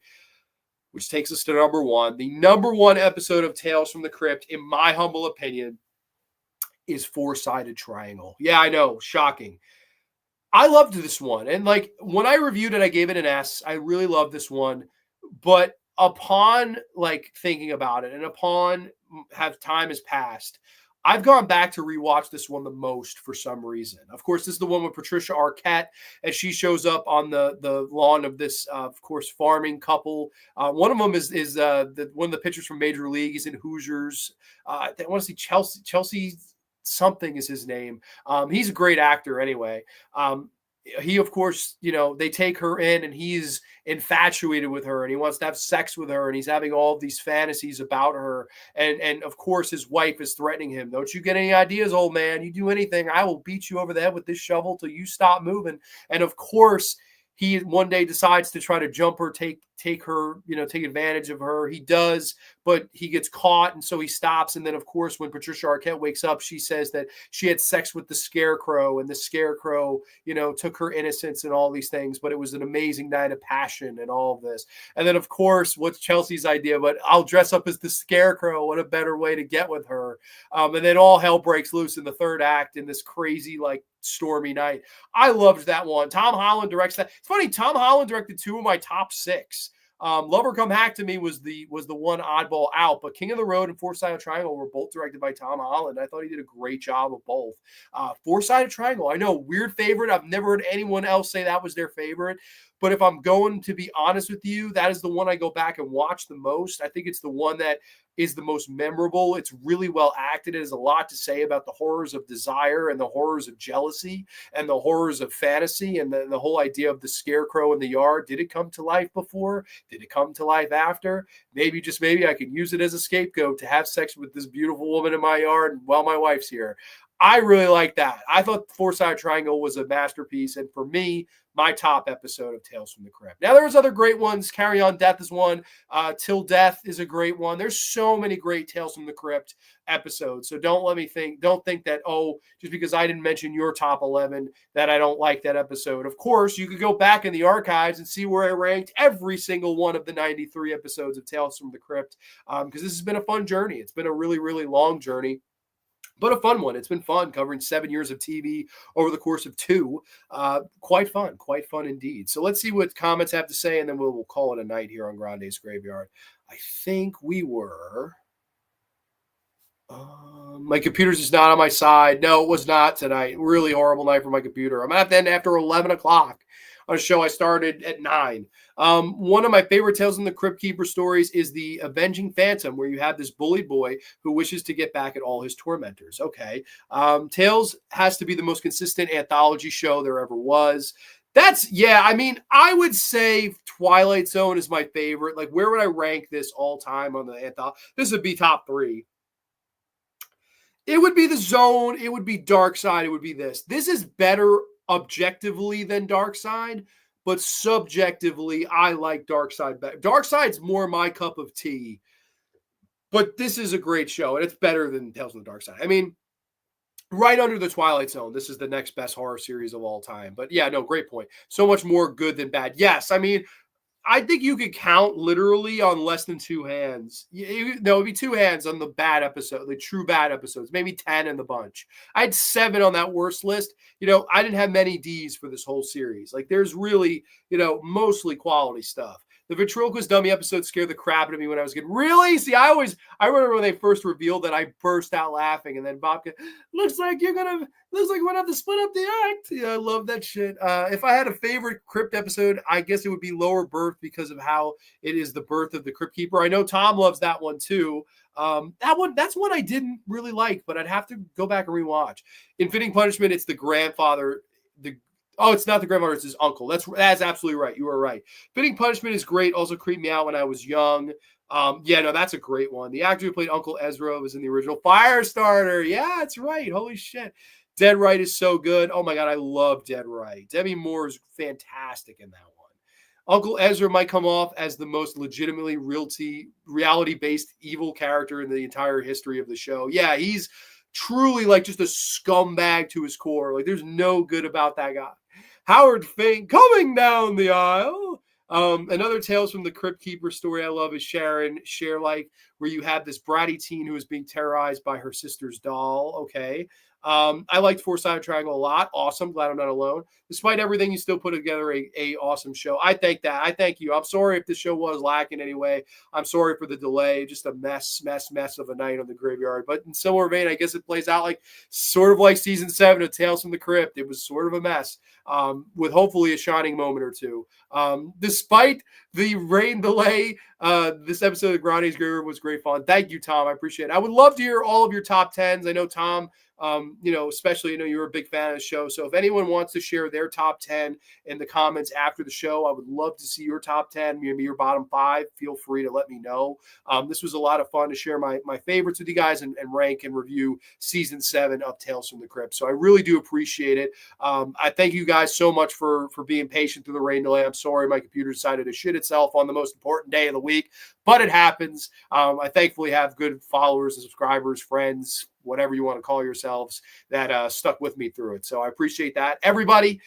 Which takes us to number 1. The number 1 episode of Tales from the Crypt, in my humble opinion, is Four-Sided Triangle. Yeah, I know. Shocking. I loved this one. And like when I reviewed it, I gave it an S. I really loved this one. But upon like thinking about it and upon have time has passed, I've gone back to rewatch this one the most for some reason. Of course, this is the one with Patricia Arquette, and she shows up on the lawn of this, of course, farming couple. One of them is one of the pitchers from Major League. He's in Hoosiers. I want to see Chelsea something is his name. He's a great actor anyway. He, of course, they take her in and he's infatuated with her and he wants to have sex with her and he's having all of these fantasies about her. And of course, his wife is threatening him. Don't you get any ideas, old man? You do anything, I will beat you over the head with this shovel till you stop moving. And of course, he one day decides to try to jump her, take her, take advantage of her. He does, but he gets caught, and so he stops. And then, of course, when Patricia Arquette wakes up, she says that she had sex with the Scarecrow, and the Scarecrow, took her innocence and all these things. But it was an amazing night of passion and all of this. And then, of course, what's Chelsea's idea? But I'll dress up as the Scarecrow. What a better way to get with her? And then all hell breaks loose in the third act in this crazy, like, stormy night. I loved that one. Tom Holland directs that. It's funny, Tom Holland directed 2 of my top 6. Lover Come Hack to me was the one oddball out, but King of the Road and Four-Sided Triangle were both directed by Tom Holland. I thought he did a great job of both. Four-Sided Triangle, I know, weird favorite. I've never heard anyone else say that was their favorite. But if I'm going to be honest with you, that is the one I go back and watch the most. I think it's the one that is the most memorable. It's really well acted. It has a lot to say about the horrors of desire and the horrors of jealousy and the horrors of fantasy and the whole idea of the Scarecrow in the yard. Did it come to life before? Did it come to life after? Maybe, just maybe, I could use it as a scapegoat to have sex with this beautiful woman in my yard while my wife's here. I really like that. I thought Four-Sided Triangle was a masterpiece. And for me, my top episode of Tales from the Crypt. Now, there was other great ones. Carry On Death is one. Till Death is a great one. There's so many great Tales from the Crypt episodes. So don't think that, just because I didn't mention your top 11, that I don't like that episode. Of course, you could go back in the archives and see where I ranked every single one of the 93 episodes of Tales from the Crypt, because this has been a fun journey. It's been a really, really long journey, but a fun one. It's been fun covering 7 years of TV over the course of 2. Quite fun indeed. So let's see what comments have to say, and then we'll call it a night here on Grande's Graveyard. I think we were... my computer's just not on my side. No, it was not tonight. Really horrible night for my computer. I'm going to have to end after 11 o'clock on a show I started at 9. One of my favorite Tales from the Crypt Keeper stories is the Avenging Phantom, where you have this bullied boy who wishes to get back at all his tormentors. Okay. Tales has to be the most consistent anthology show there ever was. I would say Twilight Zone is my favorite. Like, where would I rank this all time on the anthology? This would be top 3. It would be The Zone. It would be Dark Side. It would be this. This is better objectively than Dark Side, but subjectively, I like Dark Side better. Dark Side's more my cup of tea, but this is a great show, and it's better than Tales from the Dark Side. I mean, right under the Twilight Zone, this is the next best horror series of all time. But yeah, no, great point. So much more good than bad. Yes, I mean, I think you could count literally on less than 2 hands. It'd be 2 hands on the bad episode, the true bad episodes, maybe 10 in the bunch. I had 7 on that worst list. I didn't have many Ds for this whole series. Like, there's really, mostly quality stuff. The Ventriloquist Dummy episode scared the crap out of me when I was a kid. Really? See, I remember when they first revealed that, I burst out laughing, and then Bobka, looks like we're gonna have to split up the act. Yeah, I love that shit. If I had a favorite Crypt episode, I guess it would be Lower Birth, because of how it is the birth of the Crypt Keeper. I know Tom loves that one too. That's one I didn't really like, but I'd have to go back and rewatch. In Fitting Punishment, it's the grandfather. It's not the grandfather, it's his uncle. That's absolutely right. You were right. Fitting Punishment is great. Also creeped me out when I was young. That's a great one. The actor who played Uncle Ezra was in the original Firestarter. Yeah, that's right. Holy shit. Dead Right is so good. Oh my God, I love Dead Right. Demi Moore is fantastic in that one. Uncle Ezra might come off as the most legitimately reality-based evil character in the entire history of the show. Yeah, he's truly like just a scumbag to his core. Like, there's no good about that guy. Howard Fink coming down the aisle. Another Tales from the Crypt Keeper story I love is Sharon Share, like, where you have this bratty teen who is being terrorized by her sister's doll. Okay. I liked Four-Sided Triangle a lot. Awesome. Glad I'm not alone. Despite everything, you still put together a awesome show. I thank that. I thank you. I'm sorry if this show was lacking anyway. I'm sorry for the delay. Just a mess of a night on the Graveyard. But in similar vein, I guess it plays out like sort of like season 7 of Tales from the Crypt. It was sort of a mess, with hopefully a shining moment or two. Despite the rain delay, this episode of Grande's Graveyard was great fun. Thank you, Tom. I appreciate it. I would love to hear all of your top 10s. I know Tom, especially, you're a big fan of the show. So if anyone wants to share their top 10 in the comments after the show, I would love to see your top 10, maybe your bottom 5. Feel free to let me know. This was a lot of fun to share my favorites with you guys and rank and review season 7 of Tales from the Crypt. So I really do appreciate it. I thank you guys so much for being patient through the rain delay. I'm sorry my computer decided to shit itself on the most important day of the week, but it happens. I thankfully have good followers and subscribers, friends, whatever you want to call yourselves, that stuck with me through it. So I appreciate that. Everybody,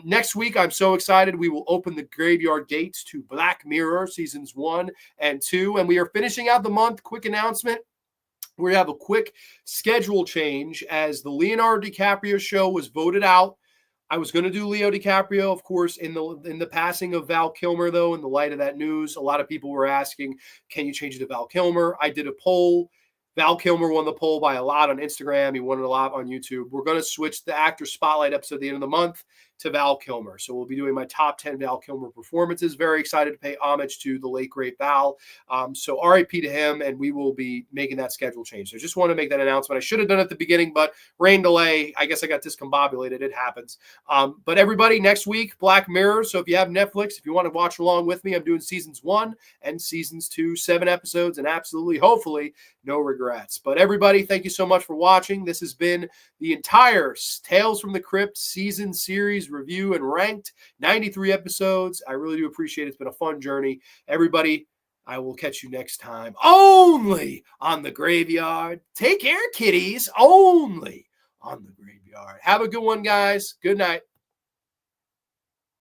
next week, I'm so excited. We will open the Graveyard Gates to Black Mirror seasons 1 and 2. And we are finishing out the month. Quick announcement. We have a quick schedule change as the Leonardo DiCaprio show was voted out. I was going to do Leo DiCaprio, of course, in the passing of Val Kilmer, though, in the light of that news. A lot of people were asking, can you change it to Val Kilmer? I did a poll. Val Kilmer won the poll by a lot on Instagram. He won it a lot on YouTube. We're going to switch the Actor Spotlight episode at the end of the month to Val Kilmer. So we'll be doing my top 10 Val Kilmer performances. Very excited to pay homage to the late, great Val. So RIP to him, and we will be making that schedule change. So just want to make that announcement. I should have done it at the beginning, but rain delay, I guess I got discombobulated. It happens. But everybody, next week, Black Mirror. So if you have Netflix, if you want to watch along with me, I'm doing seasons 1 and seasons 2, 7 episodes, and absolutely, hopefully, no regrets. But everybody, thank you so much for watching. This has been the entire Tales from the Crypt season series review and ranked 93 episodes. I really do appreciate it. It's been a fun journey. Everybody, I will catch you next time only on the Graveyard. Take care, kiddies. Only on the Graveyard. Have a good one, guys. Good night.